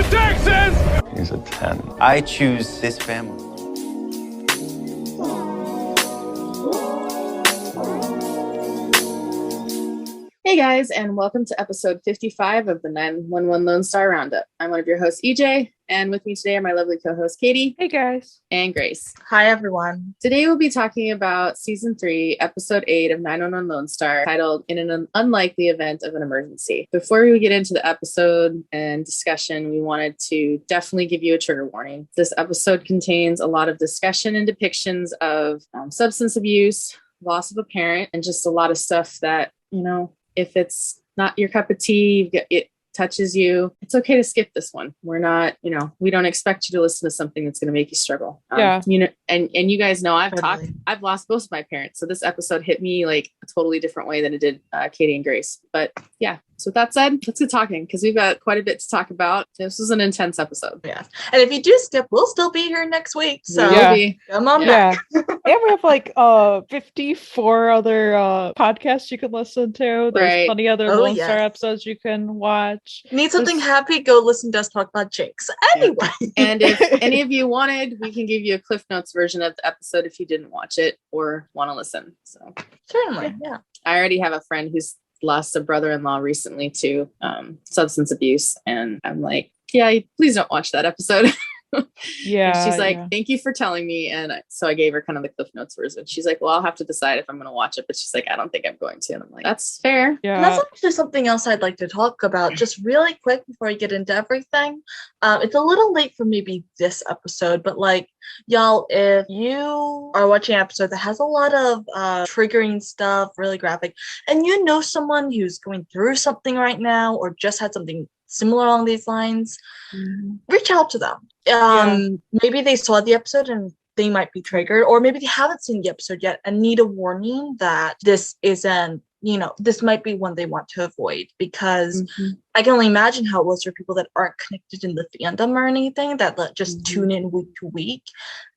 Texas! He's a 10. I choose this family. Hey guys, and welcome to episode 55 of the 911 Lone Star Roundup. I'm one of your hosts, EJ, and with me today are my lovely co-hosts, Katie. Hey guys. And Grace. Hi everyone. Today we'll be talking about season 3, episode 8 of 911 Lone Star, titled In an Unlikely Event of an Emergency. Before we get into the episode and discussion, we wanted to definitely give you a trigger warning. This episode contains a lot of discussion and depictions of substance abuse, loss of a parent, and just a lot of stuff that, if it's not your cup of tea, it touches you, it's okay to skip this one. We're not, we don't expect you to listen to something that's going to make you struggle. And you guys know I've lost both of my parents. So this episode hit me like a totally different way than it did Katie and Grace. But yeah. So with that said, let's get talking because we've got quite a bit to talk about. This was an intense episode. Yeah. And if you do skip, we'll still be here next week. So come on back. And we have like 54 other podcasts you can listen to. There's plenty other Lone Star episodes you can watch. Need something happy? Go listen to us talk about Jinx. Anyway. And if any of you wanted, we can give you a Cliff Notes version of the episode if you didn't watch it or want to listen. So certainly, yeah. I already have a friend who's lost a brother-in-law recently to substance abuse, and I'm like, please don't watch that episode. She's like, thank you for telling me. And so I gave her kind of the Cliff Notes version. She's like, well, I'll have to decide if I'm going to watch it, but she's like, I don't think I'm going to. And I'm like, that's fair. And that's actually something else I'd like to talk about just really quick before I get into everything. It's a little late for maybe this episode, but like, y'all, if you are watching an episode that has a lot of triggering stuff, really graphic, and you know someone who's going through something right now or just had something similar along these lines, reach out to them. Maybe they saw the episode and they might be triggered, or maybe they haven't seen the episode yet and need a warning that this isn't, this might be one they want to avoid, because I can only imagine how it was for people that aren't connected in the fandom or anything, that just tune in week to week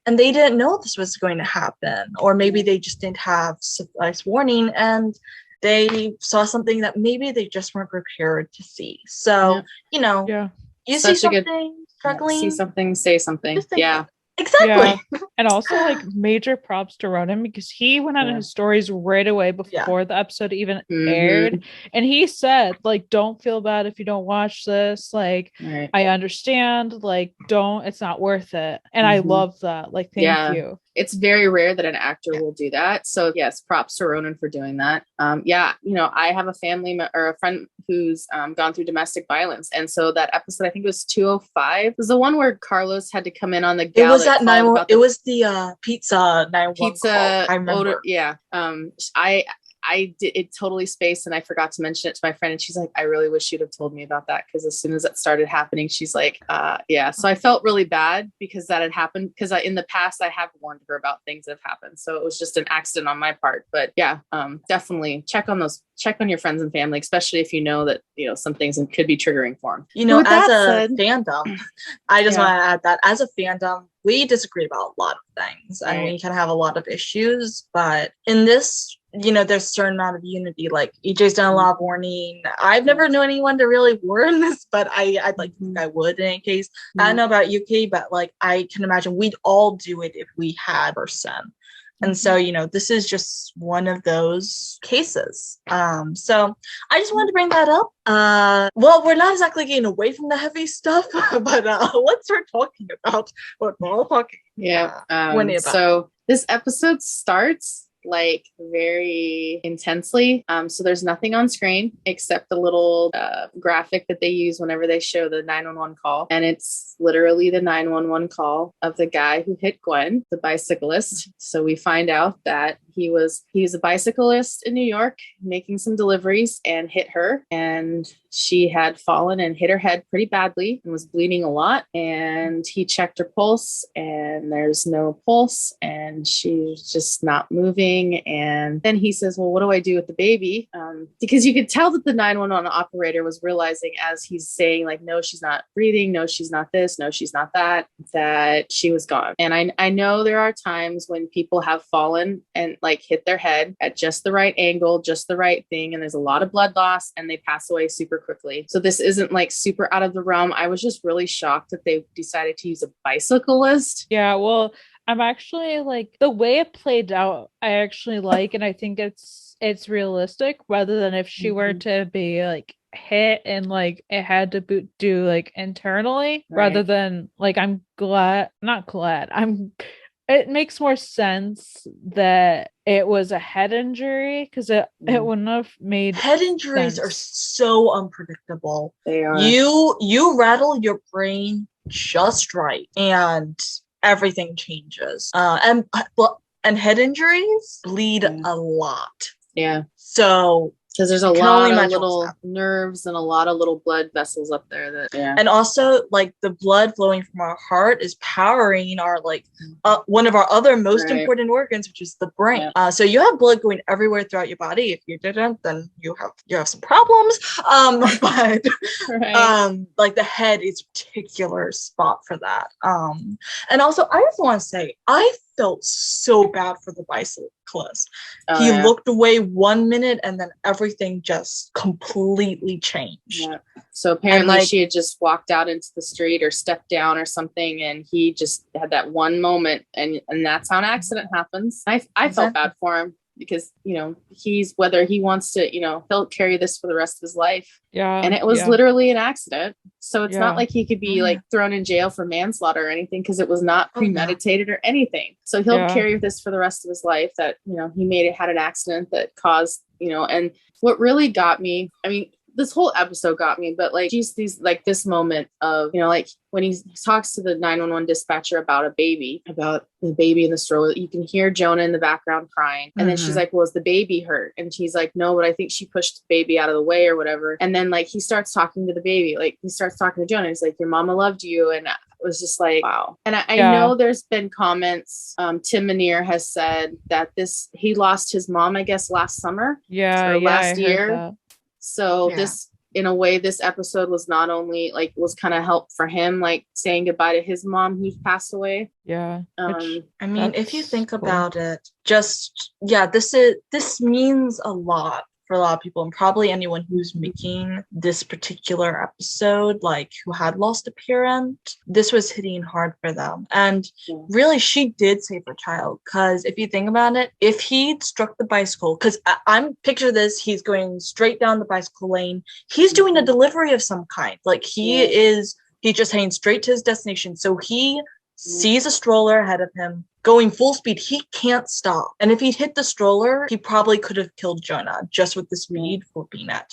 and they didn't know this was going to happen, or maybe they just didn't have suffice warning and they saw something that maybe they just weren't prepared to see. So, you see something struggling. See something, say something. Exactly. Yeah. And also like major props to Ronan, because he went out on his stories right away before the episode even aired. And he said, like, don't feel bad if you don't watch this. Like, I understand, like, it's not worth it. And I love that. Like, thank you. It's very rare that an actor will do that. So yes, props to Ronan for doing that. I have a family or a friend who's gone through domestic violence. And so that episode, I think it was 205, was the one where Carlos had to come in on the gala. It was that 911. It was the pizza 911 pizza call. I remember. I did it totally spaced and I forgot to mention it to my friend, and she's like, I really wish you'd have told me about that, because as soon as it started happening, she's like, so I felt really bad because that had happened, because in the past I have warned her about things that have happened, so it was just an accident on my part. But definitely check on your friends and family, especially if you know that some things could be triggering for them. As a fandom, I just want to add that as a fandom, we disagree about a lot of things. I mean, we can have a lot of issues, but in this, there's a certain amount of unity. Like, EJ's done a lot of warning. I've never known anyone to really warn this, but I'd like to think I would in any case. I don't know about UK, but like, I can imagine we'd all do it if we had a person. And so, this is just one of those cases. So I just wanted to bring that up. Well, we're not exactly getting away from the heavy stuff, but let's start talking about what we're all talking about. So this episode starts like very intensely. So there's nothing on screen except the little graphic that they use whenever they show the 911 call. And it's literally the 911 call of the guy who hit Gwen, the bicyclist. So we find out that he was a bicyclist in New York making some deliveries and hit her, and she had fallen and hit her head pretty badly and was bleeding a lot. And he checked her pulse and there's no pulse and she's just not moving. And then he says, well, what do I do with the baby? Because you could tell that the 911 operator was realizing as he's saying, like, no, she's not breathing. No, she's not this. No, she's not that she was gone. And I know there are times when people have fallen and like hit their head at just the right angle, just the right thing. And there's a lot of blood loss and they pass away super quickly. So this isn't like super out of the realm. I was just really shocked that they decided to use a bicyclist. Yeah, well, I'm actually like the way it played out, I actually like, and I think it's realistic rather than if she were to be like hit and like it had to do like internally rather than like it makes more sense that it was a head injury because it wouldn't have made head injuries sense. are so unpredictable. They are. You rattle your brain just right and everything changes. And head injuries bleed a lot. Yeah. So because there's a lot of little nerves and a lot of little blood vessels up there that and also like the blood flowing from our heart is powering our like one of our other most important organs, which is the brain. So you have blood going everywhere throughout your body. If you didn't, then you have some problems. But like the head is a particular spot for that. And also I just want to say I felt so bad for the bicyclist. He looked away 1 minute and then everything just completely changed. Yeah. So apparently she had just walked out into the street or stepped down or something and he just had that one moment and that's how an accident happens. I felt bad for him because, you know, he's whether he wants to, you know, he'll carry this for the rest of his life. Yeah. And it was literally an accident. So it's not like he could be like thrown in jail for manslaughter or anything because it was not premeditated or anything. So he'll carry this for the rest of his life that, you know, he had an accident that caused, you know, and what really got me, I mean, this whole episode got me, but like just these like this moment of, you know, like when he talks to the 911 dispatcher about the baby in the stroller, you can hear Jonah in the background crying. And then she's like, well, is the baby hurt? And she's like, no, but I think she pushed the baby out of the way or whatever. And then like he starts talking to the baby, like he starts talking to Jonah. He's like, your mama loved you. And it was just like, wow. And I know there's been comments. Tim Minear has said that he lost his mom, I guess, last summer. Last year. So this, in a way, this episode was not only like was kind of help for him, like saying goodbye to his mom who's passed away. Yeah. I mean, if you think about it, this means a lot for a lot of people and probably anyone who's making this particular episode, like who had lost a parent, this was hitting hard for them. And really, she did save her child because if you think about it, if he'd struck the bicycle, because I'm picture this, he's going straight down the bicycle lane. He's doing a delivery of some kind. Like he's just heading straight to his destination. So he sees a stroller ahead of him going full speed. He can't stop. And if he'd hit the stroller, he probably could have killed Jonah just with the speed for being at.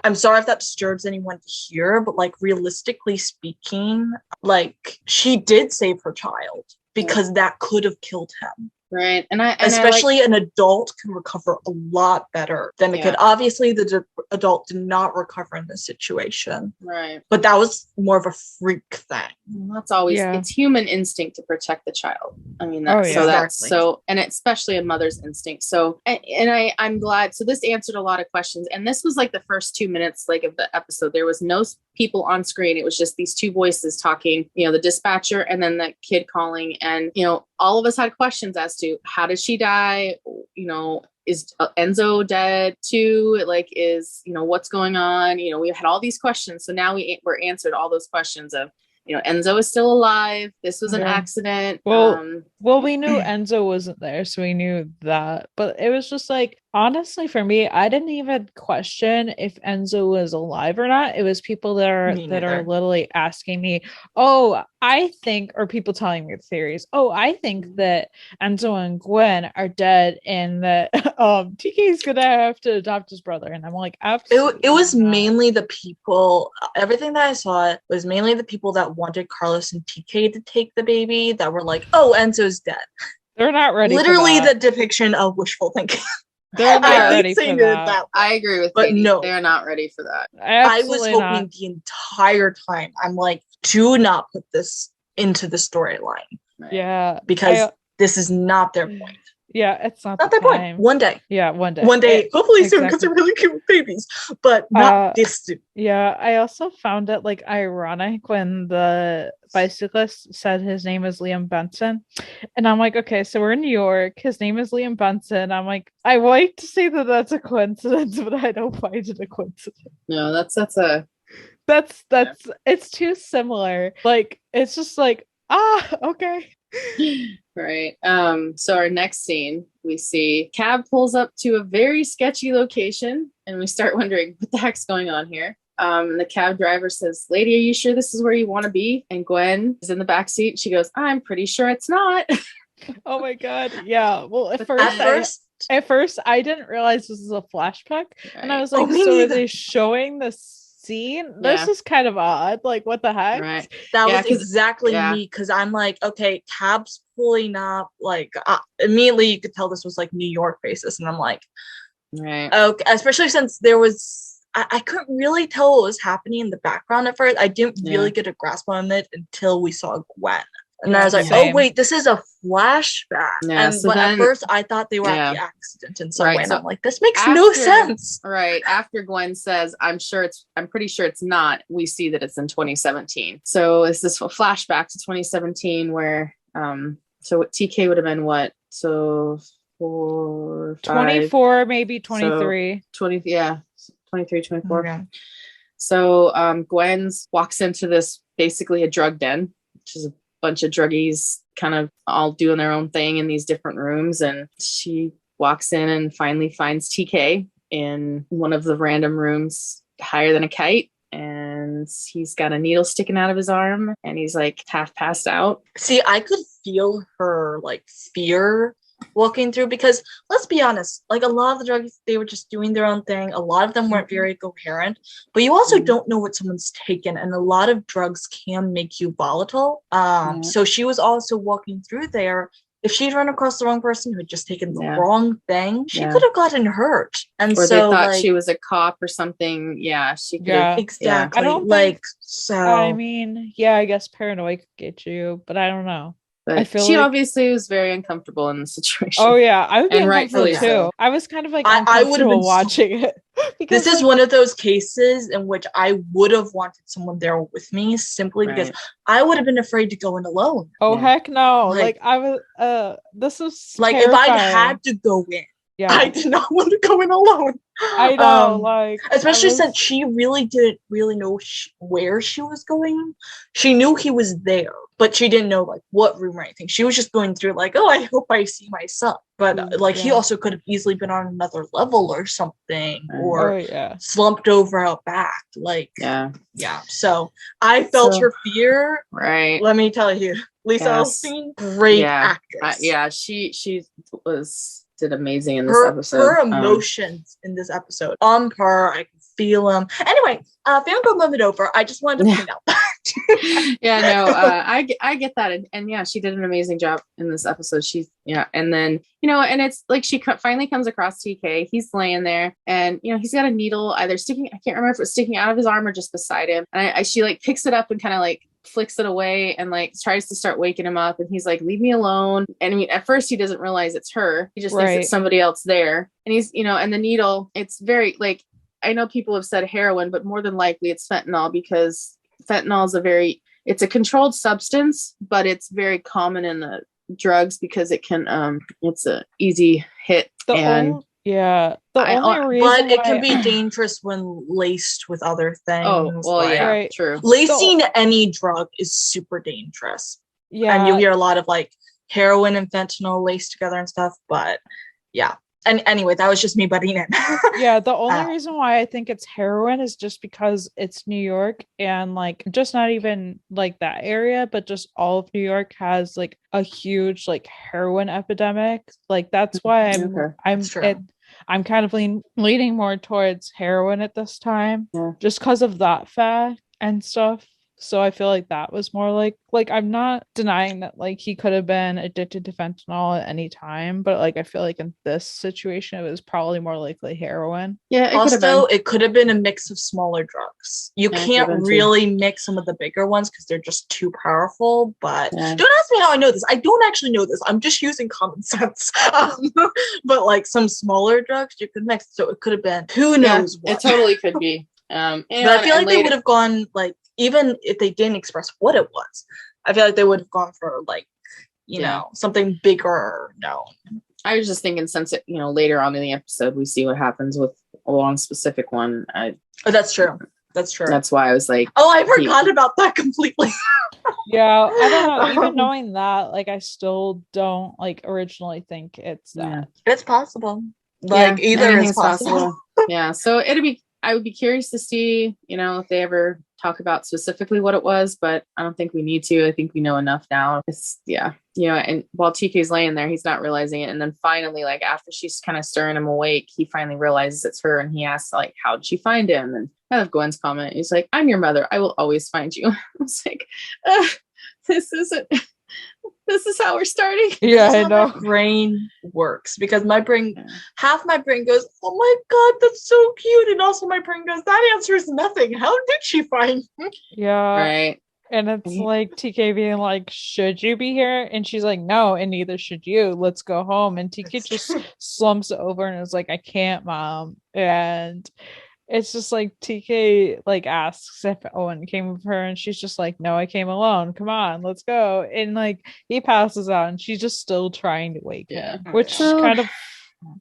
I'm sorry if that disturbs anyone to hear, but like realistically speaking, like she did save her child because that could have killed him. Right. Especially an adult can recover a lot better than a kid. Obviously, the adult did not recover in this situation. Right. But that was more of a freak thing. Well, that's always, it's human instinct to protect the child. I mean, and especially a mother's instinct. So, I'm glad. So this answered a lot of questions. And this was like the first 2 minutes like of the episode. There was no people on screen. It was just these two voices talking, you know, the dispatcher and then the kid calling. And, you know, all of us had questions as to how did she die? You know, is Enzo dead too? Like, you know, what's going on? You know, we had all these questions. So now we're answered all those questions of, you know, Enzo is still alive. This was an accident. Well, we knew Enzo wasn't there, so we knew that. But it was just like, honestly, for me, I didn't even question if Enzo was alive or not. It was people that are literally asking me, "Oh, I think," or people telling me the theories. "Oh, I think that Enzo and Gwen are dead, and that TK's gonna have to adopt his brother." And I'm like, absolutely. It was mainly the people. Everything that I saw was mainly the people that wanted Carlos and TK to take the baby. That were like, "Oh, Enzo's dead." They're not ready. Literally, the depiction of wishful thinking. They're not ready for that. I agree with Katie. No, they're not ready for that. I was hoping the entire time. I'm like, do not put this into the storyline. Yeah, because this is not their point. Yeah, it's not Not the that point. time. One day. Yeah, one day. One day, hopefully soon, because exactly. they're really cute babies. But not this soon. Yeah, I also found it like ironic when the bicyclist said his name is Liam Benson. And I'm like, okay, so we're in New York. His name is Liam Benson. I'm like, I like to say that that's a coincidence, but I don't find it a coincidence. No, that's it's too similar. Like, it's just like, okay. Right. So our next scene, we see cab pulls up to a very sketchy location, and we start wondering what the heck's going on here. The cab driver says, "Lady, are you sure this is where you want to be?" And Gwen is in the back seat. She goes, "I'm pretty sure it's not." Oh my god. Yeah. Well, at first I didn't realize this is a flashback. Right. And I was like, so are they showing the scene? This is kind of odd. Like, what the heck? Right. That was exactly me, because I'm like, okay, cab's pulling up. Like, immediately you could tell this was like New York basis, and I'm like, right. Okay, especially since there was. I couldn't really tell what was happening in the background at first. I didn't really get a grasp on it until we saw Gwen. And I was like, oh, wait, this is a flashback. Yeah, but at first, I thought they were at the accident in some way. And I'm like, this makes no sense. Right. After Gwen says, I'm pretty sure it's not, we see that it's in 2017. So is this a flashback to 2017 where, so what TK would have been what? So 24, maybe 23. So 20, 23, 24. Okay. So Gwen walks into this, basically a drug den, which is a bunch of druggies kind of all doing their own thing in these different rooms. And she walks in and finally finds TK in one of the random rooms higher than a kite. And he's got a needle sticking out of his arm and he's like half passed out. See, I could feel her like fear walking through, because let's be honest, like a lot of the drugs, they were just doing their own thing. A lot of them weren't very coherent, but you also don't know what someone's taken, and a lot of drugs can make you volatile. So she was also walking through there. If she'd run across the wrong person who had just taken the wrong thing, she could have gotten hurt. And or so they thought she was a cop or something. Yeah, she could have. Exactly. I don't like so. I mean, I guess paranoia could get you, but I don't know. But I feel she like... obviously was very uncomfortable in the situation. Oh yeah, I would be uncomfortable too. So. I was kind of like uncomfortable watching it. This is one of those cases in which I would have wanted someone there with me, simply because I would have been afraid to go in alone. Oh heck no! Like I was. This is like terrifying. If I'd had to go in. I did not want to go in alone. I know, especially since she really didn't really know where she was going. She knew he was there, but she didn't know like what room or anything. She was just going through like, oh, I hope I see my son. But he also could have easily been on another level or something, or slumped over out back. So I felt her fear. Right. Let me tell you, Lisa Elstein, great actress. She did amazing in this episode. Her emotions in this episode on par. I can feel them. Anyway, fangirl moment over. I just wanted to point out that. I get that, and she did an amazing job in this episode. And then and it's like she finally comes across TK. He's laying there, and he's got a needle either sticking. I can't remember if it's sticking out of his arm or just beside him. And she like picks it up and kind of like flicks it away and like tries to start waking him up, and he's like, leave me alone. And I mean, at first he doesn't realize it's her. He just thinks it's somebody else there. And he's and the needle, it's very like, I know people have said heroin, but more than likely it's fentanyl, because fentanyl is it's a controlled substance, but it's very common in the drugs because it can it's a easy hit. But it can be dangerous when laced with other things. True. Lacing any drug is super dangerous. Yeah. And you hear a lot of like heroin and fentanyl laced together and stuff, but And anyway, that was just me butting in. The only reason why I think it's heroin is just because it's New York, and like just not even like that area, but just all of New York has like a huge like heroin epidemic. Like that's why I'm kind of leaning more towards heroin at this time, just because of that fact and stuff. So I feel like that was more like I'm not denying that like he could have been addicted to fentanyl at any time, but like I feel like in this situation it was probably more likely heroin. Yeah, it could have been a mix of smaller drugs. You can't really mix some of the bigger ones because they're just too powerful. But don't ask me how I know this. I don't actually know this. I'm just using common sense. But like some smaller drugs you could mix, so it could have been who knows what. It totally could be. But I feel like they would have gone like, even if they didn't express what it was, I feel like they would have gone for like, you know, something bigger known. I was just thinking, since it, later on in the episode we see what happens with one specific one. That's true. That's why I was like, I forgot about that completely. Yeah, I don't know. Even knowing that, like, I still don't like originally think it's that. It's possible. Like either is possible. Yeah. So I would be curious to see, if they ever talk about specifically what it was, but I don't think we need to. I think we know enough now. And while TK's laying there, he's not realizing it. And then finally, like after she's kind of stirring him awake, he finally realizes it's her, and he asks like, how did she find him? And I love Gwen's comment. He's like, I'm your mother. I will always find you. I was like, this is how we're starting. Yeah, I know. My brain works because half my brain goes, oh my god, that's so cute, and also my brain goes, that answers nothing. How did she find him? Yeah, right. And it's like TK being like, should you be here? And she's like, no, and neither should you. Let's go home. And TK just slumps over and is like, I can't, Mom. And it's just like TK like asks if Owen came with her, and she's just like, no, I came alone. Come on, let's go. And like he passes out, and she's just still trying to wake him, which kind of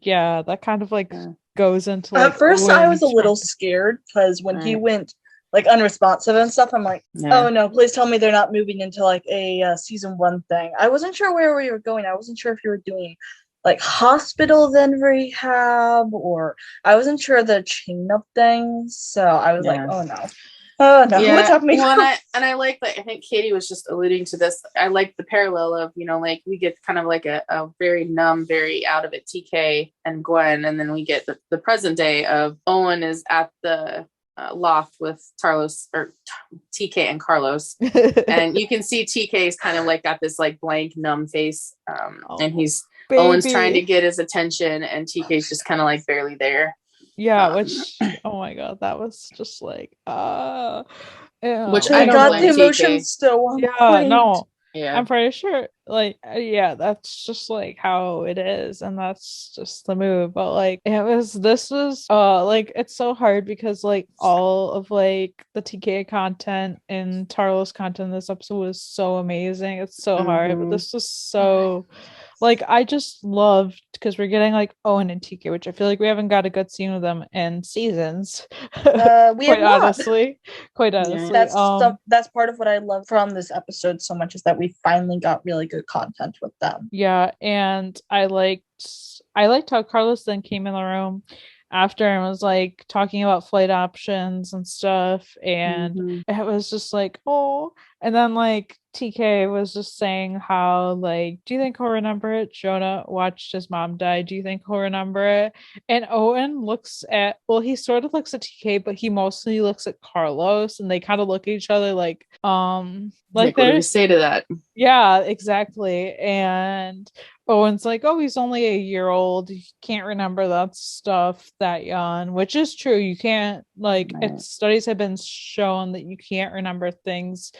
that kind of like goes into like, at first I was a little scared because when he went like unresponsive and stuff, I'm like, oh no, please tell me they're not moving into like a season 1 thing. I wasn't sure where we were going. I wasn't sure if you were doing like hospital then rehab, or I wasn't sure the chain of things. So I was like, oh no. Oh no, what's happening? Well, and I like that. I think Katie was just alluding to this. I like the parallel of, like we get kind of like a very numb, very out of it TK and Gwen, and then we get the present day of Owen is at the loft with Carlos, or TK and Carlos, and you can see TK's kind of like got this like blank numb face, and he's Owen's trying to get his attention, and TK's just kind of like barely there. Yeah, which oh my god, that was just like which I got the emotion still on point. No. Yeah, I'm pretty sure that's just like how it is, and that's just the move. But like this was like it's so hard because like all of like the TK content and Tarlos content in this episode was so amazing. It's so hard, but this was so like I just loved, because we're getting like Owen and TK, which I feel like we haven't got a good scene with them in seasons. We quite honestly. That's part of what I love from this episode so much, is that we finally got really good content with them. Yeah, and I liked how Carlos then came in the room after and was like talking about flight options and stuff, and it was just like, oh. And then like TK was just saying how like, do you think he'll remember it? Jonah watched his mom die. Do you think he'll remember it? And Owen he sort of looks at TK, but he mostly looks at Carlos, and they kind of look at each other like what do you say to that? Yeah, exactly. And Owen's like, oh, he's only a year old. He can't remember that stuff that young, which is true. You can't studies have been shown that you can't remember things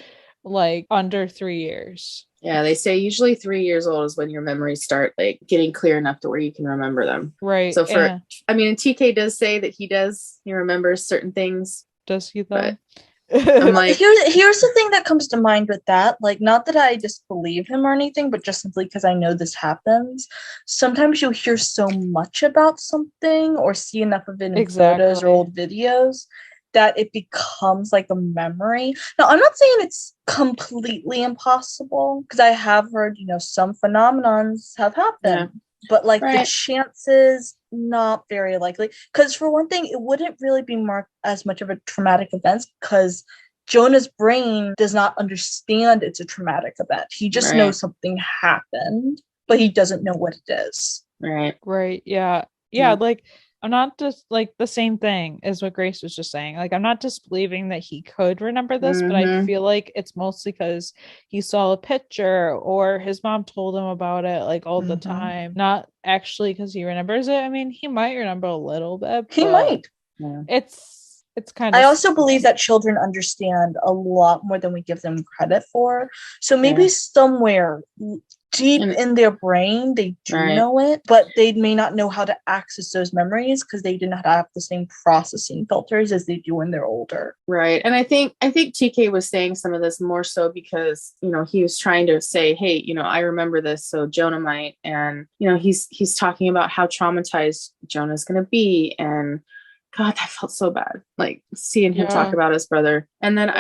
like under 3 years. Yeah, they say usually 3 years old is when your memories start like getting clear enough to where you can remember them. Right. So TK does say that he remembers certain things. Does he though? I'm like, here's the thing that comes to mind with that. Like, not that I disbelieve him or anything, but just simply because I know this happens. Sometimes you'll hear so much about something or see enough of it in photos or old videos that it becomes like a memory. Now, I'm not saying it's completely impossible, because I have heard, some phenomenons have happened, but like the chances, not very likely. Because for one thing, it wouldn't really be marked as much of a traumatic event, because Jonah's brain does not understand it's a traumatic event. He just knows something happened, but he doesn't know what it is. Right. Yeah. Yeah. Like I'm not just like the same thing as what Grace was just saying. Like, I'm not disbelieving that he could remember this, but I feel like it's mostly because he saw a picture or his mom told him about it like all the time. Not actually because he remembers it. I mean, he might remember a little bit. He might. Yeah. It's kind of. I also believe that children understand a lot more than we give them credit for. So maybe somewhere deep in their brain, they do know it, but they may not know how to access those memories because they did not have the same processing filters as they do when they're older. Right. And I think TK was saying some of this more so because, you know, he was trying to say, hey, you know, I remember this, so Jonah might. And, you know, he's talking about how traumatized Jonah's going to be. And God, that felt so bad. Like seeing him talk about his brother. And then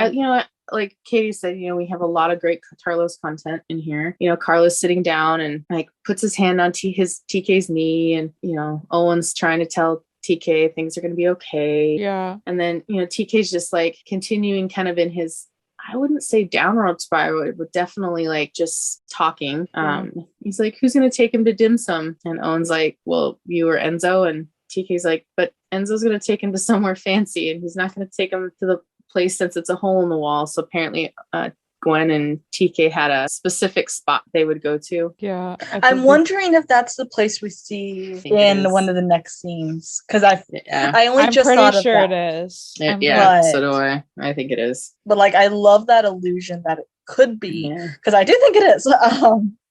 like Katie said, you know, we have a lot of great Carlos content in here. You know, Carlos sitting down and like puts his hand on TK's knee, and you know, Owen's trying to tell TK things are going to be okay. Yeah. And then, you know, TK's just like continuing kind of in his, I wouldn't say downward spiral, but definitely like just talking. He's like, who's going to take him to dim sum? And Owen's like, well, you or Enzo. And TK's like, but Enzo's going to take him to somewhere fancy, and he's not going to take him to the place since it's a hole in the wall. So apparently Gwen and TK had a specific spot they would go to. Yeah. I'm wondering if that's the place we see in one of the next scenes. Because I only just thought of that. It is. So do I. I think it is. But like, I love that illusion that it could be, because I do think it is.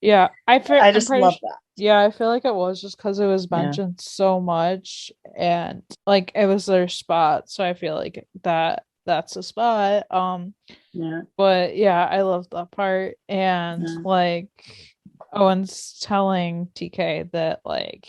Yeah, I just love that. Yeah, I feel like it was just because it was mentioned so much, and like it was their spot. So I feel like that's a spot. But yeah, I love that part. And like Owen's telling TK that like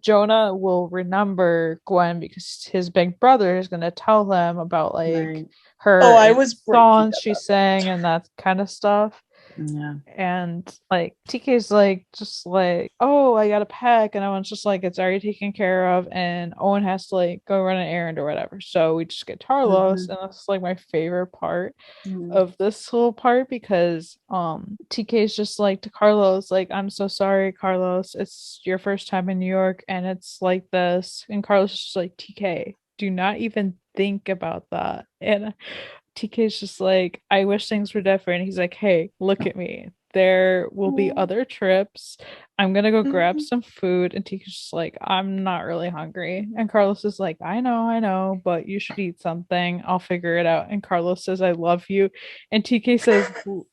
Jonah will remember Gwen because his big brother is gonna tell him about like her songs she sang and that kind of stuff. Yeah. And like TK's like just like, oh, I got a pack, and Owen's just like, it's already taken care of, and Owen has to like go run an errand or whatever, so we just get Carlos. And that's like my favorite part of this whole part, because TK's just like to Carlos, like, I'm so sorry, Carlos, it's your first time in New York and it's like this. And Carlos is just like, TK, do not even think about that. And TK's just like, I wish things were different. He's like, hey, look at me. There will be other trips. I'm gonna go grab some food. And TK's just like, I'm not really hungry. And Carlos is like, I know, but you should eat something. I'll figure it out. And Carlos says, I love you. And TK says,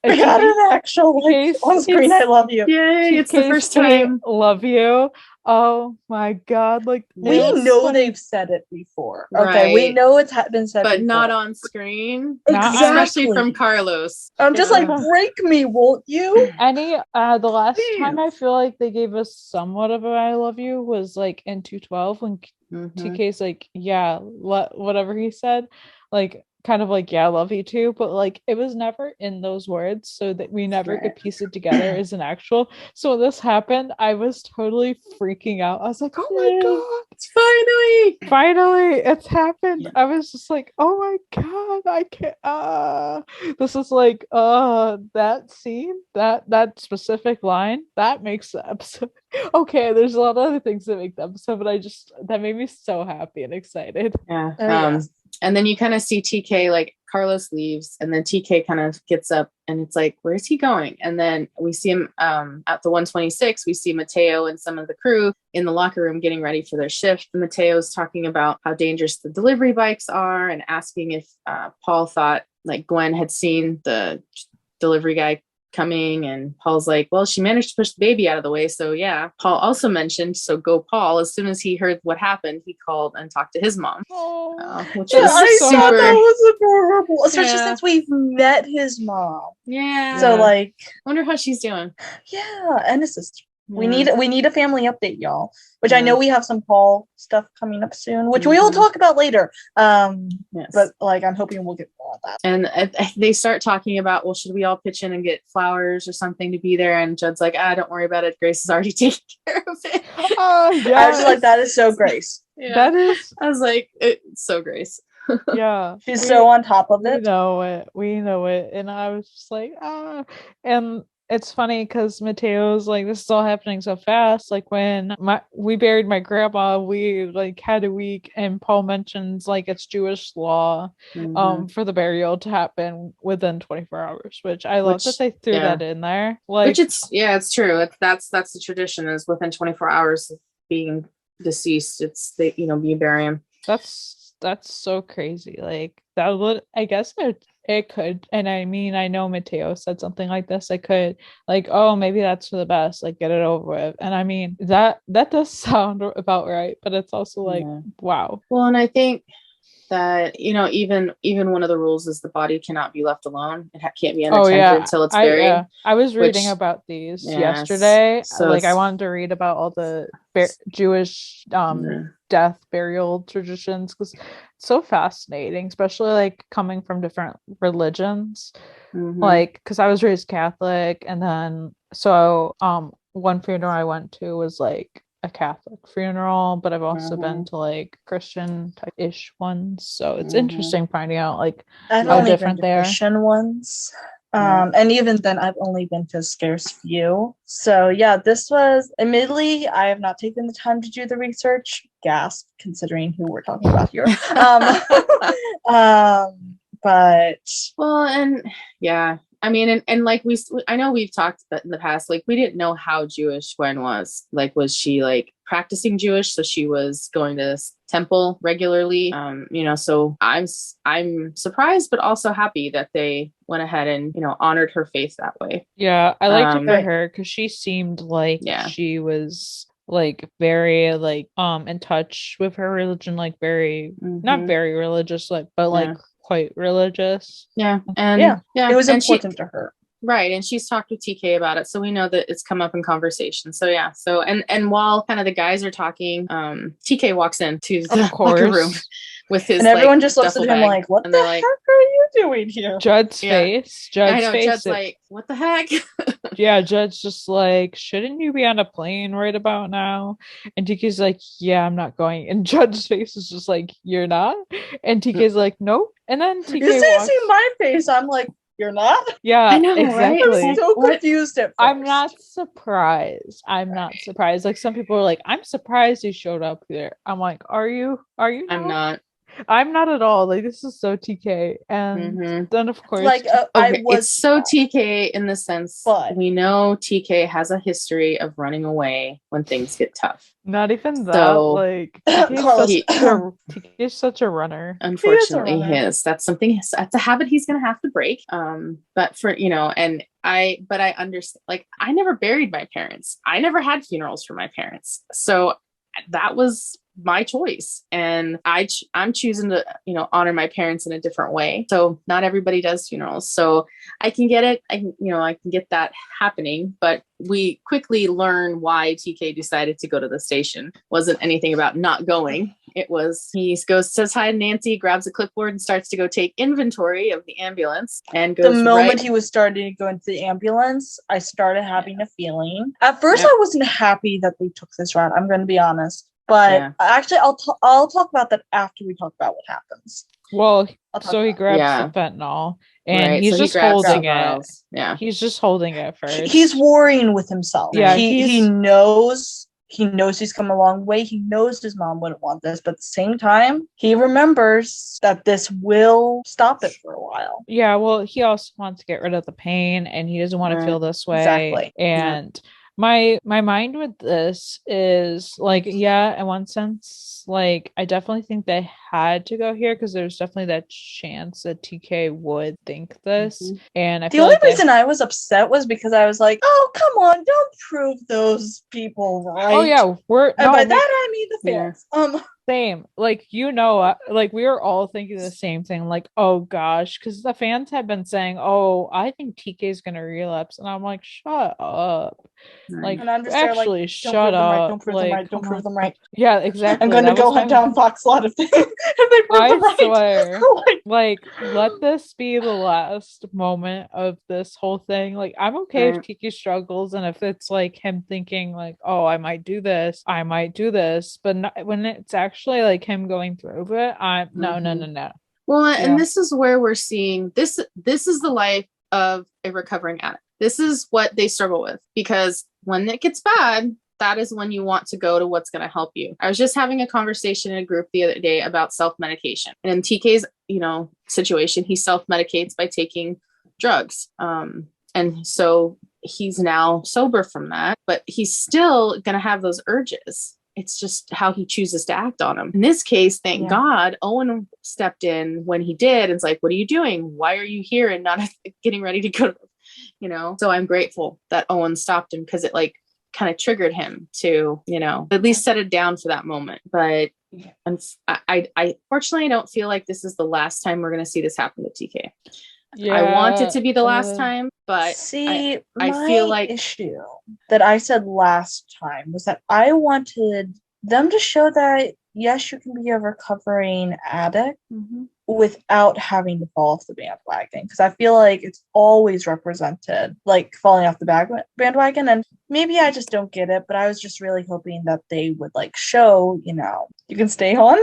I got an actual on screen, I love you. Yay, it's the first time. Love you. Oh my God. Like, we know they've said it before. Okay, we know it's been said but before. not on screen. Exactly. Especially from Carlos. I'm just like, break me, won't you? The last time I feel like they gave us somewhat of a I love you was like in 212 when TK's like, yeah, whatever he said, like kind of like, yeah, I love you too, but like it was never in those words, so that we never could piece it together as an actual. So when this happened, I was totally freaking out. I was like, oh my God, it's finally it's happened. I was just like, oh my God, I can't this is like that scene, that specific line that makes the episode. Okay, there's a lot of other things that make the episode, but that made me so happy and excited. And then you kind of see TK, like Carlos leaves, and then TK kind of gets up, and it's like, where's he going? And then we see him at the 126. We see Mateo and some of the crew in the locker room getting ready for their shift. And Mateo's talking about how dangerous the delivery bikes are, and asking if Paul thought like Gwen had seen the delivery guy coming. And Paul's like, well, she managed to push the baby out of the way, so yeah. Paul also mentioned, so go Paul. As soon as he heard what happened, he called and talked to his mom, which was I super. thought that was adorable, especially since we've met his mom. So like, wonder how she's doing. And his sister. We need a family update, y'all, which I know we have some Paul stuff coming up soon, which we will talk about later. But like, I'm hoping we'll get more of that. And they start talking about, well, should we all pitch in and get flowers or something to be there? And Judd's like, don't worry about it, Grace has already taken care of it. I was just like, that is so Grace. That is, I was like, it's so Grace. She's so on top of it. We know it, and I was just like, and it's funny because Mateo's like, this is all happening so fast. Like when we buried my grandma, we like had a week, and Paul mentions like it's Jewish law for the burial to happen within 24 hours, which I love that they threw that in there. Like, which it's true. That's the tradition, is within 24 hours of being deceased, it's you bury him. That's so crazy. Like that would, I guess it could, and I mean, I know Mateo said something like this. I could like, oh, maybe that's for the best, like get it over with. And I mean, that does sound about right, but it's also like, wow. Well, and I think that even one of the rules is the body cannot be left alone. It can't be unattended until it's buried. I was reading about these yesterday. So like I wanted to read about all the Jewish death burial traditions, because it's so fascinating, especially like coming from different religions. Like because I was raised Catholic, and then so one funeral I went to was like a Catholic funeral, but I've also been to like Christian ish ones, so it's interesting finding out like how different they are. Christian ones, and even then I've only been to a scarce few. So yeah, this was, admittedly, I have not taken the time to do the research. Gasp, considering who we're talking about here. But well, and yeah, I mean, and like I know we've talked about in the past, like we didn't know how Jewish Gwen was. Like, was she like practicing Jewish? So she was going to this temple regularly. So I'm surprised, but also happy that they went ahead and, honored her faith that way. Yeah, I liked it for her because she seemed like she was like very like in touch with her religion, like very not very religious, like but like quite religious. And it was important to her, right? And she's talked with TK about it, so we know that it's come up in conversation. So and while kind of the guys are talking, TK walks into the locker room with his, and everyone just looks at him like, what the heck are you doing here? Judd's face. I know, Judd's like, what the heck? Yeah, Judd's just like, shouldn't you be on a plane right about now? And TK's like, yeah, I'm not going. And Judd's face is just like, you're not? And TK's like, nope. And then TK you see my face, I'm like, you're not? Yeah, I know, exactly. Right? I'm so confused at first. I'm not surprised. Like some people are like, I'm surprised he showed up there. I'm like, are you? I'm not. I'm not at all. Like, this is so TK. And then of course, like it's so TK in the sense, but we know TK has a history of running away when things get tough. Not even that. So, like, TK's such a runner. Unfortunately, he is. That's a habit he's gonna have to break. But for and I understand. Like, I never buried my parents. I never had funerals for my parents. So that was my choice, and I'm choosing to honor my parents in a different way. So not everybody does funerals, so I can get it. I can get that happening, but we quickly learn why TK decided to go to the station. Wasn't anything about not going. It was he says hi to Nancy, grabs a clipboard, and starts to go take inventory of the ambulance. And goes the moment he was starting to go into the ambulance, I started having a feeling. At first, I wasn't happy that they took this route. I'm going to be honest. But actually, I'll talk about that after we talk about what happens. Well, so he grabs the fentanyl, and he's just holding it. Yeah, he's just holding it first. He's warring with himself. Yeah, he knows he's come a long way. He knows his mom wouldn't want this, but at the same time, he remembers that this will stop it for a while. Yeah, well, he also wants to get rid of the pain, and he doesn't want to feel this way. Exactly. And my mind with this is like, in one sense, like I definitely think they had to go here because there's definitely that chance that TK would think this. And I feel the only reason I was upset was because I was like, oh, come on, don't prove those people right. Oh yeah, and by that I mean the fans. Same, like like we were all thinking the same thing, like, oh gosh, because the fans have been saying, oh, I think TK is gonna relapse, and I'm like, shut up. Like, actually, shut up. Don't prove them right. Yeah, exactly. I'm gonna go hunt down Fox Lot if they prove them right. Swear. like, let this be the last moment of this whole thing. Like, I'm okay if TK struggles, and if it's like him thinking like, oh, I might do this, but not, when it's actually like him going through it, no. Well, and this is where we're seeing this is the life of a recovering addict. This is what they struggle with, because when it gets bad, that is when you want to go to what's going to help you. I was just having a conversation in a group the other day about self-medication. And in TK's, situation, he self-medicates by taking drugs. And so he's now sober from that, but he's still going to have those urges. It's just how he chooses to act on them. In this case, thank God, Owen stepped in when he did. And it's like, what are you doing? Why are you here and not getting ready to go to, So I'm grateful that Owen stopped him, because it kind of triggered him to, at least set it down for that moment. But I fortunately, I don't feel like this is the last time we're going to see this happen to TK. Yeah, I want it to be the last time, but I feel like issue that I said last time was that I wanted them to show that, yes, you can be a recovering addict without having to fall off the bandwagon. Because I feel like it's always represented like falling off the bandwagon. And maybe I just don't get it, but I was just really hoping that they would show, you can stay on.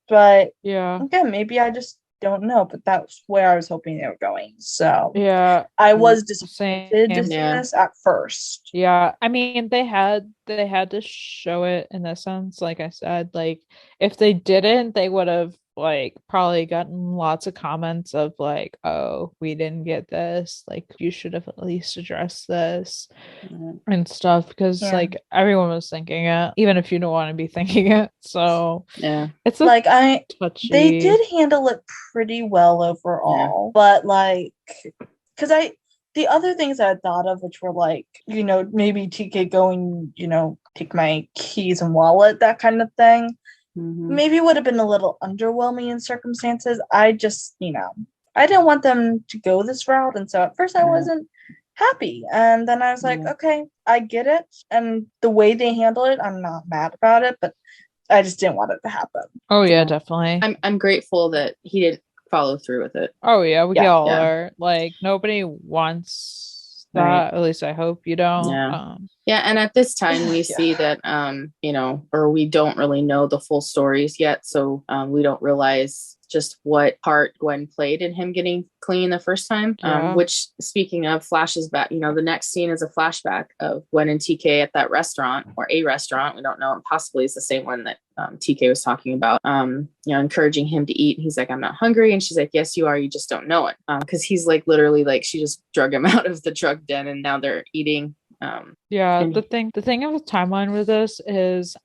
But yeah, again, maybe I just don't know, but that's where I was hoping they were going. So yeah, I was disappointed to see this at first. Yeah, I mean, they had to show it in a sense. Like I said, if they didn't, they would have probably gotten lots of comments of oh, we didn't get this, you should have at least addressed this and stuff, because everyone was thinking it, even if you don't want to be thinking it. So yeah, it's touchy. They did handle it pretty well overall, but because the other things I had thought of, which were maybe TK going, take my keys and wallet, that kind of thing. Maybe would have been a little underwhelming in circumstances. I just, I didn't want them to go this route. And so at first I wasn't happy. And then I was like, okay, I get it. And the way they handle it, I'm not mad about it, but I just didn't want it to happen. Oh yeah, definitely. I'm grateful that he didn't follow through with it. Oh yeah, we all are. Nobody wants that. Right. At least I hope you don't. Yeah, and at this time we see that or we don't really know the full stories yet, so we don't realize just what part Gwen played in him getting clean the first time. Which, speaking of, flashes back, the next scene is a flashback of Gwen and TK at that restaurant, or a restaurant. We don't know. And possibly it's the same one that TK was talking about, encouraging him to eat. He's like, I'm not hungry. And she's like, yes, you are. You just don't know it. Because he's literally she just drug him out of the drug den and now they're eating. The thing of the timeline with this is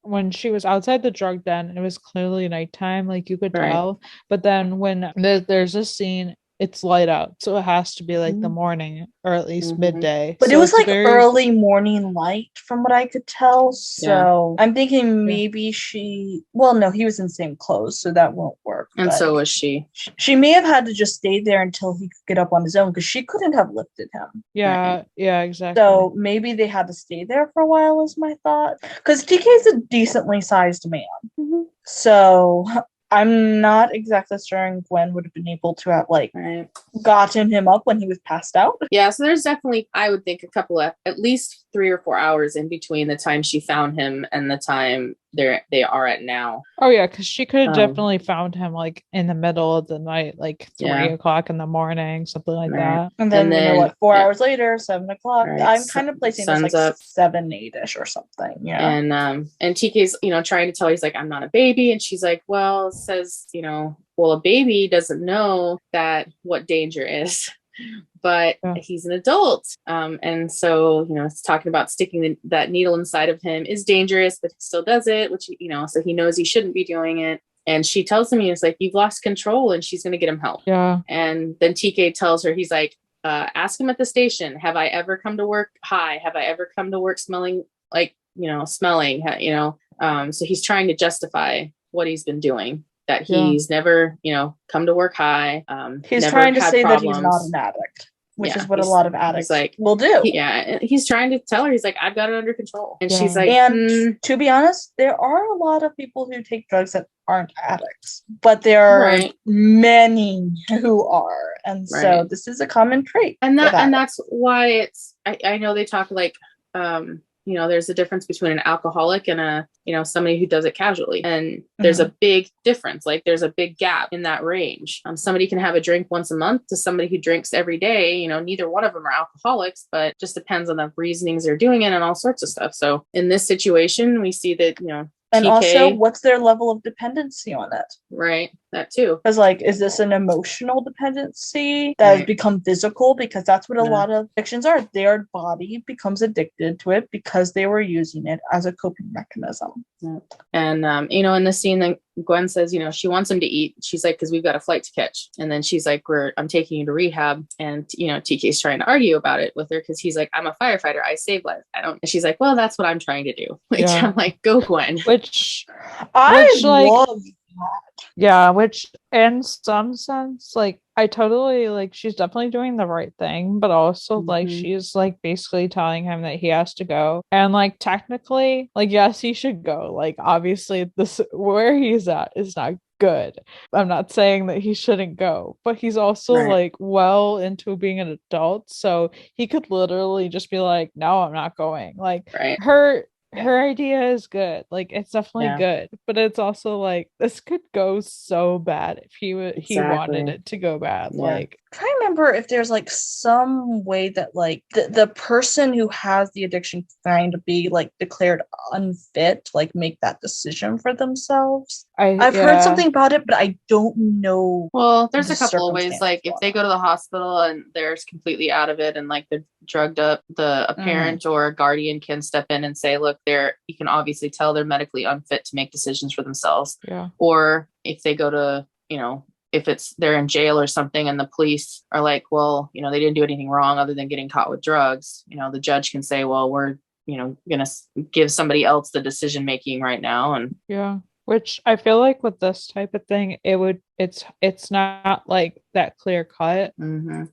when she was outside the drug den, it was clearly nighttime, you could tell. But then when there's a scene, it's light out, so it has to be the morning, or at least midday. But it was early morning light from what I could tell. So I'm thinking maybe he was in the same clothes, so that won't work. And so was she. She may have had to just stay there until he could get up on his own, because she couldn't have lifted him. Yeah, exactly. So maybe they had to stay there for a while, is my thought. Because TK's a decently sized man. So I'm not exactly sure Gwen would have been able to have gotten him up when he was passed out. Yeah, so there's definitely, I would think, a couple of at least 3 or 4 hours in between the time she found him and the time they are at now. Oh yeah, because she could have definitely found him in the middle of the night, 3 o'clock in the morning, something like that. And then 4 hours later, 7 o'clock. Right. I'm kind of placing this up 7, 8-ish or something. Yeah. And TK's trying to tell her, he's like, I'm not a baby, and she's like, well, it says well, a baby doesn't know what danger is. But he's an adult. And so, it's talking about sticking that needle inside of him is dangerous, but he still does it, which, so he knows he shouldn't be doing it. And she tells him, it's you've lost control, and she's going to get him help. Yeah. And then TK tells her, he's like, ask him at the station, have I ever come to work high? Have I ever come to work smelling smelling, so he's trying to justify what he's been doing. That he's never, come to work high. He's trying to say problems. That he's not an addict, which is what a lot of addicts will do. He's trying to tell her, he's like, I've got it under control. And she's like, and to be honest, there are a lot of people who take drugs that aren't addicts, but there are many who are. And so this is a common trait. And that's why I know they talk there's a difference between an alcoholic and somebody who does it casually. And there's a big difference. Like there's a big gap in that range. Somebody can have a drink once a month to somebody who drinks every day. Neither one of them are alcoholics, but just depends on the reasonings they're doing it and all sorts of stuff. So in this situation, we see that, and TK, also, what's their level of dependency on it? Right. That too. Because, like, is this an emotional dependency that has become physical? Because that's what a lot of addictions are. Their body becomes addicted to it because they were using it as a coping mechanism. Yeah. And, in the scene that Gwen says, she wants him to eat. She's like, because we've got a flight to catch. And then she's like, I'm taking you to rehab. And, TK's trying to argue about it with her because he's like, I'm a firefighter. I save lives. I don't. And she's like, well, that's what I'm trying to do. I'm like, go, Gwen. Which love that. Yeah, which in some sense, like I totally like she's definitely doing the right thing, but also like she's like basically telling him that he has to go. And like technically, like yes, he should go. Like obviously this where he's at is not good. I'm not saying that he shouldn't go, but he's also like well into being an adult, so he could literally just be like, no, I'm not going. Like her idea is good. Like it's definitely good, but it's also like this could go so bad if he wanted it to go bad. Like I'm trying to remember if there's like some way that like the person who has the addiction kind of be like declared unfit, like make that decision for themselves. I've heard something about it, but I don't know. Well, there's a couple of ways. Like if they go to the hospital and they're completely out of it and like they're drugged up, a parent or a guardian can step in and say, look, you can obviously tell they're medically unfit to make decisions for themselves. Yeah. Or if they go to, if they're in jail or something and the police are like, well, they didn't do anything wrong other than getting caught with drugs, the judge can say, well, we're, going to give somebody else the decision making right now. And which I feel like with this type of thing, it's not like that clear cut.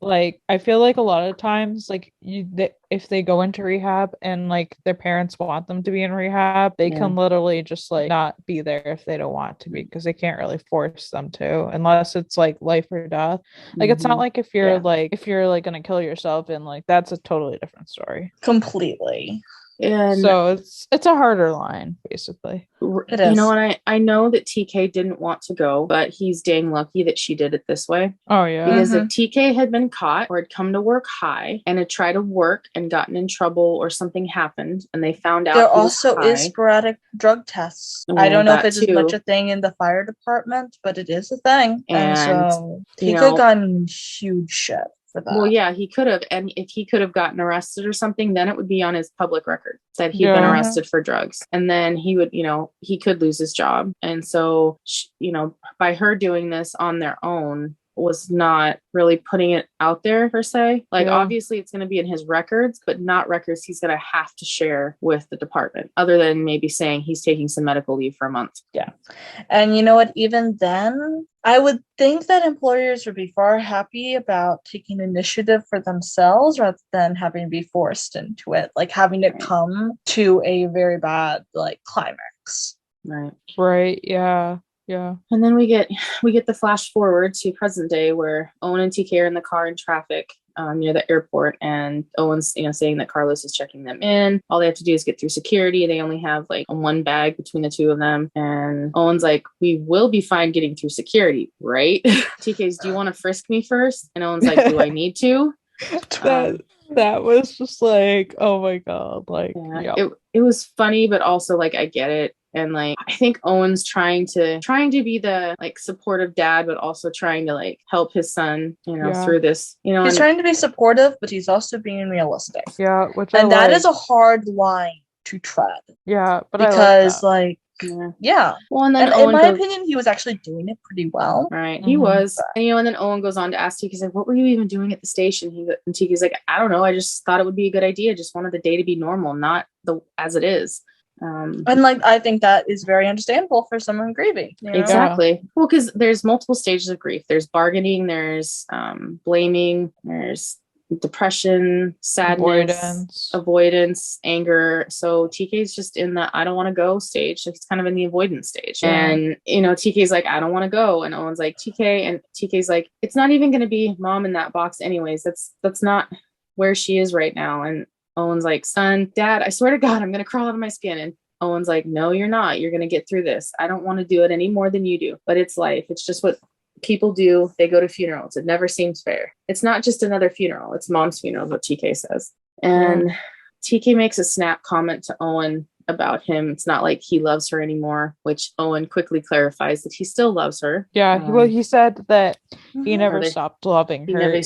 Like I feel like a lot of times, like if they go into rehab and like their parents want them to be in rehab, they can literally just like not be there if they don't want to be, because they can't really force them to, unless it's like life or death. Like it's not like if you're like gonna kill yourself, and like that's a totally different story. Completely. And so it's a harder line, basically. It is. And I know that TK didn't want to go, but he's dang lucky that she did it this way. Oh yeah. Because if TK had been caught or had come to work high and had tried to work and gotten in trouble or something happened and they found out there also is sporadic drug tests. I don't know if it's as much a thing in the fire department, but it is a thing. And so he could have gotten huge shit. Well, yeah, he could have. And if he could have gotten arrested or something, then it would be on his public record that he'd been arrested for drugs. And then he would, he could lose his job. And so, by her doing this on their own was not really putting it out there per se. Like obviously it's going to be in his records, but not records he's going to have to share with the department, other than maybe saying he's taking some medical leave for a month. Yeah. And you know what, even then I would think that employers would be far happy about taking initiative for themselves rather than having to be forced into it, like having it come to a very bad like climax. Right. Yeah. Yeah. And then we get the flash forward to present day where Owen and TK are in the car in traffic near the airport, and Owen's saying that Carlos is checking them in. All they have to do is get through security. They only have like one bag between the two of them, and Owen's like, we will be fine getting through security, right? TK's, do you want to frisk me first? And Owen's like, do I need to? That was just like, oh my god, like it was funny, but also like I get it. And like I think Owen's trying to be the like supportive dad, but also trying to like help his son, through this. He's trying to be supportive, but he's also being realistic. Yeah, that is a hard line to tread. Yeah, but because Well, and then in my opinion, he was actually doing it pretty well. Right, he was. And and then Owen goes on to ask TK, he's like, "What were you even doing at the station?" And TK's like, "I don't know. I just thought it would be a good idea. Just wanted the day to be normal, not as it is." And like I think that is very understandable for someone grieving. Exactly. Well, because there's multiple stages of grief. There's bargaining, there's blaming, there's depression, sadness, avoidance, anger. So TK's just in the I don't want to go stage. He's kind of in the avoidance stage. And TK's like, I don't want to go. And Owen's like, TK, and TK's like, it's not even going to be mom in that box anyways. That's not where she is right now. And Owen's like, son, dad, I swear to God, I'm going to crawl out of my skin. And Owen's like, no, you're not. You're going to get through this. I don't want to do it any more than you do, but it's life. It's just what people do. They go to funerals. It never seems fair. It's not just another funeral. It's mom's funeral, is what TK says. And TK makes a snap comment to Owen about him. It's not like he loves her anymore, which Owen quickly clarifies that he still loves her. Yeah. Well, he said that he never stopped loving her.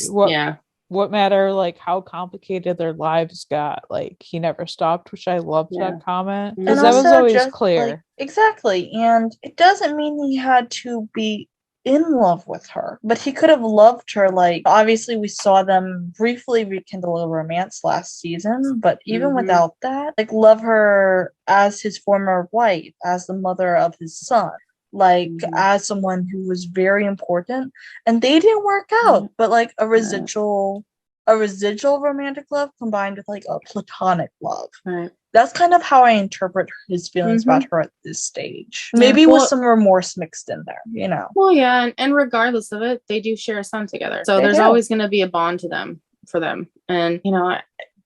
What matter, like, how complicated their lives got, like, he never stopped, which I loved that comment, because that was always clear. Like, exactly. And it doesn't mean he had to be in love with her, but he could have loved her. Like, obviously we saw them briefly rekindle a romance last season, but even without that, like, love her as his former wife, as the mother of his son, like as someone who was very important, and they didn't work out, but like a residual romantic love combined with like a platonic love. Right. That's kind of how I interpret his feelings about her at this stage. Maybe with some remorse mixed in there, you know. Well, yeah, and regardless of it, they do share a son together, so there's always going to be a bond for them. And you know,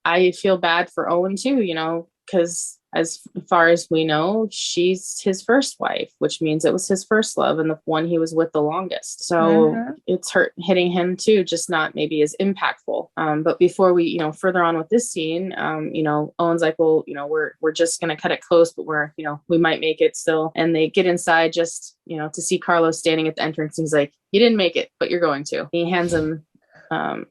I feel bad for Owen too, you know, because as far as we know, she's his first wife, which means it was his first love and the one he was with the longest. So it's hitting him too, just not maybe as impactful. But before we, you know, further on with this scene, you know, Owen's like, well, you know, we're just going to cut it close, but we're, you know, we might make it still. And they get inside just, you know, to see Carlos standing at the entrance. And he's like, you didn't make it, but you're going to. He hands him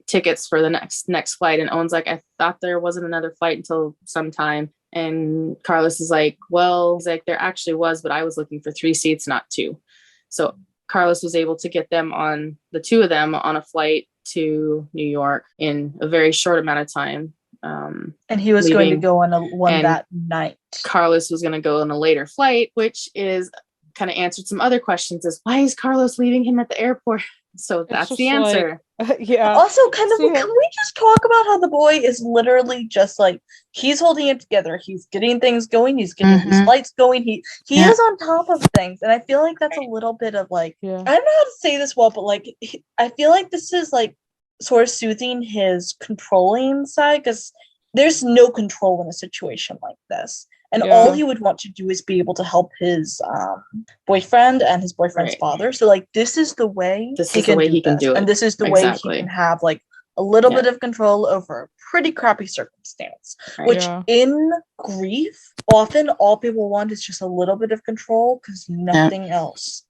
tickets for the next flight. And Owen's like, I thought there wasn't another flight until sometime. And Carlos is like, well, he's like, there actually was, but I was looking for 3 seats, not 2. So Carlos was able to get them on, the 2 of them, on a flight to New York in a very short amount of time. And he was going to go on one that night. Carlos was going to go on a later flight, which is kind of answered some other questions as why is Carlos leaving him at the airport? So that's the answer. Yeah. Also, can we just talk about how the boy is literally just like, he's holding it together. He's getting things going. He's getting his flights going. He is on top of things. And I feel like that's a little bit of like, I don't know how to say this well, but like, I feel like this is like sort of soothing his controlling side, because there's no control in a situation like this. And all he would want to do is be able to help his boyfriend and his boyfriend's father. So, like, this is the way he can do it. And this is the way he can have, like, a little bit of control over a pretty crappy circumstance. Which, in grief, often all people want is just a little bit of control, because nothing else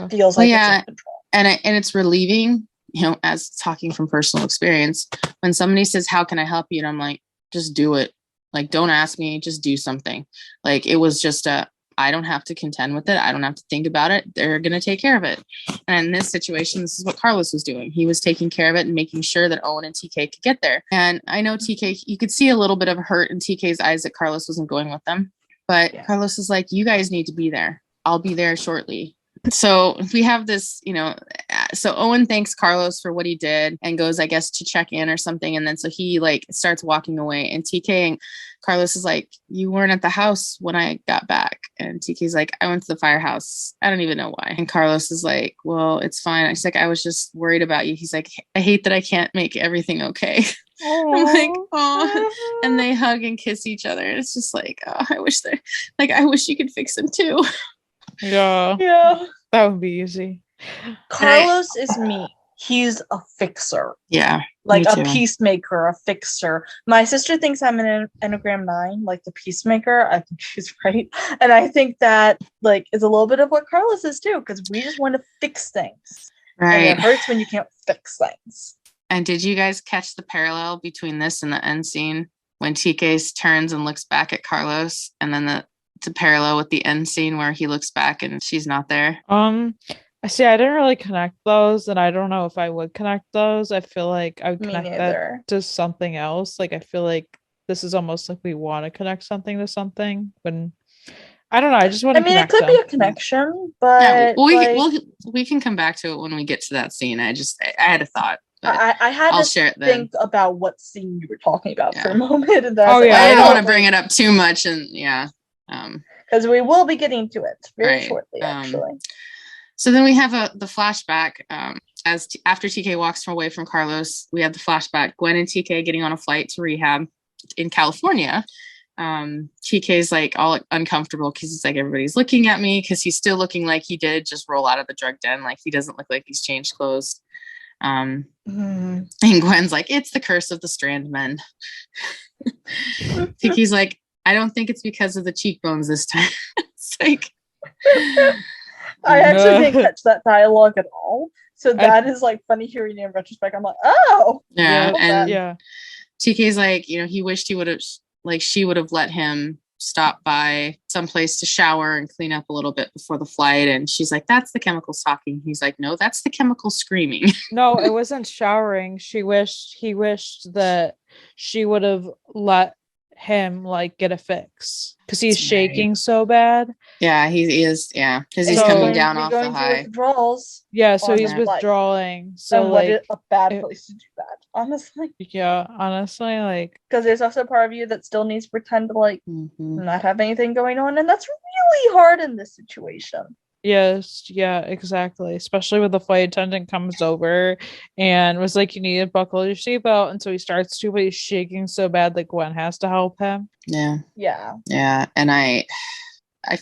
feels like it's in control. And it's relieving, you know, as talking from personal experience, when somebody says, how can I help you? And I'm like, just do it. Like, don't ask me, just do something. Like, it was just I don't have to contend with it. I don't have to think about it. They're going to take care of it. And in this situation, this is what Carlos was doing. He was taking care of it and making sure that Owen and TK could get there. And I know TK, you could see a little bit of hurt in TK's eyes that Carlos wasn't going with them. But Carlos is like, you guys need to be there. I'll be there shortly. So we have this, you know, so Owen thanks Carlos for what he did and goes, I guess, to check in or something. And then so he like starts walking away, and TK and Carlos is like, you weren't at the house when I got back. And TK's like, I went to the firehouse. I don't even know why. And Carlos is like, well, it's fine. He's like, I was just worried about you. He's like, I hate that I can't make everything okay. I'm like, oh, and they hug and kiss each other. And it's just like, oh, I wish you could fix him too. Yeah, that would be easy. Carlos is me. He's a fixer. Yeah, like a peacemaker, a fixer. My sister thinks I'm an Enneagram 9, like the peacemaker. I think she's right, and I think that like is a little bit of what Carlos is too, because we just want to fix things. Right, and it hurts when you can't fix things. And did you guys catch the parallel between this and the end scene when TK turns and looks back at Carlos, and then the parallel with the end scene where he looks back and she's not there? I see. I didn't really connect those, and I don't know if I would connect those. I feel like I would connect that to something else. Like, I feel like this is almost like we want to connect something to something. When I don't know, I just want to. I mean, it could be a connection, but we can come back to it when we get to that scene. I had a thought. I had to think about what scene you were talking about for a moment. And I didn't want to bring it up too much, and because we will be getting to it very shortly, actually. So then we have the flashback. After TK walks away from Carlos, we have the flashback. Gwen and TK getting on a flight to rehab. in California, TK's like all uncomfortable because he's like, everybody's looking at me, because he's still looking like he did just roll out of the drug den. Like, he doesn't look like he's changed clothes. And Gwen's like, it's the curse of the Strand men. TK's like, I don't think it's because of the cheekbones this time. It's like, I actually didn't catch that dialogue at all. So that is like funny hearing it in retrospect. I'm like, oh, yeah. And yeah. TK's like, you know, he wished he would have, like, she would have let him stop by someplace to shower and clean up a little bit before the flight. And she's like, that's the chemical talking. He's like, no, that's the chemical screaming. No, it wasn't showering. He wished that she would have let him like get a fix, because he's shaking so bad. Yeah, he is. Yeah, because he's coming down off the high. Withdrawals. Yeah, so he's withdrawing. So and like, a bad place to do that, honestly. Yeah, honestly, like, because there's also a part of you that still needs to pretend to like not have anything going on, and that's really hard in this situation. Yes, yeah, exactly. Especially when the flight attendant comes over and was like, you need to buckle your seatbelt. And so he starts to, but he's shaking so bad that Gwen has to help him. Yeah. Yeah. Yeah. And I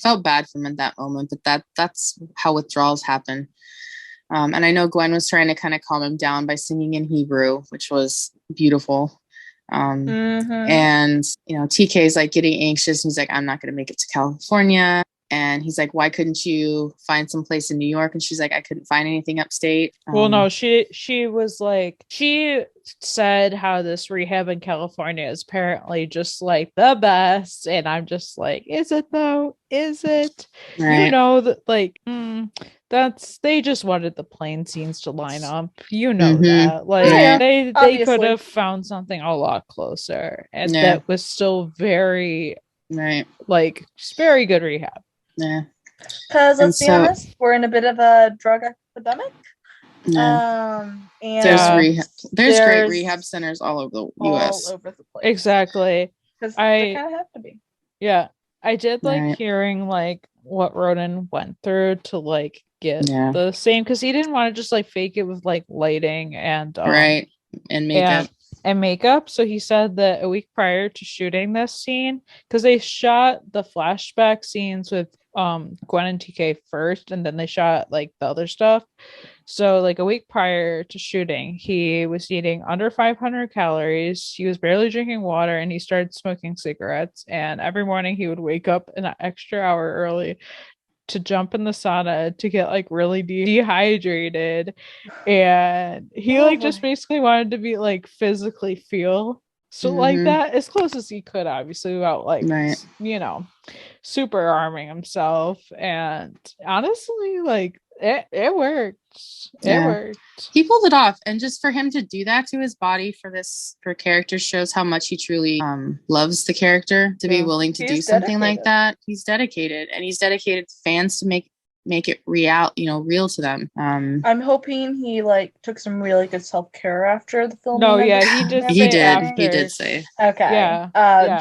felt bad for him at that moment, but that's how withdrawals happen. And I know Gwen was trying to kind of calm him down by singing in Hebrew, which was beautiful. And, you know, TK is like getting anxious. And he's like, I'm not going to make it to California. And he's like, why couldn't you find some place in New York? And she's like, I couldn't find anything upstate. Well, no, she was like, she said how this rehab in California is apparently just like the best. And I'm just like, is it though? Is it? Right. You know, that like, they just wanted the plane scenes to line up. You know that. Like, they could have found something a lot closer. And that was still very, like, just very good rehab. Yeah. Because let's be honest, we're in a bit of a drug epidemic. Yeah. And there's great rehab centers all over the US. All over the place. Exactly. Because they kind of have to be. Yeah. I did like hearing like what Ronan went through to like get the same, because he didn't want to just like fake it with like lighting and and makeup. So he said that a week prior to shooting this scene, because they shot the flashback scenes with Gwen and TK first, and then they shot like the other stuff. So like a week prior to shooting, he was eating under 500 calories. He was barely drinking water, and he started smoking cigarettes. And every morning he would wake up an extra hour early to jump in the sauna to get like really dehydrated. And he like just basically wanted to be like physically feel so like that as close as he could, obviously, without like you know, super arming himself. And honestly, like it worked. It worked. He pulled it off, and just for him to do that to his body for character shows how much he truly loves the character, to be willing to do something like that. He's dedicated, and he's dedicated fans to make it real to them. I'm hoping he like took some really good self-care after the film. No, he did say. Okay.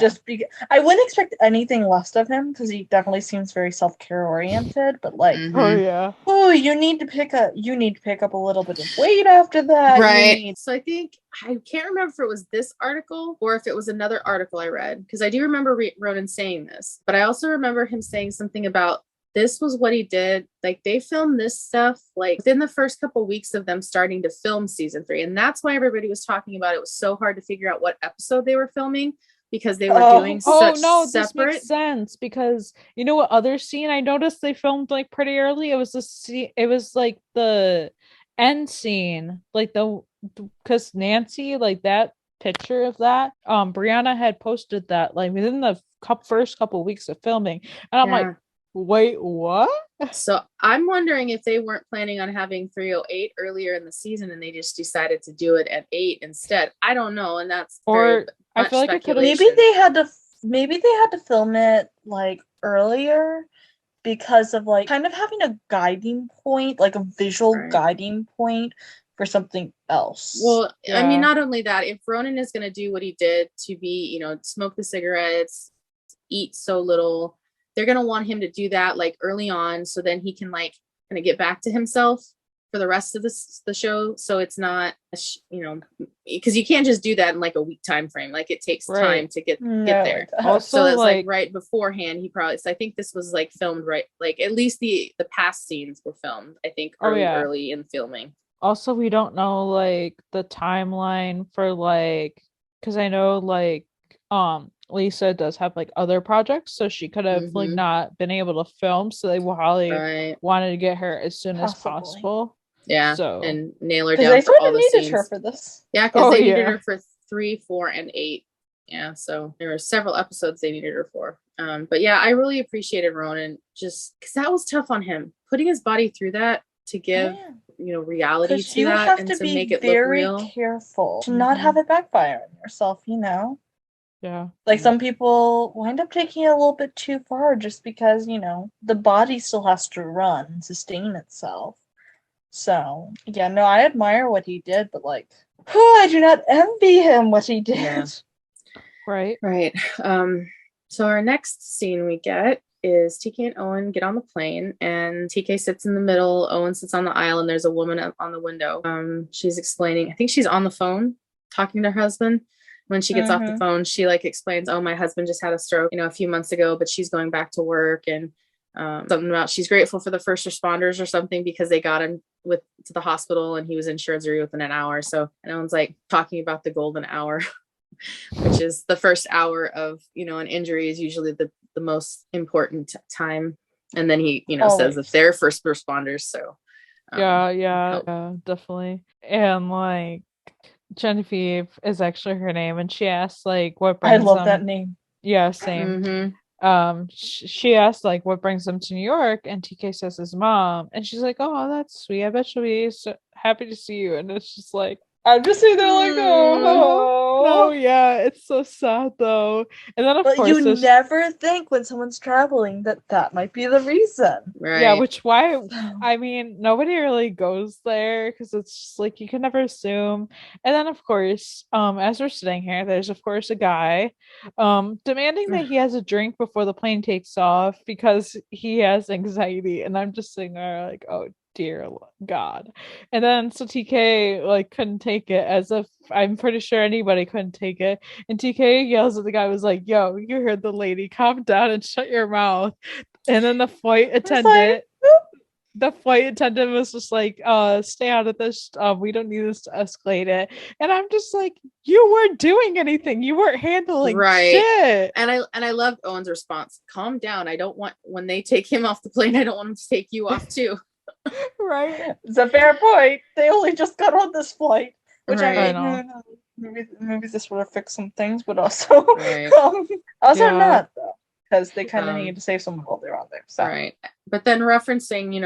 Just because I wouldn't expect anything less of him, because he definitely seems very self-care oriented, but like you need to pick up a little bit of weight after that. Right. So I think, I can't remember if it was this article or if it was another article I read, because I do remember Ronan saying this, but I also remember him saying something about this was what he did. Like, they filmed this stuff like within the first couple of weeks of them starting to film season 3. And that's why everybody was talking about it was so hard to figure out what episode they were filming, because they were doing this makes sense, because you know what other scene I noticed they filmed like pretty early? It was like the end scene, like because Nancy, like that picture of that, Brianna had posted that like within the first couple of weeks of filming, and I'm like, wait, what? So I'm wondering if they weren't planning on having 308 earlier in the season, and they just decided to do it at 8 instead. I don't know, and that's I feel like maybe they had to film it like earlier, because of like kind of having a guiding point, like a visual guiding point for something else. Well, I mean, not only that, if Ronan is going to do what he did to be, you know, smoke the cigarettes, eat so little, they're going to want him to do that like early on, so then he can like kind of get back to himself for the rest of the show. So it's not, you know, because you can't just do that in like a week time frame. Like it takes time to get there. Also, so it's like right beforehand. He probably. So I think this was like filmed right. Like at least the past scenes were filmed. I think early in filming. Also, we don't know like the timeline for like, because I know like Lisa does have like other projects, so she could have like not been able to film, so they probably wanted to get her as soon as possible. Yeah, so and nail her down for all the scenes. Needed her for this. Yeah, because they needed her for 3, 4, and 8. Yeah, so there were several episodes they needed her for. But yeah, I really appreciated Ronan just because that was tough on him, putting his body through that to give reality to that and to make it look real. Very careful to not have it backfire on yourself. Yeah. Like some people wind up taking it a little bit too far just because the body still has to run and sustain itself. So yeah, no, I admire what he did, but like, I do not envy him what he did. Yeah. Right. So our next scene we get is TK and Owen get on the plane, and TK sits in the middle, Owen sits on the aisle, and there's a woman up on the window. She's explaining, I think she's on the phone talking to her husband. When she gets off the phone, she like explains, oh, my husband just had a stroke, a few months ago, but she's going back to work, and something about she's grateful for the first responders or something because they got him to the hospital and he was in surgery within an hour. So, and Owen's like talking about the golden hour, which is the first hour of, an injury is usually the most important time. And then he, says that they're first responders. So yeah, definitely. And like Genevieve is actually her name, and she asks like what brings I love that name. Yeah, same. She asked like what brings them to New York, and TK says his mom, and she's like, oh, that's sweet, I bet she'll be so happy to see you. And it's just like, I'm just sitting there like, oh yeah, it's so sad though. And then of course you never think when someone's traveling that might be the reason, right? Yeah, I mean, nobody really goes there because it's just like you can never assume. And then of course, as we're sitting here, there's of course a guy demanding that he has a drink before the plane takes off because he has anxiety. And I'm just sitting there like, oh dear God. And then so TK like couldn't take it, as if I'm pretty sure anybody couldn't take it. And TK yells at the guy, was like, yo, you heard the lady, calm down and shut your mouth. And then the flight attendant was just like, stay out of this. We don't need this to escalate it. And I'm just like, you weren't doing anything. You weren't handling shit. And I loved Owen's response. Calm down. I don't want, when they take him off the plane, I don't want him to take you off too. Right. It's a fair point. They only just got on this flight, which I know. Maybe this would have fixed some things, but also not though, because they kind of needed to save someone while they're on there. So. Right. But then referencing,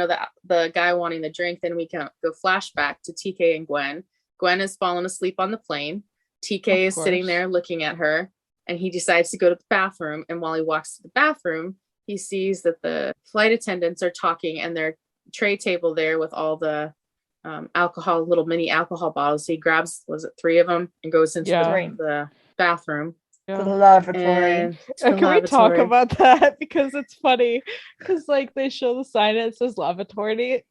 the guy wanting the drink, then we can go flashback to TK and Gwen. Gwen has fallen asleep on the plane. TK is sitting there looking at her, and he decides to go to the bathroom. And while he walks to the bathroom, he sees that the flight attendants are talking, and their tray table there with all the alcohol, little mini alcohol bottles. So he grabs, was it 3 of them, and goes into the bathroom. To the lavatory. Can we talk about that? Because it's funny. Because like they show the sign and it says lavatories,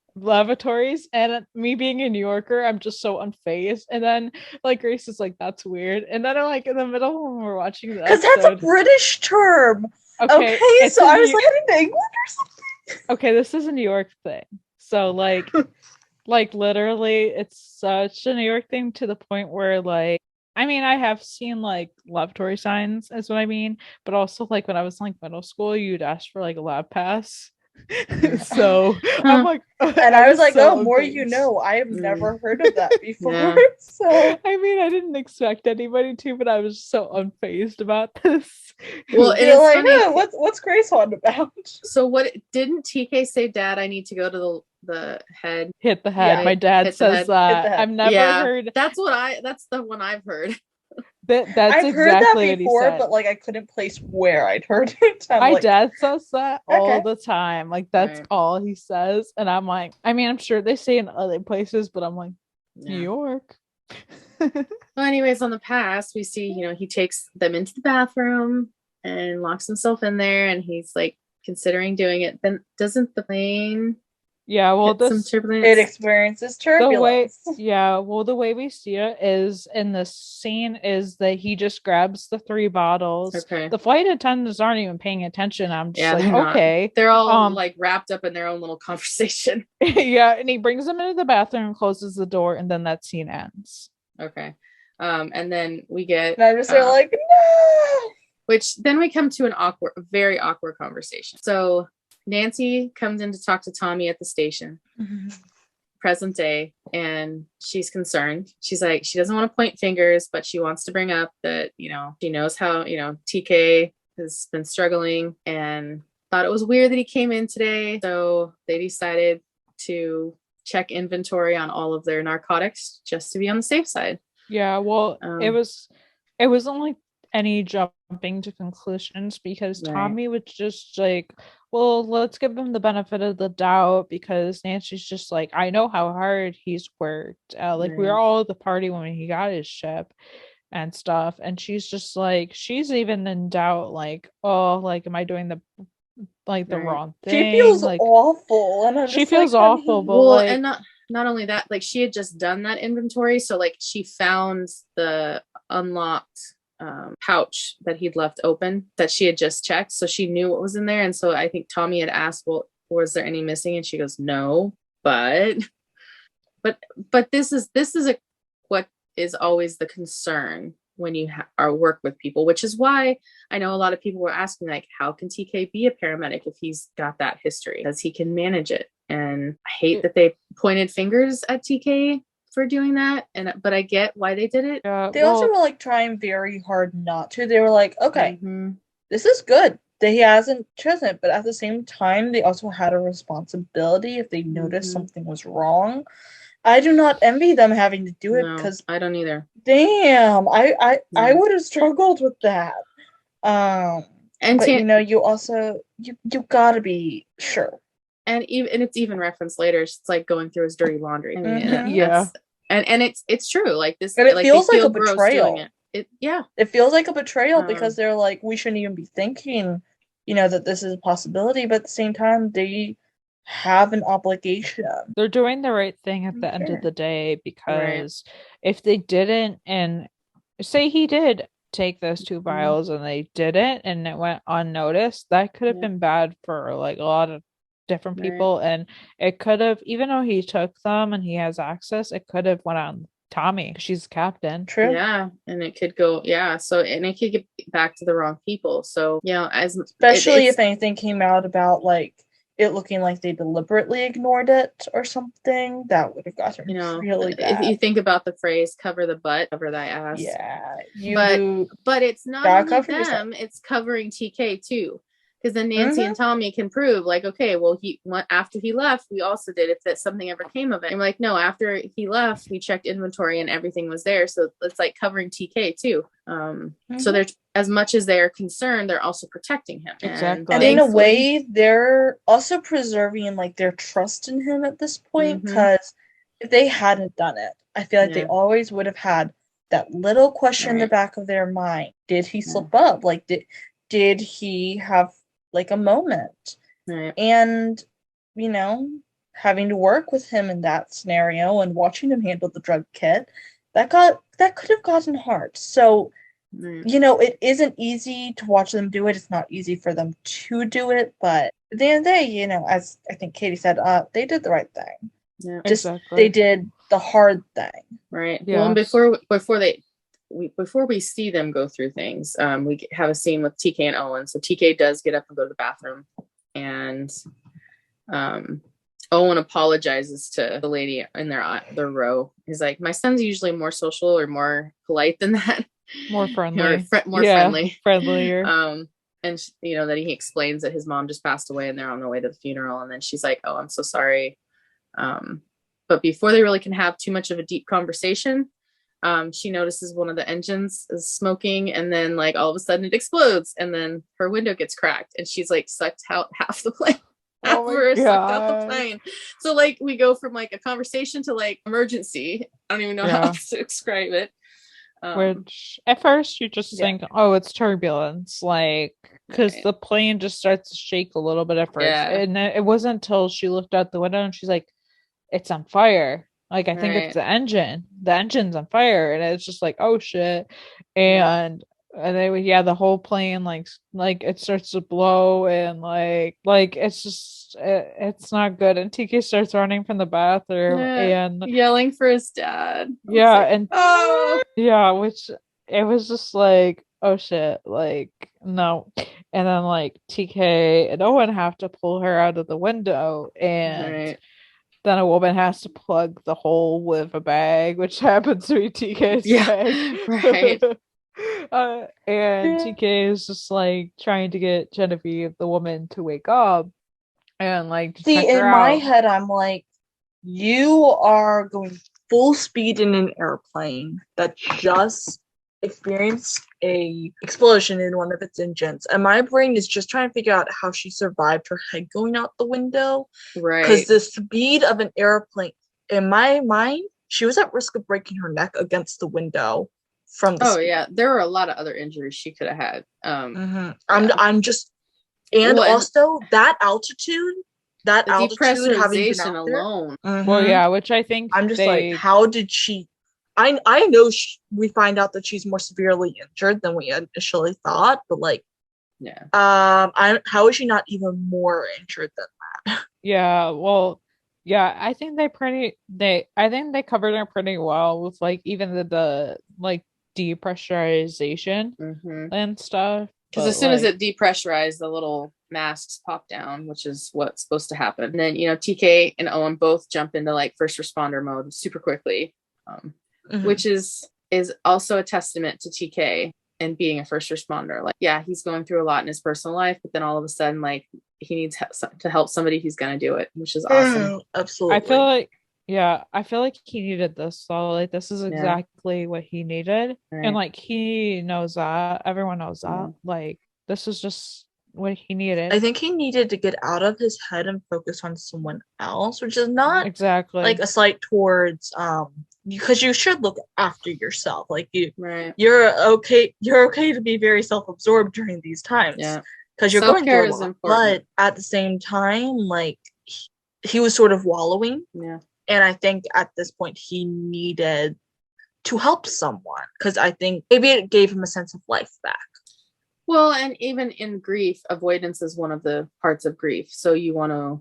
and me being a New Yorker, I'm just so unfazed. And then like Grace is like, that's weird. And then like in the middle when we're watching the episode, because that's a British term. Okay, so I was like, in England or something. Okay, this is a New York thing. So like literally it's such a New York thing to the point where like, I mean, I have seen like lavatory signs is what I mean, but also like when I was like middle school, you'd ask for like a lab pass. So I'm like, and I was like, so more you know. I have never heard of that before. Yeah. So I mean, I didn't expect anybody to, but I was so unfazed about this. Well, it's like, funny. What's Grace on about? So what didn't TK say, Dad, I need to go to the head. Hit the head. Yeah, my dad says that. I've never heard. That's the one I've heard. That's I've heard exactly that before, but like I couldn't place where I'd heard it. My dad says that all the time. Like that's all he says, and I'm like, I mean, I'm sure they say in other places, but I'm like, New York. Well, anyways, on the past, we see he takes them into the bathroom and locks himself in there, and he's like considering doing it. Then doesn't the plane Yeah, well, some turbulence. It experiences turbulence. The way we see it is in this scene is that he just grabs the 3 bottles. Okay. The flight attendants aren't even paying attention. I'm just like, they're okay. Not. They're all like wrapped up in their own little conversation. Yeah, and he brings them into the bathroom and closes the door, and then that scene ends. Okay. And then we get and I just are like, no. Which then we come to very awkward conversation. So Nancy comes in to talk to Tommy at the station, present day, and she's concerned. She's like, she doesn't want to point fingers, but she wants to bring up that, she knows how, TK has been struggling and thought it was weird that he came in today. So they decided to check inventory on all of their narcotics just to be on the safe side. Yeah, well, it was only any jumping to conclusions because Tommy was just like, well, let's give him the benefit of the doubt because Nancy's just like, I know how hard he's worked. We were all at the party when he got his ship and stuff. And she's just like, she's even in doubt, like, oh, like, am I doing the wrong thing? She feels awful. And she feels awful. But well, and not only that, like she had just done that inventory. So like she found the unlocked pouch that he'd left open that she had just checked, so she knew what was in there. And so I think Tommy had asked, well, was there any missing? And she goes, no, but this is what is always the concern when you work with people, which is why I know a lot of people were asking, like, how can TK be a paramedic if he's got that history, because he can manage it. And I hate that they pointed fingers at TK for doing that, but I get why they did it. They also were like trying very hard not to. They were like, okay, this is good that he hasn't chosen it, but at the same time they also had a responsibility if they noticed something was wrong. I do not envy them having to do it because I don't either. Damn, I would have struggled with that. But you also you gotta be sure. And it's even referenced later. It's like going through his dirty laundry. I mean, and it's true. Like this, and it feels like a betrayal. It feels like a betrayal because they're like, we shouldn't even be thinking, that this is a possibility. But at the same time, they have an obligation. They're doing the right thing at the end of the day, because if they didn't, and say he did take those 2 vials and they didn't, and it went unnoticed, that could have been bad for like a lot of different people. And it could have, even though he took them and he has access, it could have went on Tommy. She's the captain. True. Yeah, and it could go. Yeah, so and it could get back to the wrong people. So especially if anything came out about like it looking like they deliberately ignored it or something, that would have gotten really bad. If you think about the phrase "cover the butt, cover thy ass." Yeah, but it's not only them; it's covering TK too. Because then Nancy and Tommy can prove, like, okay, well, after he left, we also did, if that something ever came of it. And we're like, no, after he left, we checked inventory and everything was there. So it's like covering TK too. So they're, as much as they're concerned, they're also protecting him. Exactly. And in a way, they're also preserving like their trust in him at this point. Because if they hadn't done it, I feel like they always would have had that little question in the back of their mind. Did he slip up? Like, did he have like a moment? And having to work with him in that scenario and watching him handle the drug kit, that could have gotten hard. So it isn't easy to watch them do it. It's not easy for them to do it, but at the end of the day, as I think Katie said, they did the right thing. They did the hard thing. Right. Yeah. Well, and before we see them go through things, we have a scene with TK and Owen. So TK does get up and go to the bathroom, and Owen apologizes to the lady in their row. He's like, my son's usually more social or more polite than that. More friendly. Friendlier. And that he explains that his mom just passed away and they're on their way to the funeral. And then she's like, oh, I'm so sorry. But before they really can have too much of a deep conversation, she notices one of the engines is smoking, and then like all of a sudden it explodes, and then her window gets cracked, and she's like sucked out half the plane. Sucked out the plane. So like we go from like a conversation to like emergency. I don't even know how else to describe it. Which at first you just think, oh, it's turbulence, like, because the plane just starts to shake a little bit at first. And it wasn't until she looked out the window and she's like, it's on fire. Like, I think it's the engine. The engine's on fire. And it's just like, oh shit. And then the whole plane like it starts to blow, and like it's just it's not good. And TK starts running from the bathroom and yelling for his dad. Which it was just like, oh shit, like no. And then like TK and Owen have to pull her out of the window, and then a woman has to plug the hole with a bag, which happens to be TK's bag. And TK is just like trying to get Genevieve, the woman, to wake up and like to check her my out. head, I'm like, you are going full speed in an airplane that just experienced a explosion in one of its engines, and my brain is just trying to figure out how she survived her head going out the window. Because the speed of an airplane, in my mind, she was at risk of breaking her neck against the window. There were a lot of other injuries she could have had. I'm just, and also that altitude having been out alone. Which I think I'm just like, how did she? I know we find out that she's more severely injured than we initially thought, but like, how is she not even more injured than that? I think they covered her pretty well with like even the like depressurization and stuff. Because as soon as it depressurized, the little masks pop down, which is what's supposed to happen. And then, TK and Owen both jump into like first responder mode super quickly, which is also a testament to TK and being a first responder. Like, he's going through a lot in his personal life, but then all of a sudden, like, he needs to help somebody who's going to do it, which is awesome. Absolutely. I feel like he needed this. So like, this is exactly what he needed. And like, he knows that. Everyone knows that. Like, this is just what he needed. I think he needed to get out of his head and focus on someone else, which is not exactly like a slight towards because you should look after yourself. Like you're okay to be very self-absorbed during these times. Because you're going through a lot. But at the same time, like he was sort of wallowing. And I think at this point he needed to help someone, because I think maybe it gave him a sense of life back. Well, and even in grief, avoidance is one of the parts of grief. So you want to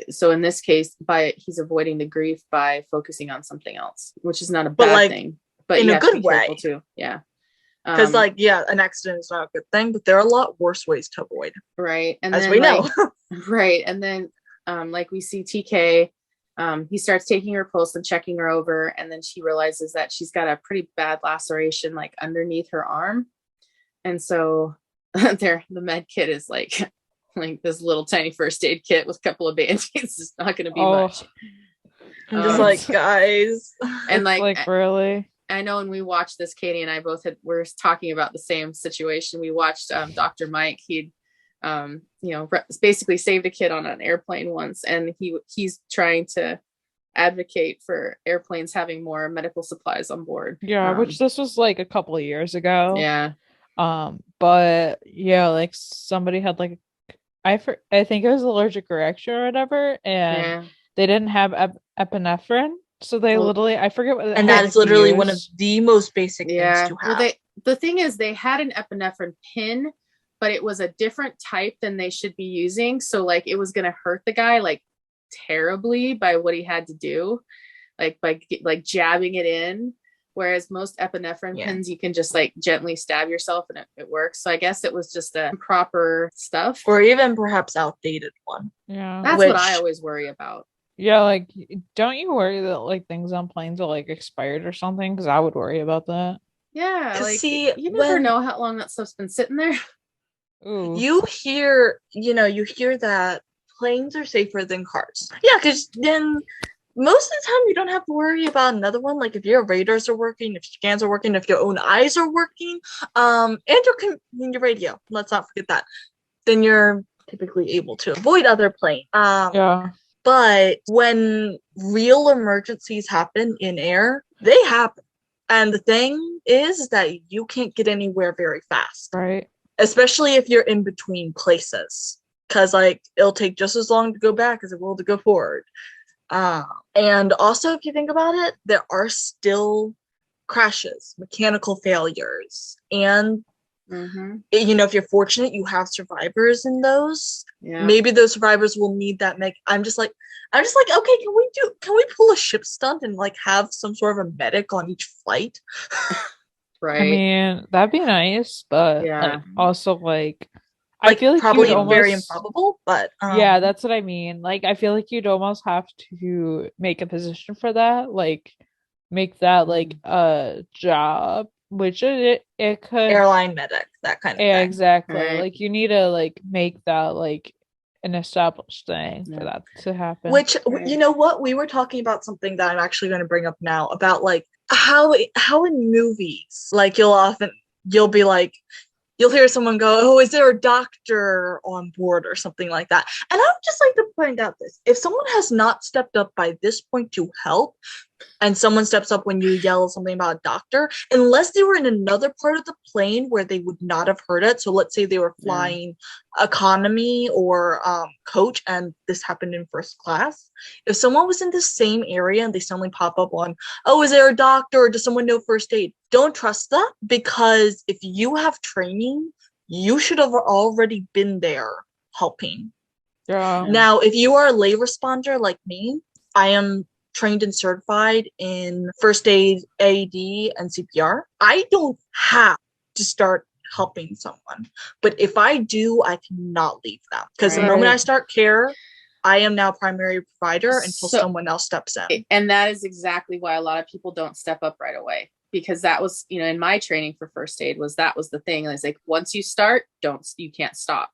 so in this case, he's avoiding the grief by focusing on something else, which is not a bad thing, but in a good way too. Because an accident is not a good thing, but there are a lot worse ways to avoid. Right. And as then, we know. Right. And then like we see TK, he starts taking her pulse and checking her over, and then she realizes that she's got a pretty bad laceration like underneath her arm. And so the med kit is like this little tiny first aid kit with a couple of band-aids. It's not going to be much. I'm just like, guys. And like really, I know when we watched this, Katie and I were talking about the same situation. We watched Dr. Mike. He'd basically saved a kid on an airplane once, and he's trying to advocate for airplanes having more medical supplies on board. Which this was like a couple of years ago. But like somebody had like I think it was allergic reaction or whatever, and they didn't have epinephrine, so they literally, I forget what, and that is literally one of the most basic things to have. Well, the thing is, they had an epinephrine pin, but it was a different type than they should be using, so like it was gonna hurt the guy like terribly by what he had to do, like by like jabbing it in. Whereas most epinephrine pins, you can just like gently stab yourself and it works. So I guess it was just a improper stuff. Or even perhaps outdated one. That's what I always worry about. Like, don't you worry that like things on planes are like expired or something? Because I would worry about that. Yeah, like you never know how long that stuff's been sitting there. Ooh. You hear that planes are safer than cars. Yeah, because then most of the time you don't have to worry about another one. Like if your radars are working, if scans are working, if your own eyes are working, and your radio, let's not forget that, then you're typically able to avoid other planes. But when real emergencies happen in air, they happen. And the thing is that you can't get anywhere very fast. Right. Especially if you're in between places. Because, like, it'll take just as long to go back as it will to go forward. And also, if you think about it, there are still crashes, mechanical failures, and if you're fortunate, you have survivors in those. Yeah. Maybe those survivors will need that. I'm just like, okay, can we pull a ship stunt and like have some sort of a medic on each flight? Right. I mean, that'd be nice, but like, also like I feel like probably very improbable, but yeah, that's what I mean. Like, I feel like you'd almost have to make a position for that, like make that like a job, which it could airline medic, that kind of thing. Exactly. Right. Like you need to like make that like an established thing for that to happen. Which you know what? We were talking about something that I'm actually going to bring up now about like how in movies, like you'll be like, you'll hear someone go, oh, is there a doctor on board or something like that? And I would just like to point out this. If someone has not stepped up by this point to help, and someone steps up when you yell something about a doctor, unless they were in another part of the plane where they would not have heard it. So let's say they were flying economy or coach, and this happened in first class. If someone was in the same area and they suddenly pop up on, oh, is there a doctor or does someone know first aid? Don't trust that, because if you have training, you should have already been there helping. Yeah. Now, if you are a lay responder like me, I am trained and certified in first aid, AED, and CPR. I don't have to start helping someone, but if I do, I cannot leave them, because the moment I start care, I am now primary provider until someone else steps in. And that is exactly why a lot of people don't step up right away, because that was, in my training for first aid that was the thing. It's like, once you start, you can't stop.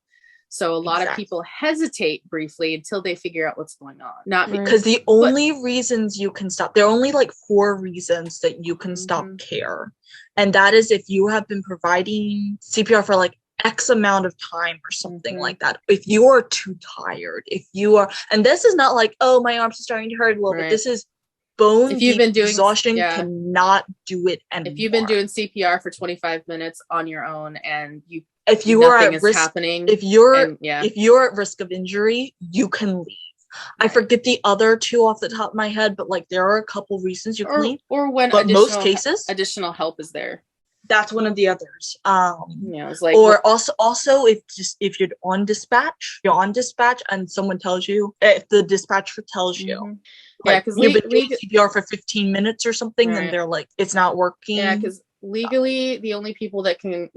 So a lot of people hesitate briefly until they figure out what's going on. Not because the only reasons you can stop, there are only like 4 reasons that you can stop care. And that is if you have been providing CPR for like X amount of time or something like that. If you are too tired, and this is not like, oh, my arms are starting to hurt a little bit. This is bone deep exhaustion, cannot do it anymore. If you've been doing CPR for 25 minutes on your own and if you are at risk, if you're at risk of injury, you can leave. I forget the other 2 off the top of my head, but like there are a couple reasons you can leave. Or when most cases additional help is there. That's one of the others. It's like, or also if you're on dispatch, and someone tells you, if the dispatcher tells you, because you've been doing CPR for 15 minutes or something, and they're like, it's not working. Yeah, because legally, the only people that can,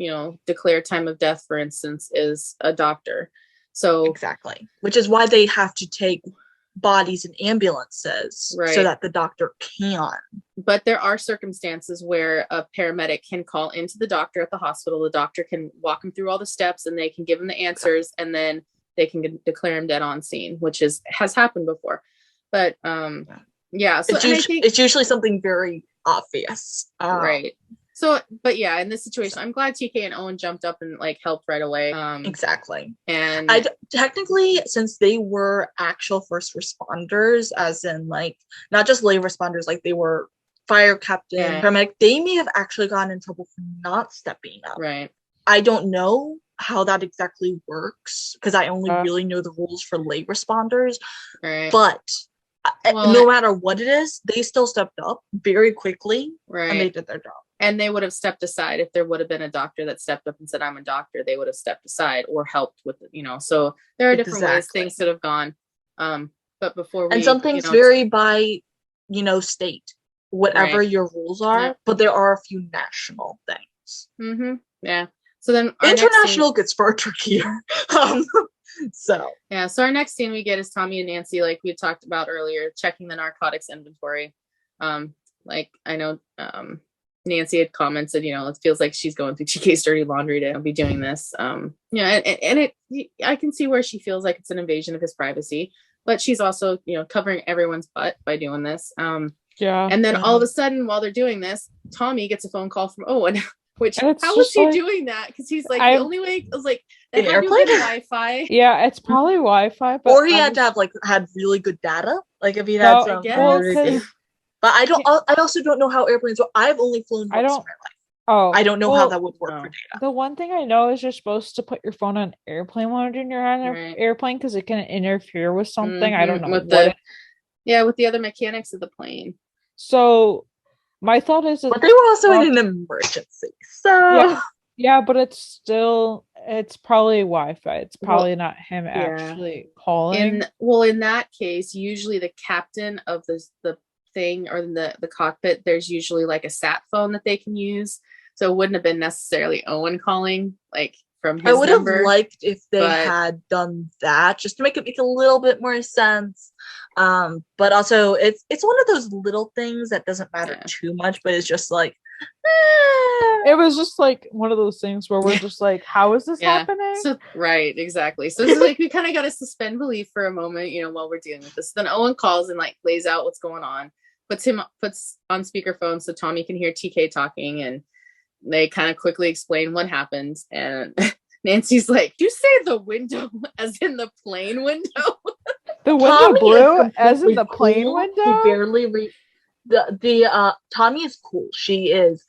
declare time of death, for instance, is a doctor. So exactly, which is why they have to take bodies in ambulances so that the doctor can. But there are circumstances where a paramedic can call into the doctor at the hospital. The doctor can walk him through all the steps, and they can give him the answers, and then they can declare him dead on scene, which has happened before. But so it's usually something very obvious, right? So, but yeah, in this situation, I'm glad TK and Owen jumped up and like helped right away. Exactly. And technically, since they were actual first responders, as in like not just lay responders, like they were fire captain, paramedic, they may have actually gotten in trouble for not stepping up. Right. I don't know how that exactly works, because I only really know the rules for lay responders. Right. But no matter what it is, they still stepped up very quickly, and they did their job. And they would have stepped aside if there would have been a doctor that stepped up and said, I'm a doctor. They would have stepped aside or helped with it, so there are different ways things could have gone. But before and some things vary by, state, whatever your rules are, but there are a few national things. Mm-hmm. Yeah. So then international gets far trickier. So our next scene we get is Tommy and Nancy, like we had talked about earlier, checking the narcotics inventory. Like I know Nancy had commented, it feels like she's going through TK's dirty laundry to be doing this. And I can see where she feels like it's an invasion of his privacy, but she's also, covering everyone's butt by doing this. And then all of a sudden, while they're doing this, Tommy gets a phone call from Owen. Which, how was he doing that? Because he's like, the only way, I was like, an airplane Wi-Fi. Yeah, it's probably Wi-Fi. But or he had to have, had really good data. Like, if he had some... But I also don't know how airplanes work. I've only flown once in my life. Oh, I don't know how that would work for data. The one thing I know is you're supposed to put your phone on airplane mode when you're on an airplane because it can interfere with something. I don't know with with the other mechanics of the plane. So my thought is, but they were also in an emergency. So yeah, but it's probably Wi-Fi. It's probably not him actually calling. In that case, usually the captain of the thing or in the cockpit, there's usually like a sat phone that they can use. So it wouldn't have been necessarily Owen calling like from his number. I would have liked if they had done that just to make it make a little bit more sense. But also it's one of those little things that doesn't matter too much, but it's just like it was just like one of those things where we're just like, how is this happening? So exactly. So it's like we kind of got to suspend belief for a moment, while we're dealing with this. Then Owen calls and like lays out what's going on, puts on speakerphone so Tommy can hear TK talking, and they kind of quickly explain what happened. And Nancy's like, "You say the window as in the plane window?" The window Tommy blew as in the plane window? He barely Tommy is cool. She is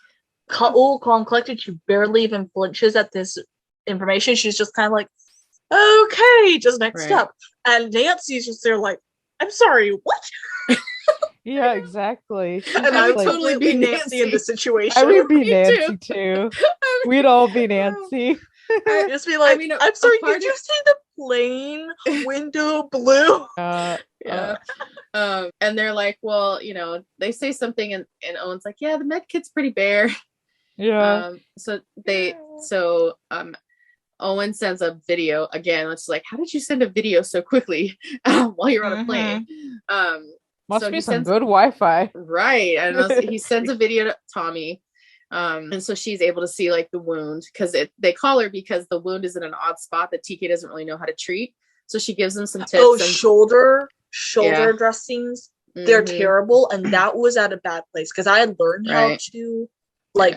cool, calm, collected. She barely even flinches at this information. She's just kind of like, okay, just next up. And Nancy's just there like, I'm sorry, what? Yeah, exactly. And I would totally be Nancy in the situation. I would be Nancy too. We'd all be Nancy. Just be like, I'm sorry, did you see the plane window blew? And they're like, well, they say something and Owen's like, yeah, the med kit's pretty bare. Yeah. So Owen sends a video again. It's like, how did you send a video so quickly while you're on a plane? Must be some good Wi-Fi. Right. And he sends a video to Tommy. And so she's able to see like the wound because they call her because the wound is in an odd spot that TK doesn't really know how to treat. So she gives him some tips. Shoulder dressings. They're terrible. And that was at a bad place because I had learned how to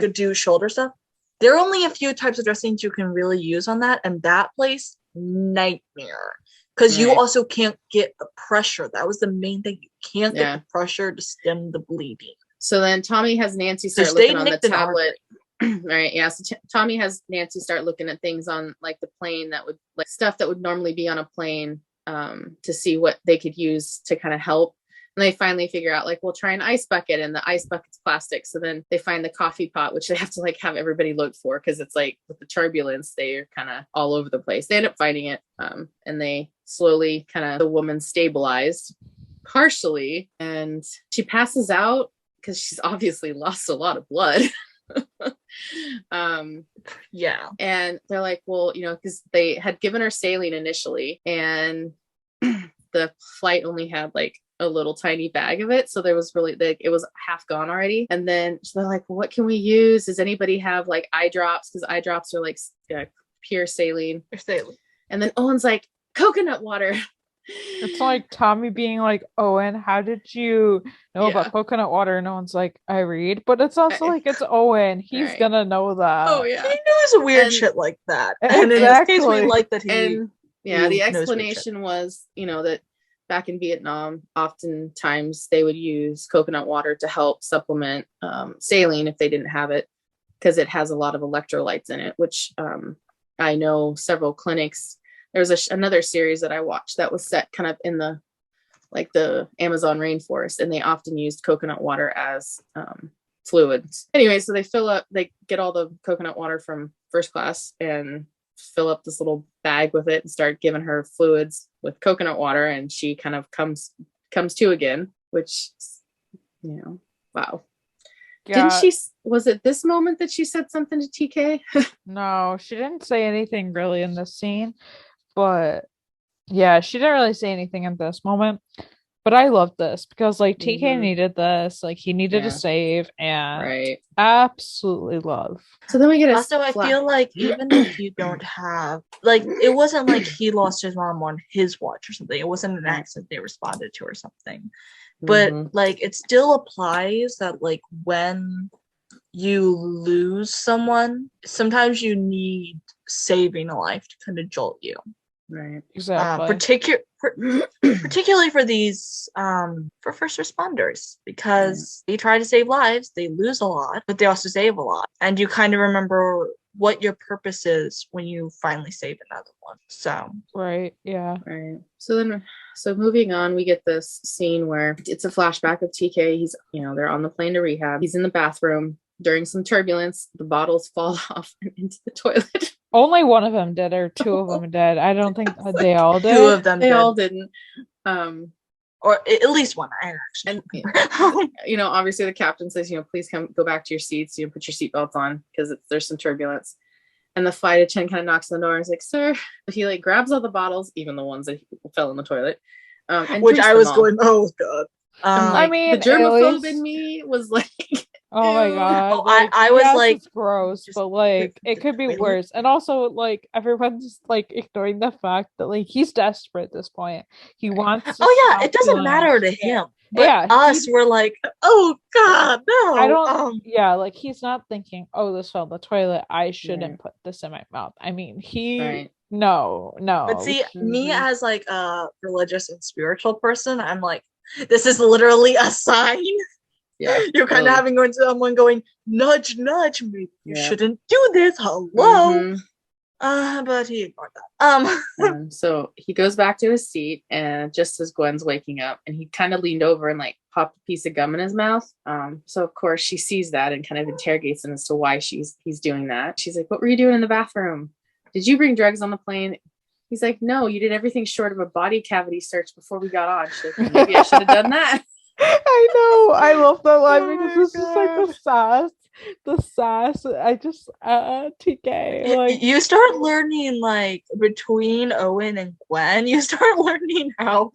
do shoulder stuff. There are only a few types of dressings you can really use on that. And that place, nightmare. Because you also can't get the pressure. That was the main thing. You can't get the pressure to stem the bleeding. So then Tommy has Nancy start looking on the tablet. Right. Yeah. So Tommy has Nancy start looking at things on like the plane that would like stuff that would normally be on a plane to see what they could use to kind of help. And they finally figure out like, we'll try an ice bucket, and the ice bucket's plastic. So then they find the coffee pot, which they have to like have everybody look for because it's like with the turbulence, they're kind of all over the place. They end up finding it. And they slowly the woman stabilized partially, and she passes out because she's obviously lost a lot of blood. And they're like, well, because they had given her saline initially, and the flight only had like a little tiny bag of it, so there was really it was half gone already. And then they're like, well, what can we use? Does anybody have like eye drops? Because eye drops are like pure saline. And then Owen's like, coconut water. It's like Tommy being like, Owen, how did you know about coconut water? And Owen's like, I read. But it's also like, it's Owen. He's gonna know that. Oh yeah, he knows weird shit like that. And in this case, we like that he. The explanation was, that back in Vietnam, oftentimes they would use coconut water to help supplement saline if they didn't have it, because it has a lot of electrolytes in it, which I know several clinics. There was another series that I watched that was set kind of in the Amazon rainforest, and they often used coconut water as fluids. Anyway, so they get all the coconut water from first class and fill up this little bag with it and start giving her fluids with coconut water, and she kind of comes to again, which, wow. Yeah. Was it this moment that she said something to TK? No, she didn't say anything really in this scene, but yeah, she didn't really say anything in this moment. But I love this because like TK needed this, like he needed to save, and absolutely love. So then we get I feel like even if you don't have it wasn't like he lost his mom on his watch or something. It wasn't an accident they responded to or something. But it still applies that when you lose someone, sometimes you need saving a life to kind of jolt you. Right. Exactly. Particularly for these for first responders, because they try to save lives, they lose a lot, but they also save a lot, and you kind of remember what your purpose is when you finally save another one. So right. So moving on, we get this scene where it's a flashback of TK. He's, they're on the plane to rehab. He's in the bathroom during some turbulence. The bottles fall off into the toilet. Only one of them did, or two of them did. I don't think they all did. Two of them they did. all didn't. Or at least one. I actually. And obviously the captain says, please go back to your seats. Put your seatbelts on because there's some turbulence. And the flight attendant kind of knocks on the door and is like, "Sir," but he grabs all the bottles, even the ones that fell in the toilet. And which I was going, oh god. I mean, the germaphobe in me was like, oh my god. I was like, it's gross, but it could be worse. And also, everyone's ignoring the fact that he's desperate at this point. He wants to it doesn't matter to him. But we're like, oh god, no. I don't he's not thinking, oh, this fell in the toilet, I shouldn't put this in my mouth. I mean, no. But see, me as a religious and spiritual person, I'm like, this is literally a sign. Yeah, you're kind of having someone going, nudge, maybe you shouldn't do this. Hello. But he ignored that. So he goes back to his seat, and just as Gwen's waking up, and he kind of leaned over and popped a piece of gum in his mouth. So of course she sees that and kind of interrogates him as to why he's doing that. She's like, "What were you doing in the bathroom? Did you bring drugs on the plane?" He's like, "No, you did everything short of a body cavity search before we got on." She's like, "Maybe I should have done that." I know. I love that line because this is the sass. I just TK. You start learning between Owen and Gwen, you start learning how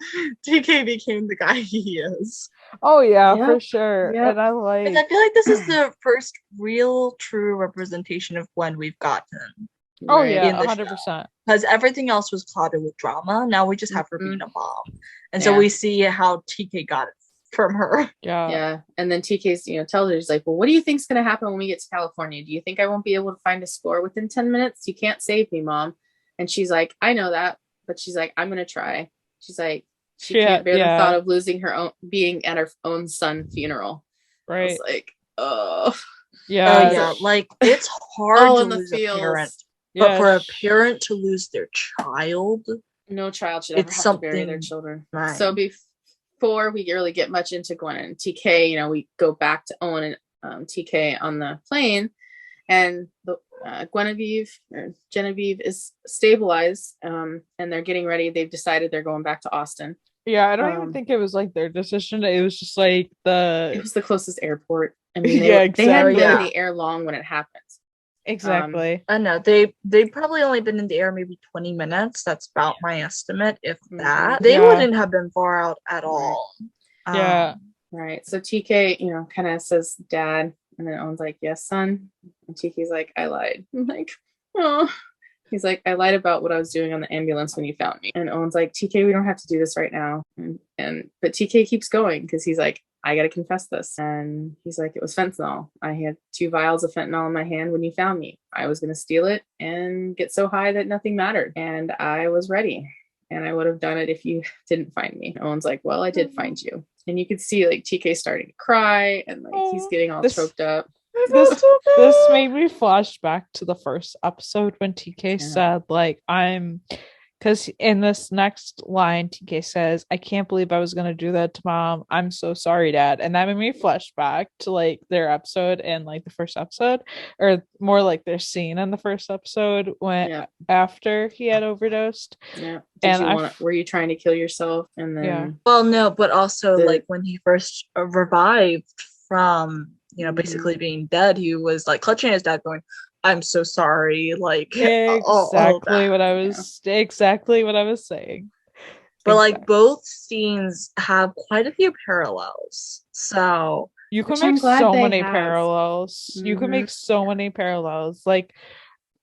TK became the guy he is. Oh yeah, for sure. Yep. And I feel like this is the first real true representation of Gwen we've gotten. Oh yeah, 100%. Because everything else was clouded with drama. Now we just have her being a mom, and so we see how TK got it from her. Yeah. And then TK's tells her, he's like, "Well, what do you think's going to happen when we get to California? Do you think I won't be able to find a score within 10 minutes? You can't save me, Mom." And she's like, "I know that," but she's like, "I'm going to try." She's like, she can't bear the thought of losing her own, being at her own son's funeral. Right. I was like, oh yeah. It's hard to lose a parent. But for a parent to lose their child, no child should ever have to bury their children. Right. So before we really get much into Gwen and TK, we go back to Owen and TK on the plane, and the Genevieve is stabilized, and they're getting ready. They've decided they're going back to Austin. Yeah, I don't even think it was their decision. It was just it was the closest airport. I mean, they hadn't been in the air long when it happened. Exactly. I know they've probably only been in the air maybe 20 minutes. That's about my estimate, if that. They wouldn't have been far out at all. Right. So TK, kind of says, "Dad," and then Owen's like, "Yes, son." And TK's like, "I lied." I'm like, "Oh." He's like, "I lied about what I was doing on the ambulance when you found me." And Owen's like, "TK, we don't have to do this right now." But TK keeps going because he's like, "I gotta confess this." And he's like, "It was fentanyl. I had 2 vials of fentanyl in my hand when you found me. I was gonna steal it and get so high that nothing mattered. And I was ready. And I would have done it if you didn't find me." Owen's like, "Well, I did find you." And you could see TK starting to cry and he's getting all choked up. This made me flash back to the first episode when TK said because in this next line TK says, "I can't believe I was gonna do that to Mom. I'm so sorry, Dad." And that made me flash back to their episode and the first episode, or more their scene in the first episode when after he had overdosed. Were you trying to kill yourself? And then well, no, but also when he first revived from basically being dead, he was clutching his dad going, "I'm so sorry." Exactly what I was saying. But both scenes have quite a few parallels. So you can make so many parallels. Mm-hmm. You can make so many parallels.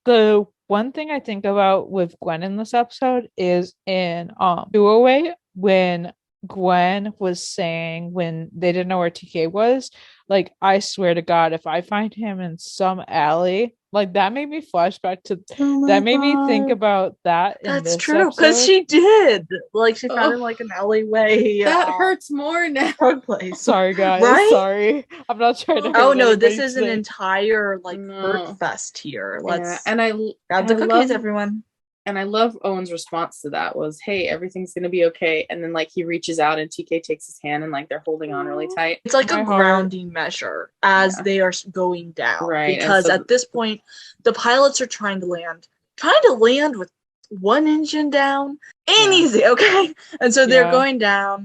The one thing I think about with Gwen in this episode is in Away when Gwen was saying when they didn't know where TK was, like, I swear to God, if I find him in some alley, like, that made me flashback to that made me think about that in That's this true, because episode. she did. Like, she found him like an alleyway. That hurts more now. Drug place. Sorry, guys. Right? Sorry. I'm not trying to hurt Oh no, this anybody is an today. entire hurt fest here. Let's and I grab the cookies, everyone. And I love Owen's response to that was, hey, everything's gonna be okay. And then like he reaches out and TK takes his hand and like they're holding on really tight. It's like a grounding measure as they are going down. Right. Because at this point, the pilots are trying to land with one engine down. Ain't easy, okay? And so they're going down,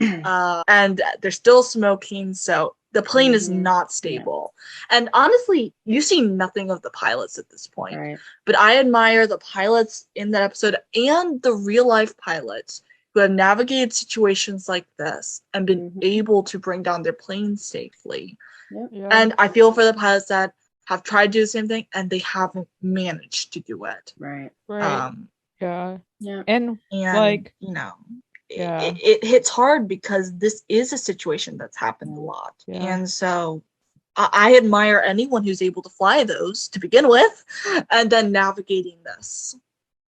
and they're still smoking, so the plane is not stable. And honestly, you see nothing of the pilots at this point. Right. But I admire the pilots in that episode and the real life pilots who have navigated situations like this and been able to bring down their plane safely. Yeah. And I feel for the pilots that have tried to do the same thing and they haven't managed to do it. Right. Yeah. And like, you know, it hits hard because this is a situation that's happened a lot. And so I admire anyone who's able to fly those to begin with and then navigating this,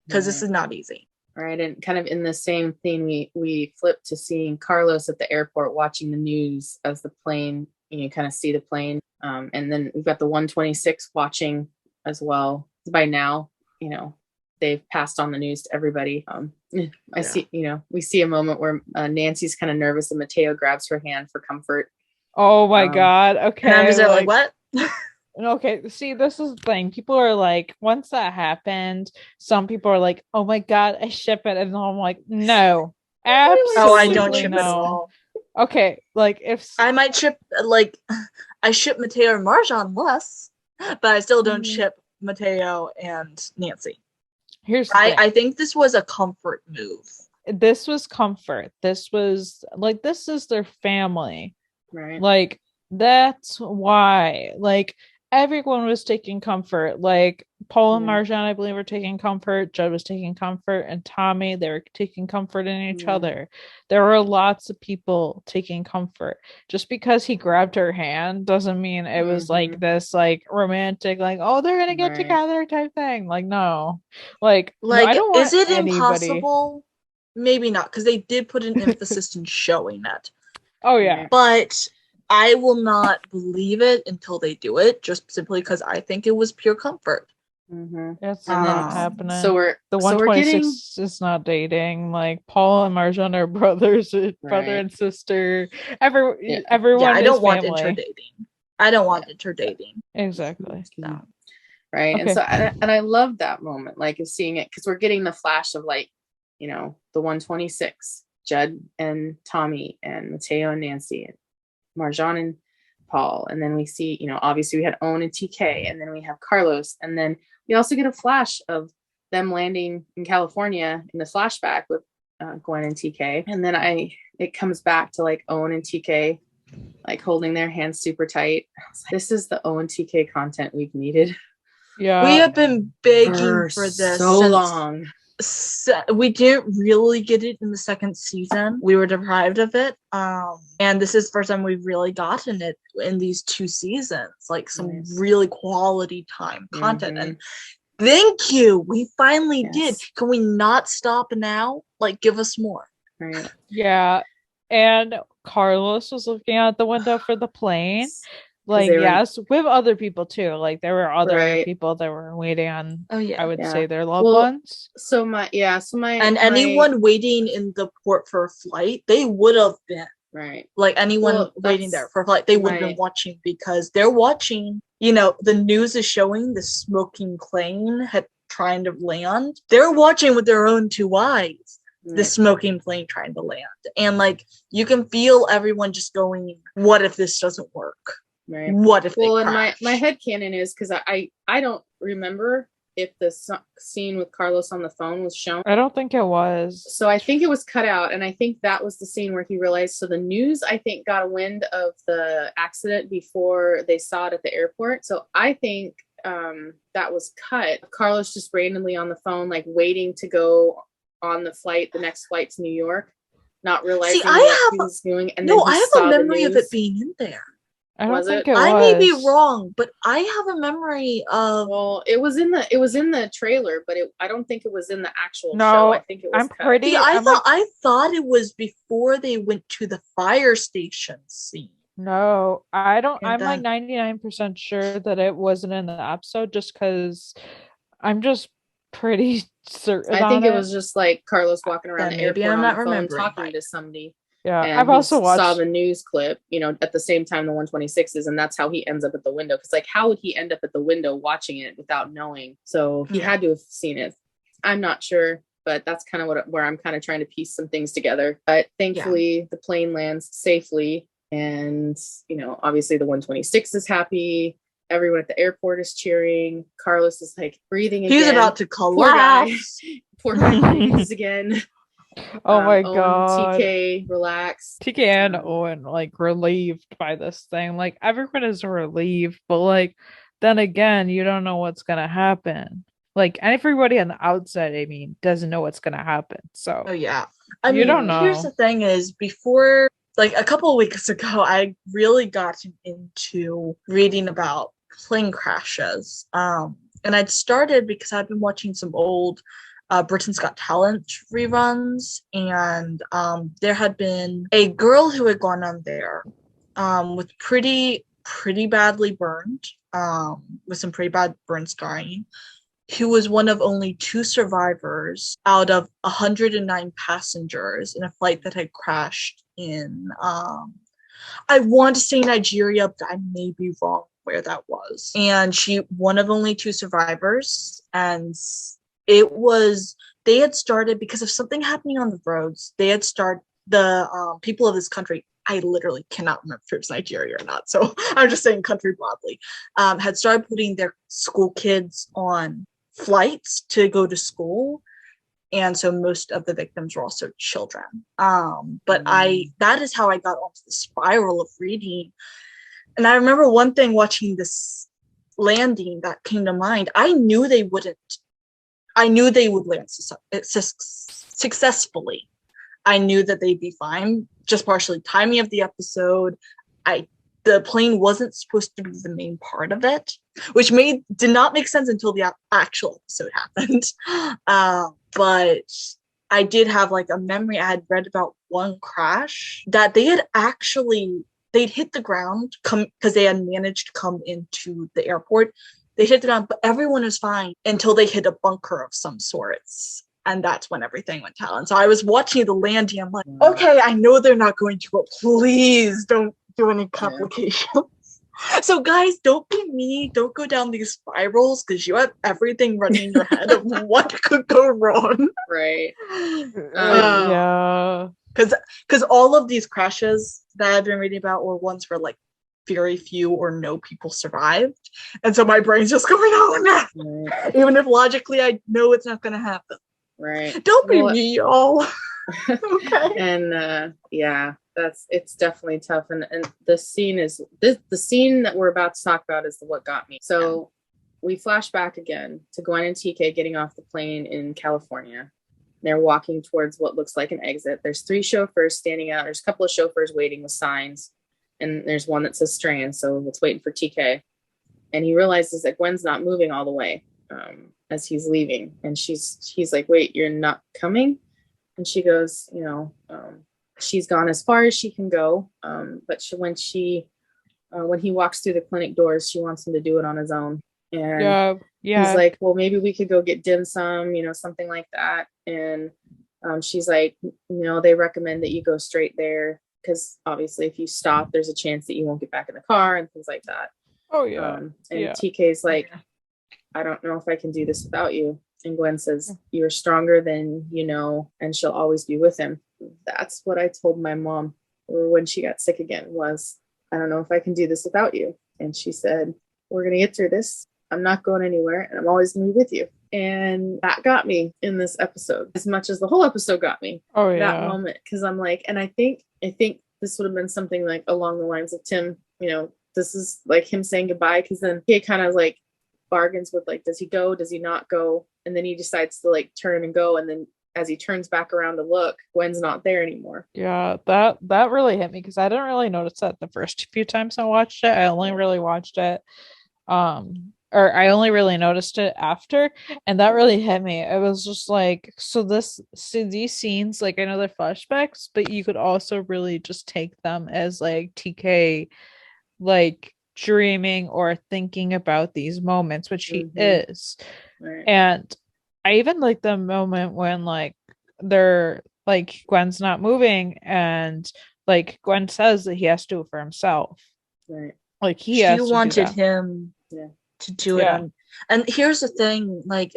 because this is not easy. Right. And kind of in the same thing, we flip to seeing Carlos at the airport watching the news as the plane, you kind of see the plane. And then we've got the 126 watching as well. By now, they've passed on the news to everybody. I see, we see a moment where Nancy's kind of nervous and Mateo grabs her hand for comfort. Oh my God. Okay. And I'm just like, what? Okay, see, this is the thing. People are like, once that happened, some people are like, oh my God, I ship it. And I'm like, no, absolutely. Oh, I don't ship it at all. Okay, like if I might ship, I ship Mateo and Marjan less, but I still don't ship Mateo and Nancy. Here's the I think this was a comfort move. This was comfort. This was like, this is their family. Right. Like, that's why. Like, everyone was taking comfort. Like, Paul and Marjan, I believe, were taking comfort. Judd was taking comfort. And Tommy, they were taking comfort in each other. There were lots of people taking comfort. Just because he grabbed her hand doesn't mean it was like this, like, romantic, like, oh, they're gonna get together type thing. Like, no. Like I don't want is it anybody... impossible? Maybe not, because they did put an emphasis in showing it. Oh, yeah. But I will not believe it until they do it, just simply because I think it was pure comfort. That's not happening. So the 126 is not dating. Like, Paul and Marjan are brothers, brother and sister. Everyone. I don't want interdating. I don't want interdating. Exactly. No. Right. Okay. And so, and I love that moment, like, of seeing it, because we're getting the flash of, like, the 126, Judd and Tommy and Mateo and Nancy and Marjan and Paul. And then we see, obviously we had Owen and TK, and then we have Carlos. And then we also get a flash of them landing in California in the flashback with Gwen and TK. And then it comes back to, like, Owen and TK, like, holding their hands super tight. This is the Owen TK content we've needed. Yeah. We have been begging for this so long. We didn't really get it in the second season. We were deprived of it. And this is the first time we've really gotten it in these 2 seasons. Like, some really quality time content. And thank you. We finally did. Can we not stop now? Like, give us more. Right. Yeah. And Carlos was looking out the window for the plane. Like, yes, with other people too. Like, there were other people that were waiting on, I would say, their loved ones. And anyone waiting in the port for a flight, they would have been. Right. Like, anyone waiting there for a flight, they would have been watching, because they're watching, the news is showing the smoking plane trying to land. They're watching with their own 2 eyes. The smoking plane trying to land. And, like, you can feel everyone just going, what if this doesn't work? Right. What if and my headcanon is, because I don't remember if the scene with Carlos on the phone was shown. I don't think it was. So I think it was cut out, and I think that was the scene where he realized. So the news, I think, got a wind of the accident before they saw it at the airport. So I think that was cut. Carlos just randomly on the phone, like, waiting to go on the next flight to New York. not realizing See, what he was doing. And then I have a memory of it being in there. I don't think it was. I may be wrong, but I have a memory of. Well, it was in the trailer, but I don't think it was in the actual show. I think it was. See, I thought it was before they went to the fire station scene. No, I don't. I'm like 99% sure that it wasn't in the episode, just because I'm just pretty certain. I think it was just like Carlos walking around the airport on the phone talking to somebody. Yeah, and I've also saw the news clip, at the same time the 126s, and that's how he ends up at the window. Because like, how would he end up at the window watching it without knowing? So he had to have seen it. I'm not sure, but that's kind of where I'm kind of trying to piece some things together. But thankfully, the plane lands safely, and obviously the 126 is happy. Everyone at the airport is cheering. Carlos is like breathing again. He's about to collapse. Poor guy breathes again. Oh my god. TK, relax. TK and Owen like relieved by this thing. Like everyone is relieved, but like then again, you don't know what's gonna happen. Like everybody on the outside, I mean, doesn't know what's gonna happen. So I mean, don't know. Here's the thing: is before, like a couple of weeks ago, I really got into reading about plane crashes. And I'd started because I've been watching some old Britain's Got Talent reruns, and there had been a girl who had gone on there with pretty badly burned, with some pretty bad burn scarring, who was one of only 2 survivors out of 109 passengers in a flight that had crashed in I want to say Nigeria, but I may be wrong where that was. And she one of only 2 survivors, and they had started because of something happening on the roads. They had started, the people of this country, I literally cannot remember if it was Nigeria or not, so I'm just saying country broadly, had started putting their school kids on flights to go to school. And so most of the victims were also children. But that is how I got onto the spiral of reading. And I remember one thing watching this landing that came to mind. I knew they would land successfully. I knew that they'd be fine. Just partially timing of the episode. The plane wasn't supposed to be the main part of it, which did not make sense until the actual episode happened. But I did have like a memory. I had read about one crash that they'd hit the ground because they had managed to come into the airport. They hit the ground, but everyone was fine until they hit a bunker of some sorts. And that's when everything went down. And so I was watching the landing. I'm like, okay, I know they're not going to, but please don't do any complications. Yeah. So guys, don't be me. Don't go down these spirals because you have everything running in your head of what could go wrong. Right. Yeah. Because all of these crashes that I've been reading about were ones where like very few or no people survived. And so my brain's just going, oh no. Right. Even if logically I know it's not going to happen. Right. Don't be me, y'all. Okay. And it's definitely tough. And the scene that we're about to talk about is what got me. So we flash back again to Gwen and TK getting off the plane in California. They're walking towards what looks like an exit. There's 3 chauffeurs standing out. There's a couple of chauffeurs waiting with signs. And there's one that says Strand, so it's waiting for TK. And he realizes that Gwen's not moving all the way as he's leaving. And he's like, wait, you're not coming? And she goes, she's gone as far as she can go. But when he walks through the clinic doors, she wants him to do it on his own. And he's like, well, maybe we could go get dim sum, something like that. And she's like, they recommend that you go straight there because obviously if you stop, there's a chance that you won't get back in the car and things like that. Oh, yeah. TK's like, I don't know if I can do this without you. And Gwen says, you're stronger than you know, and she'll always be with him. That's what I told my mom when she got sick again was, I don't know if I can do this without you. And she said, we're going to get through this. I'm not going anywhere and I'm always going to be with you. And that got me in this episode as much as the whole episode got me. Oh, yeah. That moment. Cause I'm like, and I think this would have been something like along the lines of Tim, this is like him saying goodbye. Cause then he kind of like bargains with like, does he go? Does he not go? And then he decides to like turn and go. And then as he turns back around to look, Gwen's not there anymore. Yeah, that really hit me because I didn't really notice that the first few times I watched it. I only really watched it or I only really noticed it after, and that really hit me. It was just like, so these scenes, like, I know they're flashbacks, but you could also really just take them as like TK, like, dreaming or thinking about these moments, which he is. Right. And I even like the moment when, like, they're like, Gwen's not moving, and like Gwen says that he has to do it for himself. Right. Like, she wanted him to do it on. And here's the thing, like,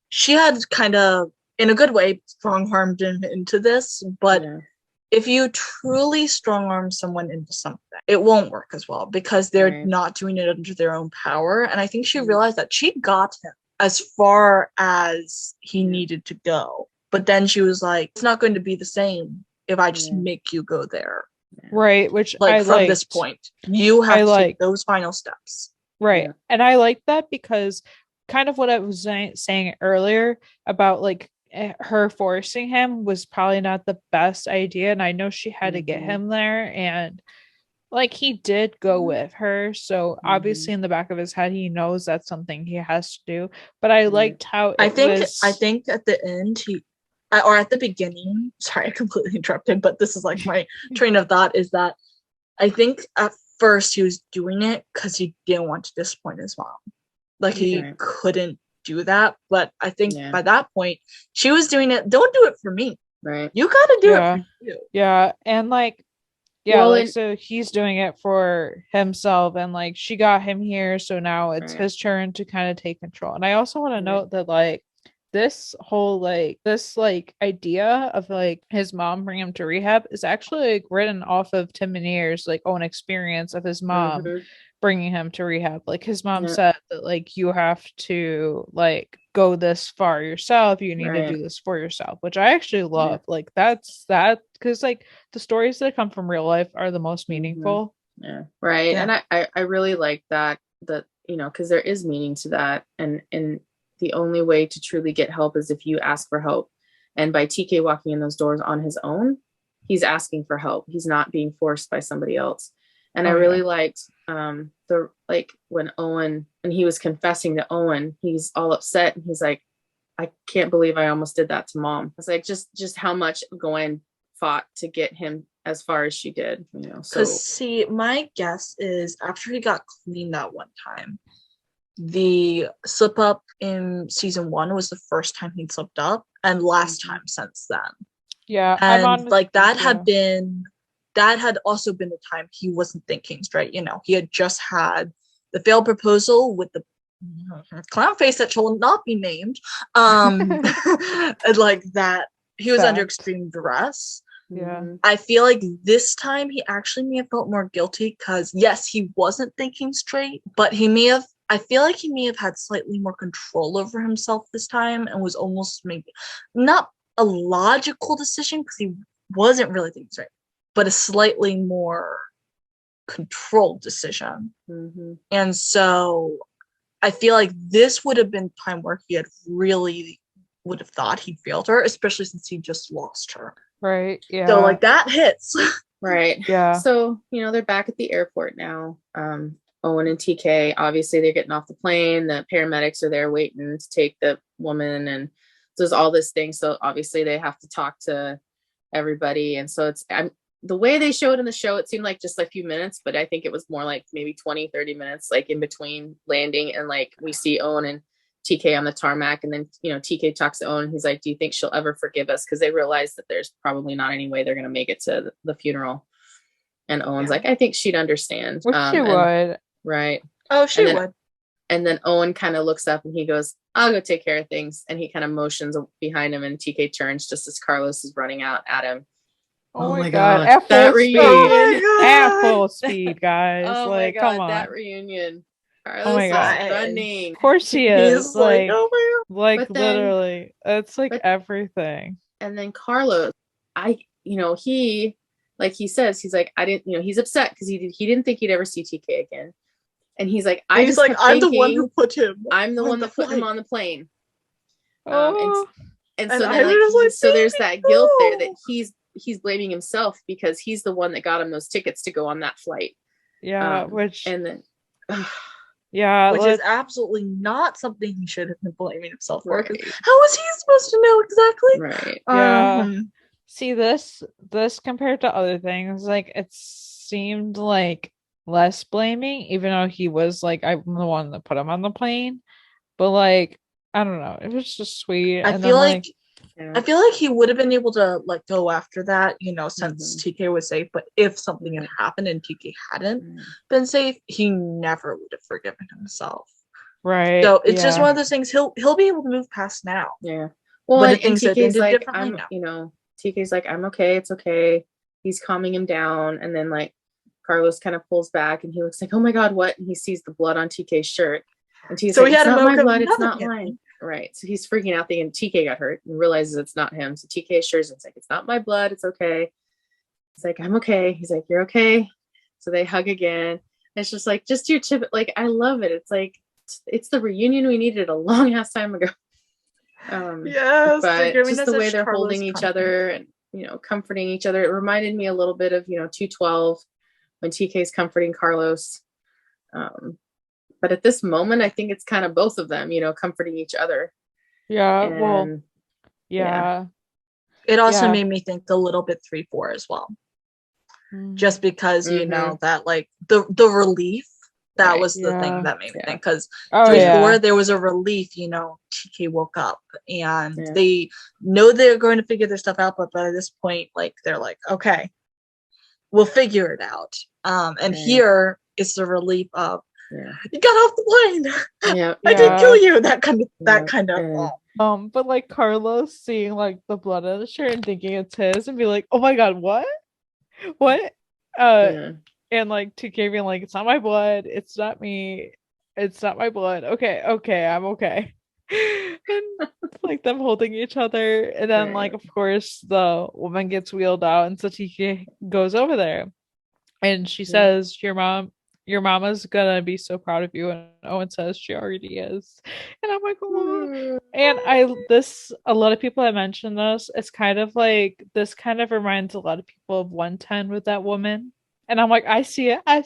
she had kind of, in a good way, strong-armed him into this, but if you truly strong-arm someone into something, it won't work as well because they're not doing it under their own power. And I think she realized that she got him as far as he needed to go. But then she was like, it's not going to be the same if I just make you go there. Right, which like, from this point, you have to take those final steps. Right. Yeah. And I like that because kind of what I was saying earlier about, like, her forcing him was probably not the best idea. And I know she had to get him there. And, like, he did go with her. So obviously in the back of his head, he knows that's something he has to do. But I liked how I think at the end, or at the beginning, sorry, I completely interrupted, but this is like my train of thought, is that I think at first he was doing it because he didn't want to disappoint his mom. Like, he couldn't do that. But I think by that point, she was doing it. Don't do it for me. Right. You gotta do it for you. Yeah. And like, so he's doing it for himself, and like, she got him here. So now it's his turn to kind of take control. And I also want to note that, like, this whole idea of, like, his mom bringing him to rehab is actually, like, written off of Tim Minear's, like, own experience of his mom bringing him to rehab. Like, his mom said that, like, you have to, like, go this far yourself, you need to do this for yourself, which I actually love. Like, that's that, because, like, the stories that come from real life are the most meaningful. And I really like that because there is meaning to that, and the only way to truly get help is if you ask for help. And by TK walking in those doors on his own, he's asking for help. He's not being forced by somebody else. And I really liked when Owen, and he was confessing to Owen, he's all upset and he's like, I can't believe I almost did that to mom. It's like just how much Gwen fought to get him as far as she did, So see, my guess is after he got clean that one time, the slip up in season 1 was the first time he'd slipped up, and last time since then. Yeah. And that had also been the time he wasn't thinking straight. He had just had the failed proposal with the clown face that shall not be named. And like that, he was under extreme duress. Yeah. I feel like this time he actually may have felt more guilty because, yes, he wasn't thinking straight, but I feel like he may have had slightly more control over himself this time, and was almost maybe not a logical decision because he wasn't really thinking straight, but a slightly more controlled decision. And so I feel like this would have been time where he had really would have thought he failed her, especially since he just lost her. Right. Yeah. So like that hits. Right. Yeah. So, they're back at the airport now. Owen and TK, obviously they're getting off the plane. The paramedics are there waiting to take the woman, and there's all this thing. So obviously they have to talk to everybody. And so the way they showed in the show, it seemed like just a few minutes, but I think it was more like maybe 20-30 minutes, like in between landing. And like, we see Owen and TK on the tarmac, and then, TK talks to Owen. He's like, do you think she'll ever forgive us? Because they realize that there's probably not any way they're going to make it to the funeral. And Owen's like, I think she'd understand. Which she would. Right. Oh, she would. And then Owen kind of looks up and he goes, I'll go take care of things. And he kind of motions behind him, and TK turns just as Carlos is running out at him. Oh my God. At that full reunion. Speed. At full speed, guys. Oh like, my God, come on. that reunion. Carlos Oh my God. is running. Of course he is. He's like, oh my God. Like, literally. It's like everything. And then Carlos, he, like he says, he's like, I didn't, he's upset because he didn't think he'd ever see TK again. And he's like, I'm the one who put him. I'm the one that put him on the plane. And And so I then was like, so there's that guilt there no. that he's blaming himself because he's the one that got him those tickets to go on that flight. Yeah, and then yeah, which is absolutely not something he should have been blaming himself for. Right. How was he supposed to know exactly? Right. Yeah. See, this compared to other things, like it seemed like less blaming, even though he was like, I'm the one that put him on the plane. But like, I don't know, it was just sweet. I feel like he would have been able to like go after that, you know, since TK was safe. But if something had happened and TK hadn't been safe, he never would have forgiven himself. Right. So it's just one of those things. He'll be able to move past now. Yeah. Well, but and TK's like, I'm, you know, TK's like, I'm okay. It's okay. He's calming him down, and then like Carlos kind of pulls back, and he looks like, oh my god, what? And he sees the blood on TK's shirt, and TK's like, it's not my blood, it's not mine. Right. So he's freaking out thinking TK got hurt and realizes it's not him. So TK assures him, it's like, it's not my blood, it's okay. He's like, I'm okay. He's like, you're okay. So they hug again. And it's just like, just your chip. Like, I love it. It's like, it's the reunion we needed a long ass time ago. Yes, but just the way they're holding each other and, you know, comforting each other. It reminded me a little bit of, you know, 212 when TK's comforting Carlos. But at this moment, I think it's kind of both of them, you know, comforting each other. Yeah. And, well, yeah. It also made me think a little bit 3-4 as well. Just because, you know, that like the relief, that was the thing that made me think. Because 3-4, there was a relief, you know, TK woke up and they know they're going to figure their stuff out. But by this point, like, they're like, okay, we'll figure it out. And here is the relief of, you got off the plane. I didn't kill you. That kind of. But like Carlos seeing like the blood on the shirt and thinking it's his and be like, oh my god, what? And like TK being like, it's not my blood, it's not me, it's not my blood. Okay, I'm okay. And like them holding each other, and then like of course the woman gets wheeled out, and so TK goes over there, and she says, your mama's gonna be so proud of you, and Owen says she already is, and I'm like, oh. And a lot of people have mentioned this. It's kind of like this kind of reminds a lot of people of 110 with that woman, and I'm like, I see it. Oh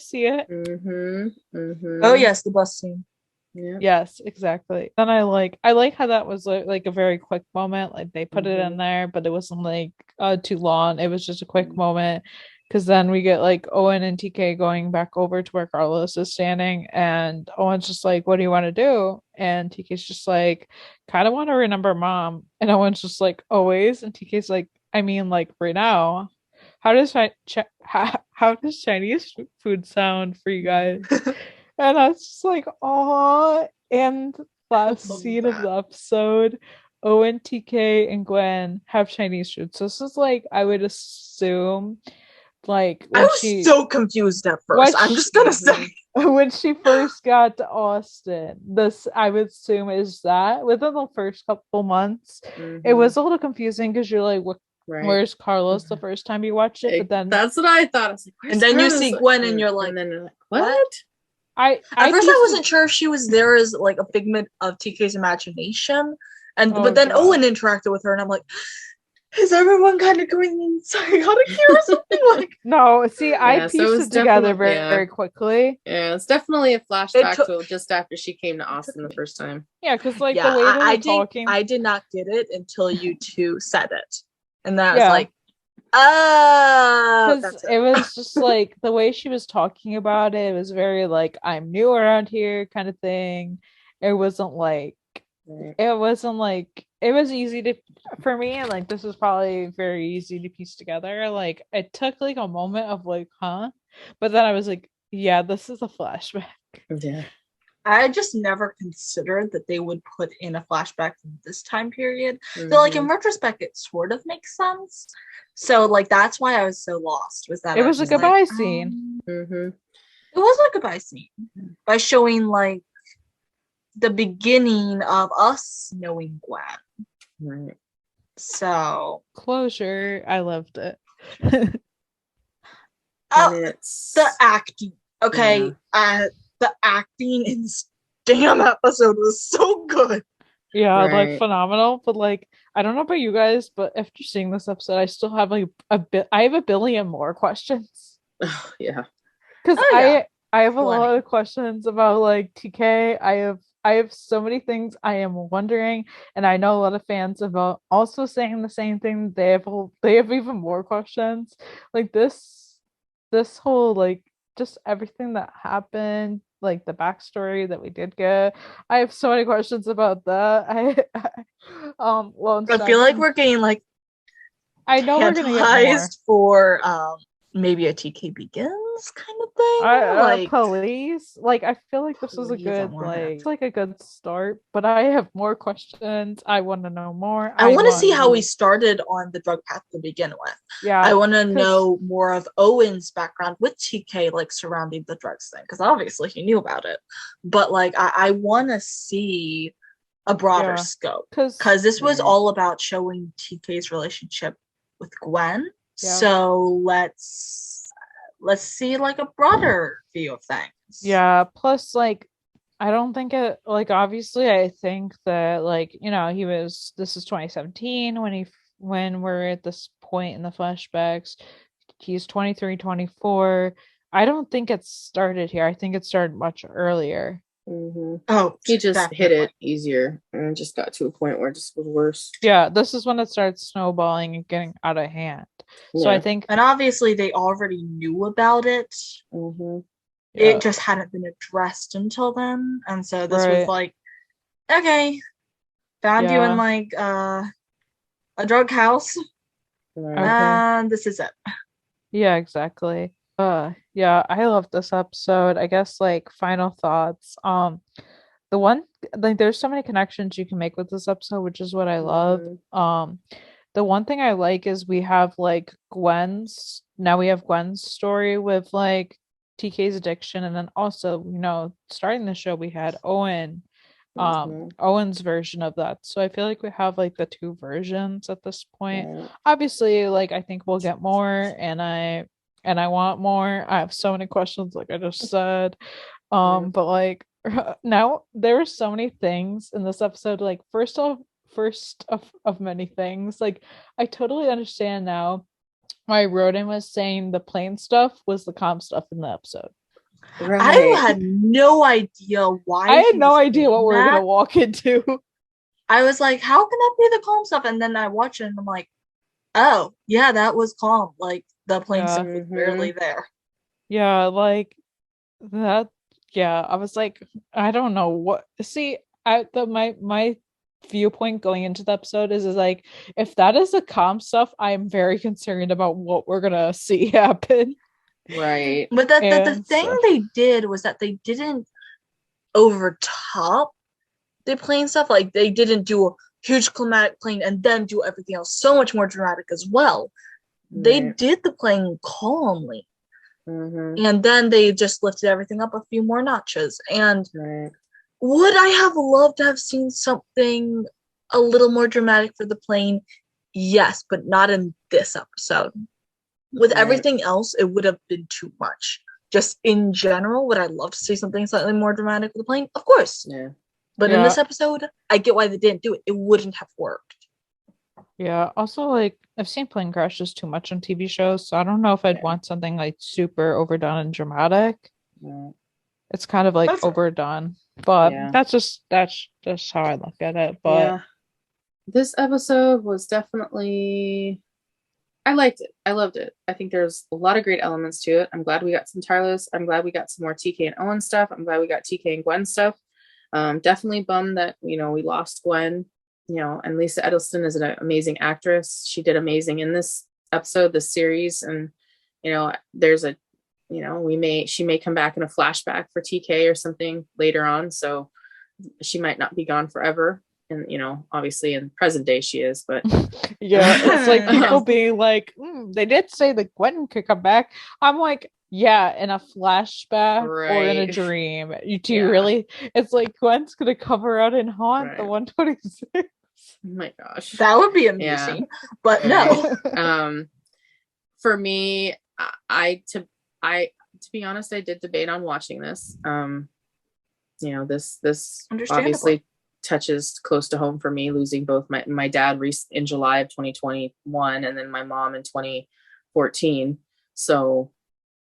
yes, the bus scene. Yeah. Yes, exactly. And I like how that was like a very quick moment. Like they put it in there, but it wasn't like too long. It was just a quick moment. Because then we get like Owen and TK going back over to where Carlos is standing, and Owen's just like, what do you want to do? And TK's just like, kind of want to remember mom. And Owen's just like, always. And TK's like, I mean, like right now. How does Chinese food sound for you guys? And I was just like, oh. And last scene of the episode, Owen, TK, and Gwen have Chinese food. So this is like, I would assume, like, I was so confused at first. I'm just gonna say, when she first got to Austin, this I would assume is that within the first couple months, it was a little confusing because you're like, where's Carlos the first time you watched it? But then that's what I thought. I was like, and then Carlos? You see Gwen, and you're like, and then you're like, what? At first I wasn't sure if she was there as like a figment of TK's imagination, but then Owen interacted with her, and I'm like, is everyone kind of going psychotic here or something? Like, no, see, I pieced it together very quickly. Yeah, it's definitely a flashback to just after she came to Austin the first time. Yeah, because like the way they were talking, I did not get it until you two said it, and then I was like, oh, because it was just like the way she was talking about it. It was very like, I'm new around here kind of thing. It wasn't like. It was easy to for me, and like this was probably very easy to piece together. Like it took like a moment of like, huh? But then I was like, yeah, this is a flashback. Yeah. I just never considered that they would put in a flashback from this time period. So like in retrospect, it sort of makes sense. So like that's why I was so lost. Was that it was a goodbye scene. It was a goodbye scene by showing like the beginning of us knowing Gwen. Right. So closure. I loved it. The acting. Okay. The acting in this damn episode was so good. Yeah, like phenomenal. But like, I don't know about you guys, but after seeing this episode, I still have like a bit. I have a billion more questions. Yeah, because I have a lot of questions about like TK. I have so many things I am wondering, and I know a lot of fans about also saying the same thing. They have even more questions. Like this whole like just everything that happened, like the backstory that we did get. I have so many questions about that. Well, I feel like we're getting like I know we're gonna get more for maybe a TK Begins kind of thing. Like police. Like I feel like this was a good like a good start, but I have more questions. I want to know more. I want to see how we started on the drug path to begin with. Yeah, I want to know more of Owen's background with TK, like surrounding the drugs thing, because obviously he knew about it. But like I want to see a broader scope, because this was all about showing TK's relationship with Gwen. So let's see like a broader view of things. Yeah, plus like I don't think it like obviously I think that like, you know, this is 2017 when we're at this point in the flashbacks. He's 23, 24. I don't think it started here. I think it started much earlier. Mm-hmm. Oh, he just hit it easier and just got to a point where it just was worse. Yeah, this is when it starts snowballing and getting out of hand. So I think, and obviously they already knew about it. Mm-hmm. It just hadn't been addressed until then, and so this was like, okay, found you in like a drug house, and this is it. Yeah, exactly. Yeah, I love this episode. I guess like final thoughts. The one like there's so many connections you can make with this episode, which is what I love. The one thing I like is we have like Gwen's story with like TK's addiction, and then also, you know, starting the show we had Owen's version of that. So I feel like we have like the two versions at this point. Obviously, like I think we'll get more, and I want more. I have so many questions, like I just said. But like now there are so many things in this episode. Like first of many things. Like I totally understand now why Roden was saying the plane stuff was the calm stuff in the episode. Right. I had no idea why. I had no idea what we were gonna walk into. I was like, how can that be the calm stuff? And then I watch it and I'm like, oh yeah, that was calm. Like the plane stuff was barely there. Yeah, like that. Yeah, I was like, I don't know what. See, my viewpoint going into the episode is like, if that is the calm stuff, I'm very concerned about what we're gonna see happen. Right. But the thing they did was that they didn't overtop the plane stuff. Like they didn't do a huge climatic plane and then do everything else so much more dramatic as well. Right. They did the plane calmly. And then they just lifted everything up a few more notches. And would I have loved to have seen something a little more dramatic for the plane? Yes, but not in this episode. With everything else, it would have been too much. Just in general, would I love to see something slightly more dramatic with the plane? Of course. Yeah. But in this episode, I get why they didn't do it. It wouldn't have worked. Yeah. Also, like, I've seen plane crashes too much on TV shows, so I don't know if I'd want something like super overdone and dramatic. It's kind of like overdone, but that's just how I look at it. But this episode was definitely, I liked it. I loved it. I think there's a lot of great elements to it. I'm glad we got some Tarlos. I'm glad we got some more TK and Owen stuff. I'm glad we got TK and Gwen stuff. Definitely bummed that, you know, we lost Gwen, you know, and Lisa Edelstein is an amazing actress. She did amazing in this episode, this series. And, you know, there's a, you know, she may come back in a flashback for TK or something later on. So she might not be gone forever. And, you know, obviously in present day she is, but yeah, it's like people being like, they did say that Gwen could come back. I'm like, yeah, in a flashback or in a dream. You really? It's like Gwen's gonna come around and haunt the 126. Oh my gosh, that would be amazing. But no. For me, to be honest, I did debate on watching this. You know, this obviously touches close to home for me, losing both my dad in July of 2021 and then my mom in 2014. So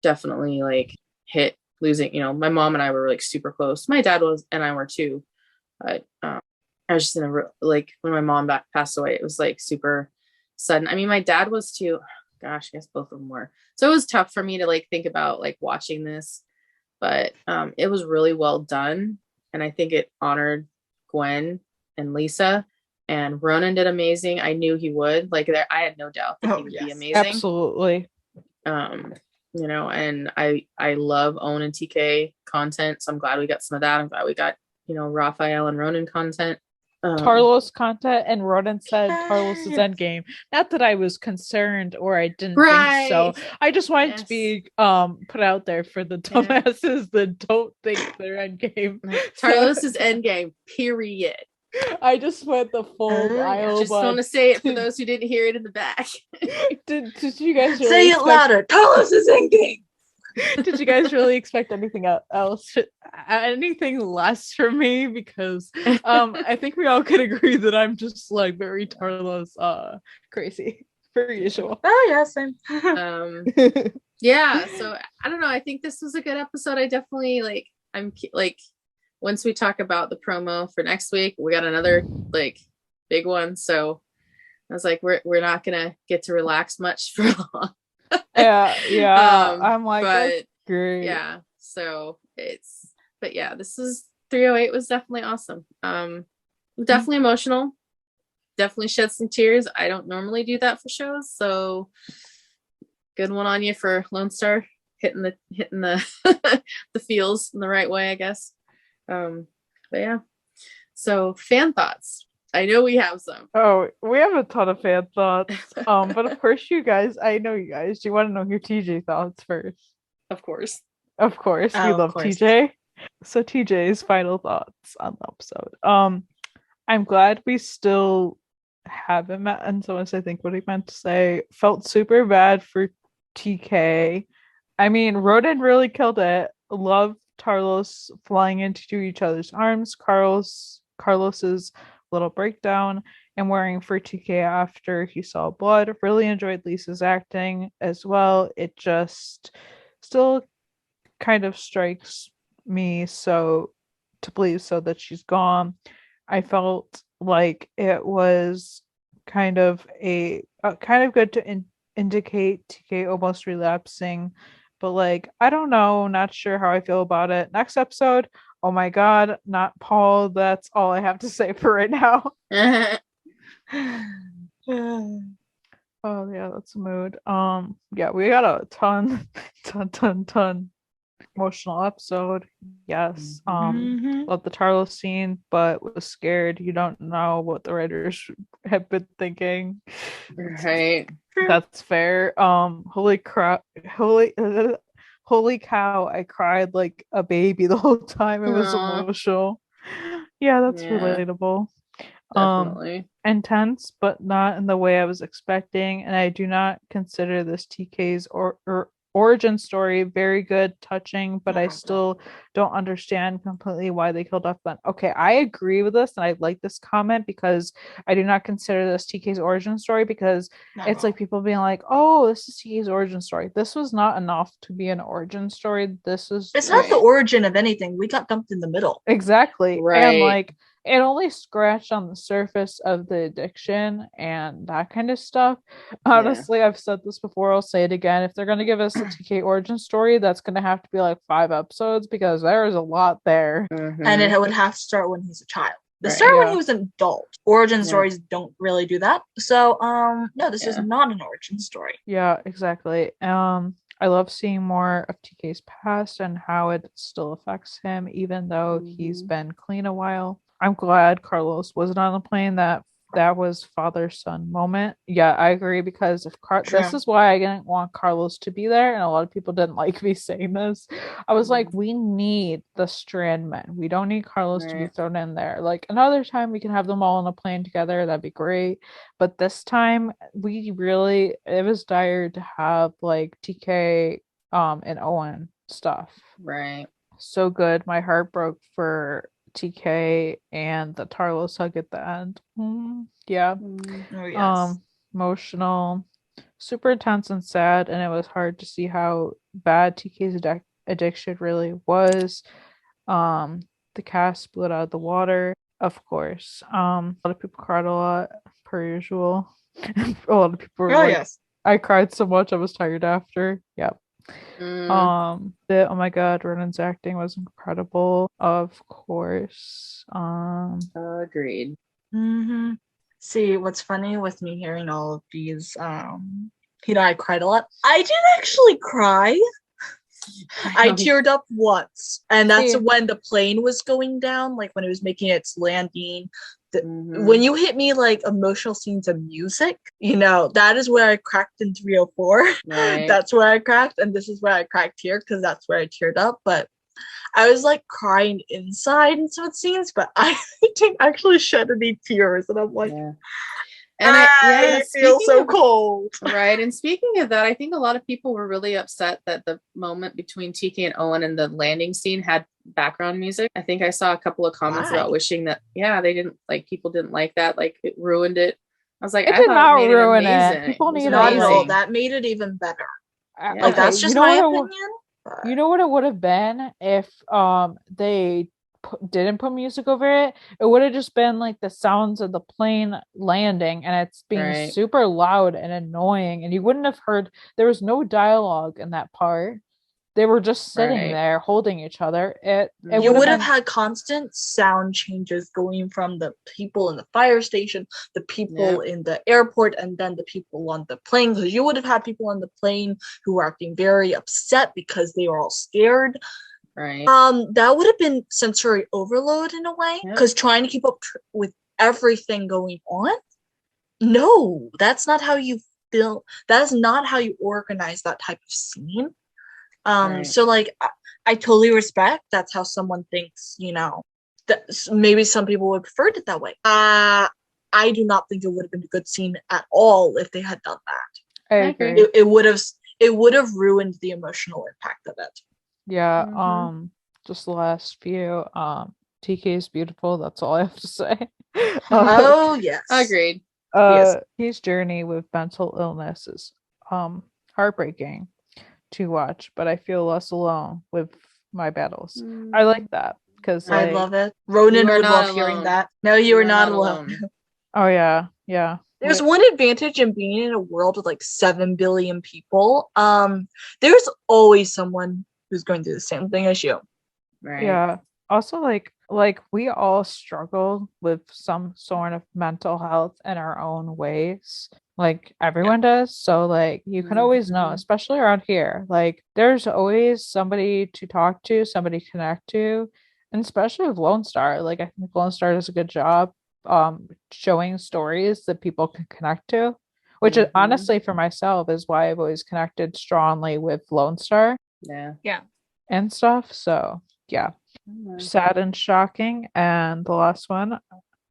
definitely like hit losing, my mom and I were like super close. My dad was, and I were too. But I was just in a, like when my mom passed away, it was like super sudden. I mean, my dad was too, gosh, I guess both of them were. So it was tough for me to like think about like watching this, but it was really well done. And I think it honored Gwen and Lisa, and Ronan did amazing. I knew he would. Like I had no doubt that he would be amazing. Absolutely. And I love Owen and TK content, so I'm glad we got some of that. I'm glad we got, Raphael and Ronan content. Tarlos content, and Ronan said Tarlos' endgame. Not that I was concerned or I didn't think so. I just wanted to be put out there for the dumbasses that don't think their endgame. Tarlos' endgame, period. I just went the full aisle. Just want to say it for those who didn't hear it in the back. Did you guys really say it louder? Tarlos' endgame. Did you guys really expect anything else? Anything less from me? Because I think we all could agree that I'm just like very Tarlos crazy per usual. Oh yeah, same. Yeah, so I don't know. I think this was a good episode. I definitely I'm like, once we talk about the promo for next week, we got another like big one. So I was like, we're not gonna get to relax much for long. I'm like, but great. Yeah, so this is 308 was definitely awesome. Definitely emotional, definitely shed some tears. I don't normally do that for shows, so good one on you for Lone Star hitting the the feels in the right way, I guess. But yeah, so fan thoughts. I know we have some. Oh, we have a ton of fan thoughts. But of course, I know you guys. Do you want to know your TJ thoughts first? Of course. We love TJ. So TJ's final thoughts on the episode. I'm glad we still have him and so as I think what he meant to say. Felt super bad for TK. I mean, Ronan really killed it. Love Tarlos flying into each other's arms. Carlos's little breakdown and worrying for TK after he saw blood. Really enjoyed Lisa's acting as well. It just still kind of strikes me so to believe so that she's gone. I felt like it was kind of good to indicate TK almost relapsing, but like I don't know, not sure how I feel about it. Next episode, oh my god, not Paul. That's all I have to say for right now. Oh yeah, that's a mood. Yeah, we got a ton emotional episode. Yes. Love the Tarlos scene, but was scared. You don't know what the writers have been thinking. Right. That's fair. Holy cow, I cried like a baby the whole time. It was emotional. Yeah, that's relatable. Definitely. Intense, but not in the way I was expecting, and I do not consider this TK's or origin story very good, touching, but I still don't understand completely why they killed off Ben. Okay, I agree with this, and I like this comment because I do not consider this TK's origin story because it's like people being like, oh, this is TK's origin story. This was not enough to be an origin story. It's not the origin of anything. We got dumped in the middle. Exactly. Right. And like it only scratched on the surface of the addiction and that kind of stuff. Honestly, I've said this before, I'll say it again. If they're going to give us a TK origin story, that's going to have to be like 5 episodes because there is a lot there. And it would have to start when he's a child. Start when he was an adult. Origin stories don't really do that. So, no, this is not an origin story. Yeah, exactly. I love seeing more of TK's past and how it still affects him, even though he's been clean a while. I'm glad Carlos wasn't on the plane. That was father-son moment. Yeah, I agree because if this is why I didn't want Carlos to be there, and a lot of people didn't like me saying this. I was like, we need the Strand men. We don't need Carlos to be thrown in there. Like another time we can have them all on a plane together. That'd be great. But this time it was dire to have like TK and Owen stuff. Right. So good. My heart broke for TK and the Tarlos hug at the end. Yeah. Oh, yes. Emotional, super intense and sad, and it was hard to see how bad TK's addiction really was. The cast split out of the water, of course. A lot of people cried a lot, per usual. A lot of people were yes. I cried so much I was tired after. Yep. Oh my god, Ronan's acting was incredible, of course. Agreed. Mm-hmm. See, what's funny with me hearing all of these, I cried a lot. I didn't actually cry. I teared up once, and that's when the plane was going down, like when it was making its landing. When you hit me like emotional scenes of music, that is where I cracked in 304. Right. That's where I cracked, and this is where I cracked here because that's where I teared up. But I was like crying inside in some scenes, but I didn't actually shed any tears, and I'm like, and I feel so cold. Right. And speaking of that, I think a lot of people were really upset that the moment between TK and Owen and the landing scene had background music. I think I saw a couple of comments about wishing that, they didn't like, people didn't like that. Like it ruined it. I was like, it did not ruin it. People need not at all. That made it even better. Like that's just my opinion. You know what it would have been if they didn't put music over it? It would have just been like the sounds of the plane landing, and it's being super loud and annoying, and you wouldn't have heard. There was no dialogue in that part. They were just sitting there holding each other. You would have had constant sound changes going from the people in the fire station, the people in the airport, and then the people on the plane. Because you would have had people on the plane who were acting very upset because they were all scared. Right. That would have been sensory overload in a way, because trying to keep up with everything going on. No, that's not how you feel. That is not how you organize that type of scene. So like, I totally respect that's how someone thinks. That maybe some people would prefer it that way. I do not think it would have been a good scene at all if they had done that. I agree. It would have ruined the emotional impact of it. Yeah, just the last few. TK is beautiful, that's all I have to say. Oh yes. Agreed. His journey with mental illness is heartbreaking to watch, but I feel less alone with my battles. I like that because I love it. Ronan would love hearing that. No, you are not alone. Oh yeah. There's one advantage in being in a world with like 7 billion people. There's always someone who's going through the same thing as you. Right. Yeah. Also, like we all struggle with some sort of mental health in our own ways. Like everyone does. So like you can always know, especially around here. Like there's always somebody to talk to, somebody to connect to. And especially with Lone Star. Like I think Lone Star does a good job showing stories that people can connect to. Which is honestly for myself is why I've always connected strongly with Lone Star. Yeah. And stuff. So yeah. Sad and shocking. And the last one,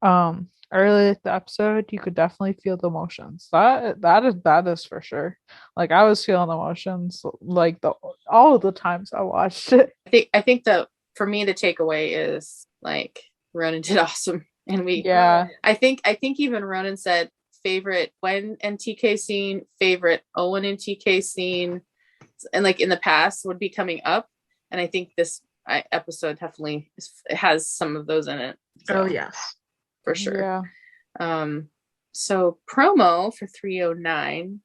early in the episode, you could definitely feel the emotions. That is for sure. Like I was feeling emotions like all of the times I watched it. I think that for me the takeaway is like Ronan did awesome, and I think even Ronan said favorite Gwen and TK scene, favorite Owen and TK scene, and like in the past would be coming up, and I think this episode definitely has some of those in it. So, yes, for sure. So promo for 309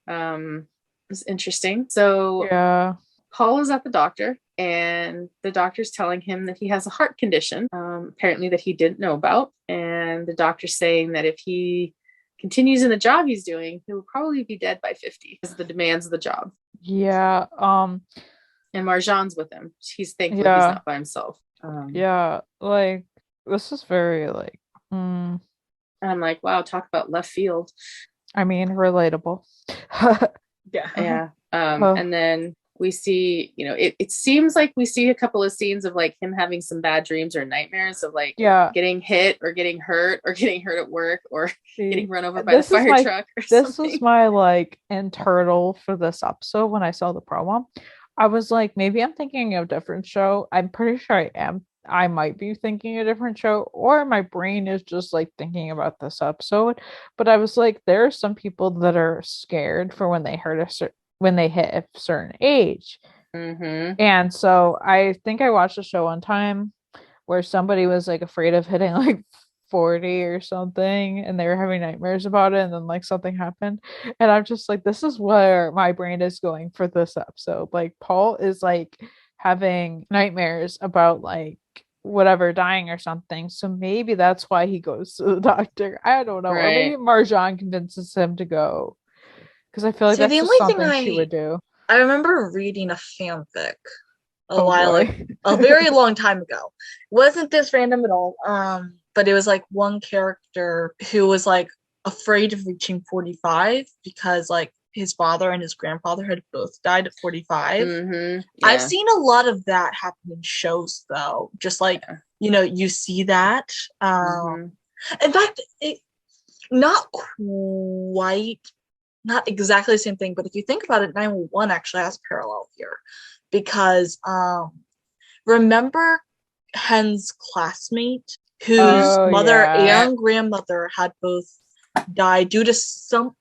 was interesting. So Paul is at the doctor, and the doctor's telling him that he has a heart condition, apparently that he didn't know about, and the doctor's saying that if he continues in the job he's doing, he will probably be dead by 50 because of the demands of the job. Yeah. And Marjan's with him. He's thankful he's not by himself. Like this is very like and I'm like, wow, talk about left field. I mean, relatable. Yeah. And then we see, it seems like we see a couple of scenes of like him having some bad dreams or nightmares of like getting hit or getting hurt at work or getting run over by the fire truck or something. This was my like internal for this episode when I saw the promo. I was like, maybe I'm thinking of a different show. I'm pretty sure I am. I might be thinking a different show, or my brain is just like thinking about this episode. But I was like, there are some people that are scared for when they when they hit a certain age. And so I think I watched a show one time where somebody was like afraid of hitting like 40 or something, and they were having nightmares about it, and then like something happened, and I'm just like, this is where my brain is going for this episode. Like Paul is like having nightmares about like whatever dying or something, so maybe that's why he goes to the doctor. I don't know. Or maybe Marjan convinces him to go, because I feel like that's just something she would do. I remember reading a fanfic a very long time ago. Wasn't this random at all? But it was like one character who was like afraid of reaching 45 because like his father and his grandfather had both died at 45. I've seen a lot of that happen in shows though. Just like, you know, you see that. In fact, it not exactly the same thing, but if you think about it, 911 actually has parallel here. Because remember Hen's classmate whose mother and grandmother had both died due to some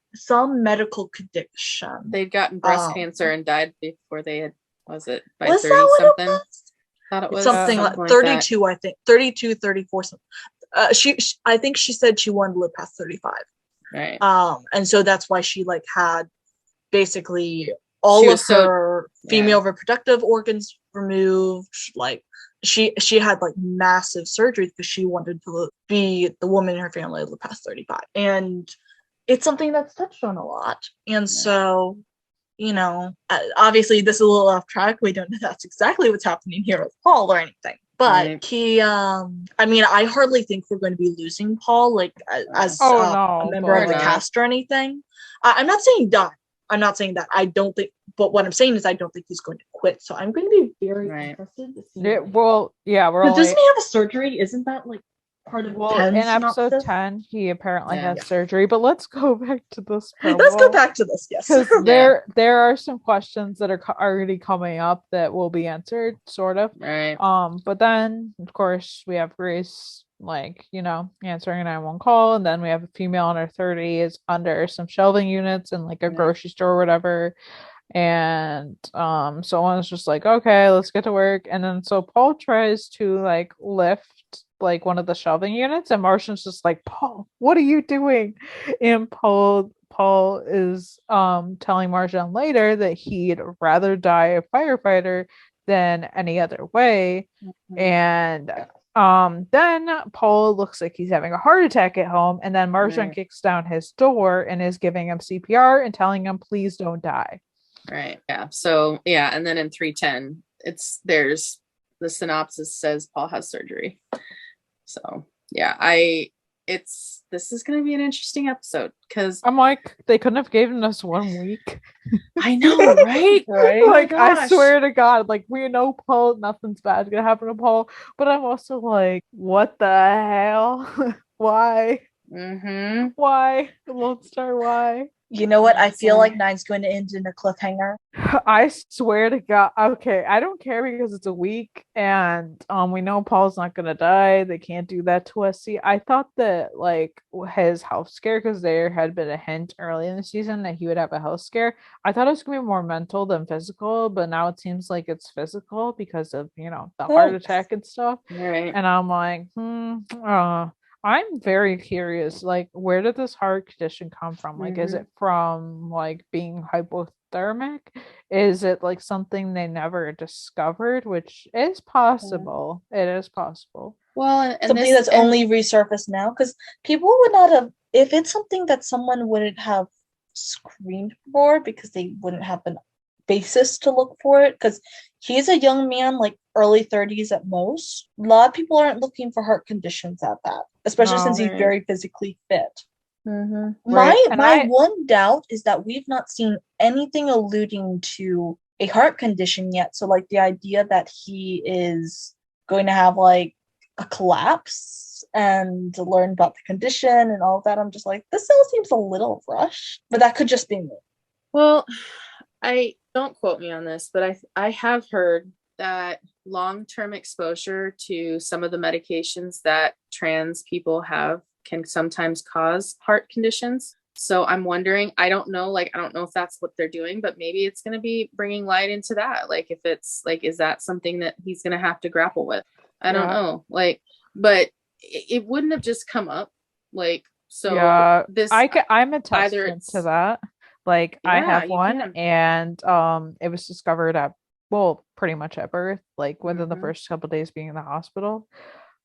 medical condition. They'd gotten breast cancer and died before they had, was it by was 30 that something? It was? Thought it was something like 32, I think. 32, 34 something. I think she said she wanted to live past 35. Right. And so that's why she like had basically all of her female reproductive organs removed. Like she had like massive surgery because she wanted to be the woman in her family to live past 35. And it's something that's touched on a lot. And so, you know, obviously this is a little off track. We don't know that's exactly what's happening here with Paul or anything. But he, I mean, I hardly think we're going to be losing Paul like as a member of the cast or anything. I'm not saying done. I'm not saying that. I don't think, but what I'm saying is I don't think he's going to quit. So I'm going to be very interested to see. Doesn't he have a surgery? Isn't that like part of in episode 10 he apparently has surgery? But let's go back to this. Let's go back to this. Yes, because there are some questions that are already coming up that will be answered, sort of. Right. But then of course we have Grace, like, you know, answering a 911 call, and then we have a female in her 30s under some shelving units in like a grocery store or whatever. And someone's just like, okay, let's get to work. And then so Paul tries to like lift like one of the shelving units, and Martian's just like, Paul, what are you doing? And Paul is telling Martian later that he'd rather die a firefighter than any other way. And then Paul looks like he's having a heart attack at home, and then Martian kicks down his door and is giving him CPR and telling him, please don't die. Right. Yeah. So and then in 310 there's the synopsis says Paul has surgery. So this is going to be an interesting episode because I'm like, they couldn't have given us 1 week. I know, right? Right? Like, I swear to God, like, we know Paul, nothing's bad gonna happen to Paul, but I'm also like, what the hell? Why? Why? The Lone Star, why? You know what? I feel like 9's going to end in a cliffhanger. I swear to God. Okay, I don't care because it's a week, and we know Paul's not gonna die. They can't do that to us. See, I thought that like his health scare, because there had been a hint early in the season that he would have a health scare. I thought it was gonna be more mental than physical, but now it seems like it's physical because of, you know, the heart attack and stuff. Right. And I'm like, I'm very curious, like, where did this heart condition come from? Like, is it from, like, being hypothermic? Is it, like, something they never discovered, which is possible. It is possible. Well, and something that's only resurfaced now, because people would not have, if it's something that someone wouldn't have screened for because they wouldn't have an basis to look for it, because he's a young man, like early 30s at most. A lot of people aren't looking for heart conditions at that, especially since he's very physically fit. My one doubt is that we've not seen anything alluding to a heart condition yet. So like the idea that he is going to have like a collapse and to learn about the condition and all of that, I'm just like, this all seems a little rushed, but that could just be me. Well, I don't quote me on this, but I have heard that long-term exposure to some of the medications that trans people have can sometimes cause heart conditions. So I'm wondering, I don't know if that's what they're doing, but maybe it's going to be bringing light into that. Like, if it's like, is that something that he's going to have to grapple with? I don't know. Like, but it wouldn't have just come up. Like, so I'm a testament to that. Like, I have one, and it was discovered at, well, pretty much at birth, like within the first couple of days being in the hospital,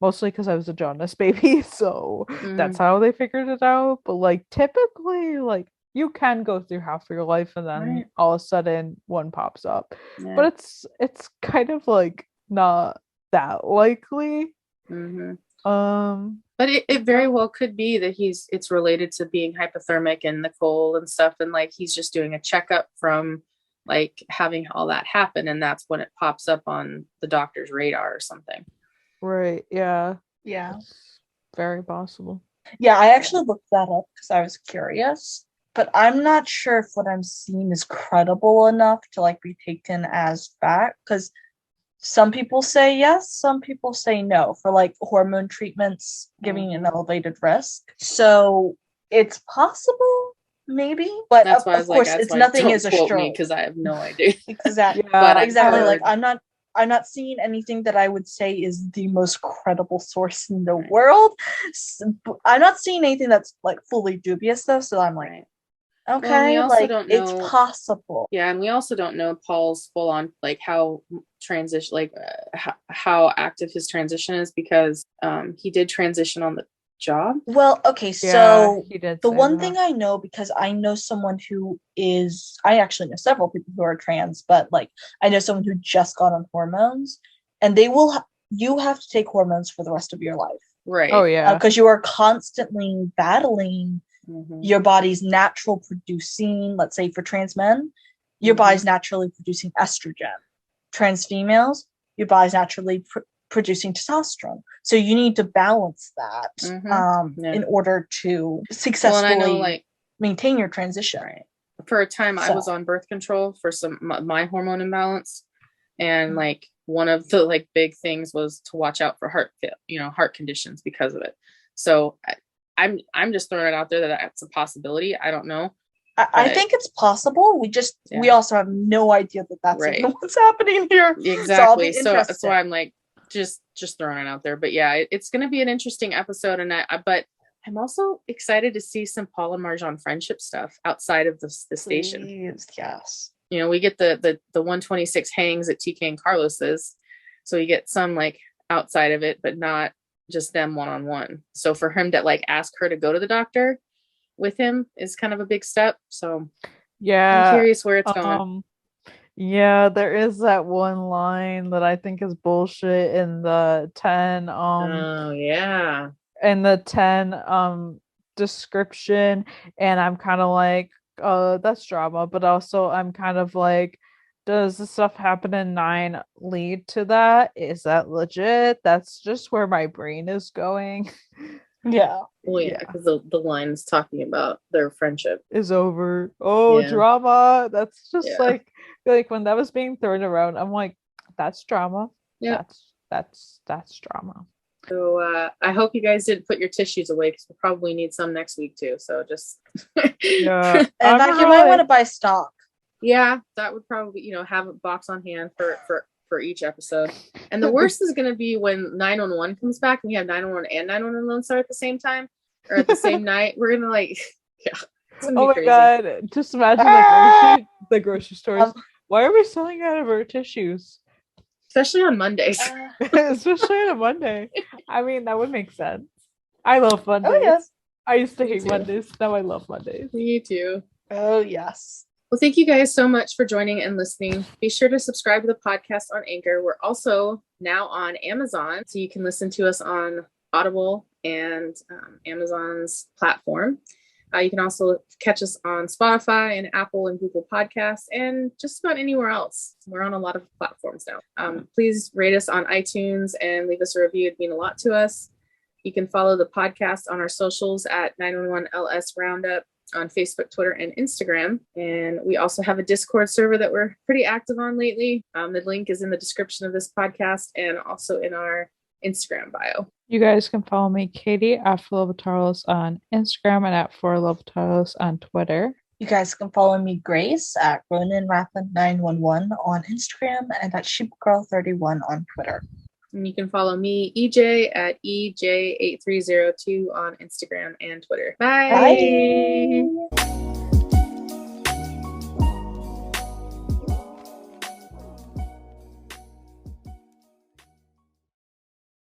mostly because I was a jaundice baby, so that's how they figured it out. But like, typically, like, you can go through half of your life and then all of a sudden one pops up. But it's kind of like not that likely. But it very well could be that it's related to being hypothermic and the cold and stuff, and like he's just doing a checkup from like having all that happen, and that's when it pops up on the doctor's radar or something. Right. Yeah. It's very possible. Yeah, I actually looked that up because I was curious, but I'm not sure if what I'm seeing is credible enough to like be taken as fact, because some people say yes, some people say no for like hormone treatments giving an elevated risk. So it's possible, maybe, but that's of course, it's nothing is a stroke because I have no idea. Exactly, but exactly. Like, I'm not seeing anything that I would say is the most credible source in the world. I'm not seeing anything that's like fully dubious though. So I'm like, okay, well, like, don't know, it's possible. Yeah, and we also don't know Paul's full on like how transition, like how active his transition is, because he did transition on the job. Well, okay, so the one thing I know, because I know someone who is, I actually know several people who are trans, but like I know someone who just got on hormones, and they will you have to take hormones for the rest of your life, right? Oh yeah, because you are constantly battling your body's natural producing, let's say for trans men, your body's naturally producing estrogen. Trans females, your body's naturally producing testosterone. So you need to balance that in order to successfully maintain your transition. Right. For a time, I was on birth control for my hormone imbalance, and like one of the like big things was to watch out for heart conditions because of it. So I'm just throwing it out there that that's a possibility. I don't know. I think it's possible. We also have no idea that that's even what's happening here. Exactly. So I'm like just throwing it out there. But yeah, it's going to be an interesting episode, and but I'm also excited to see some Paul and Marjan friendship stuff outside of the station. Yes. You know, we get the 126 hangs at TK and Carlos's, so you get some like outside of it, but not just them one-on-one. So for him to like ask her to go to the doctor with him is kind of a big step. So I'm curious where it's going. Yeah, there is that one line that I think is bullshit in the 10 in the 10 description, and I'm kind of like, that's drama, but also I'm kind of like, does the stuff happen in 9 lead to that? Is that legit? That's just where my brain is going. Yeah. Well, yeah, because the line is talking about their friendship is over. Drama. That's just like when that was being thrown around, I'm like, that's drama. Yeah, that's drama. So I hope you guys didn't put your tissues away, because we'll probably need some next week too. So just and you might want to buy stock. Yeah, that would probably, have a box on hand for eeach episode. And the worst is going to be when 911 comes back and we have 911 and 911 Lone Star at the same time or at the same night. We're going to like, oh my crazy. God. Just imagine the grocery stores. Why are we selling out of our tissues? Especially on Mondays. Especially on a Monday. I mean, that would make sense. I love Mondays. Oh, yes. I used to hate Mondays. Now I love Mondays. Me too. Oh, yes. Well, thank you guys so much for joining and listening. Be sure to subscribe to the podcast on Anchor. We're also now on Amazon, so you can listen to us on Audible and Amazon's platform. You can also catch us on Spotify and Apple and Google Podcasts and just about anywhere else. We're on a lot of platforms now. Please rate us on iTunes and leave us a review. It'd mean a lot to us. You can follow the podcast on our socials at 911LS Roundup. on Facebook, Twitter, and Instagram. And we also have a Discord server that we're pretty active on lately. The link is in the description of this podcast and also in our Instagram bio. You guys can follow me, Katie, at Philibataros on Instagram and at Philibataros on Twitter. You guys can follow me, Grace, at RoninRathan911 on Instagram and at SheepGirl31 on Twitter. And you can follow me, EJ, at EJ8302 on Instagram and Twitter. Bye. Bye.